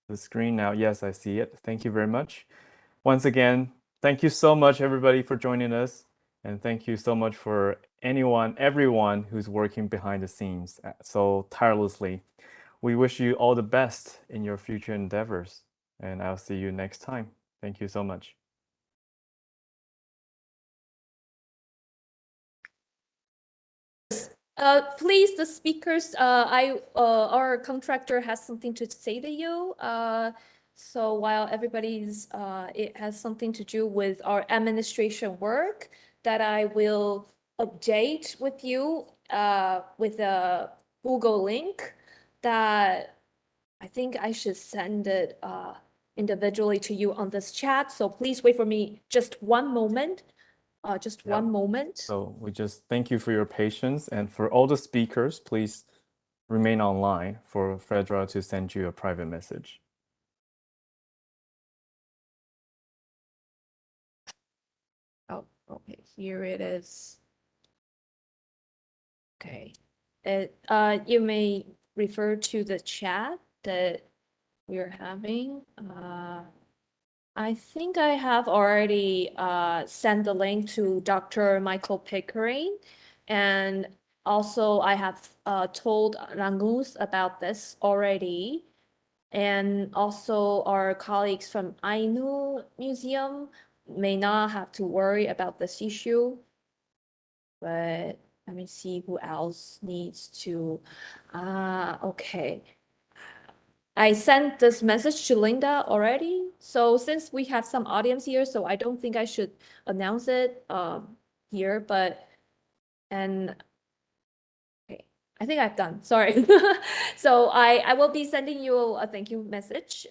the screen now. Yes, I see it. Thank you very much. Once again, thank you so much, everybody, for joining us. And thank you so much for everyone who's working behind the scenes so tirelessly. We wish you all the best in your future endeavors. And I'll see you next time. Thank you so much.
Please, the speakers, our contractor has something to say to you. So while everybody's, it has something to do with our administration work that I will update with you with a Google link that I think I should send it individually to you on this chat. So please wait for me just one moment. Just one moment.
So we just thank you for your patience, and for all the speakers, please remain online for Fredra to send you a private message.
Oh, okay, here it is. Okay. You may refer to the chat that we're having. I think I have already sent the link to Dr. Michael Pickering, and also I have told Langus about this already, and also our colleagues from Ainu Museum may not have to worry about this issue, but let me see who else needs to. Okay. I sent this message to Lynda already. So since we have some audience here, so I don't think I should announce it here, but okay, I think I've done. Sorry. So I will be sending you a thank you message